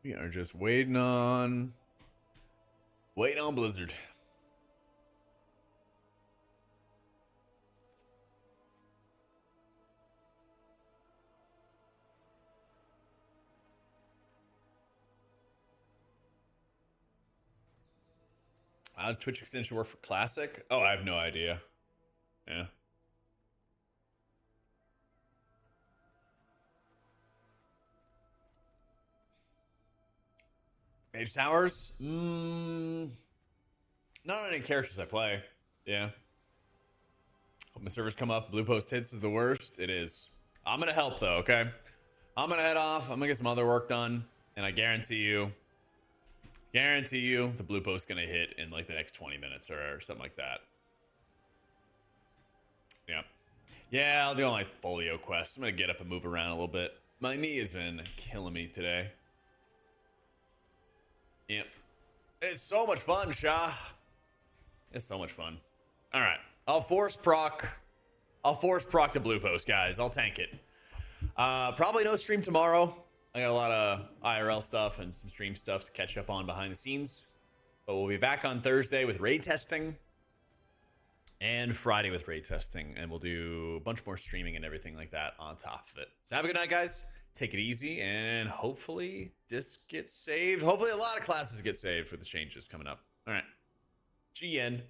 We are just waiting on Blizzard. How does Twitch extension work for Classic? Oh, I have no idea. Yeah. Mage Towers? Not on any characters I play. Yeah. Hope my servers come up. Blue Post hits is the worst. It is. I'm gonna help though, okay? I'm gonna head off. I'm gonna get some other work done. And I guarantee you, the Blue Post's gonna hit in like the next 20 minutes or something like that. Yeah. Yeah, I'll do all my folio quests. I'm gonna get up and move around a little bit. My knee has been killing me today. Yep. It's so much fun, Shah. It's so much fun. All right. I'll force proc the Blue Post, guys. I'll tank it. Probably no stream tomorrow. I got a lot of IRL stuff and some stream stuff to catch up on behind the scenes. But we'll be back on Thursday with raid testing. And Friday with raid testing. And we'll do a bunch more streaming and everything like that on top of it. So have a good night, guys. Take it easy, and hopefully this gets saved. Hopefully a lot of classes get saved for the changes coming up. All right. GN.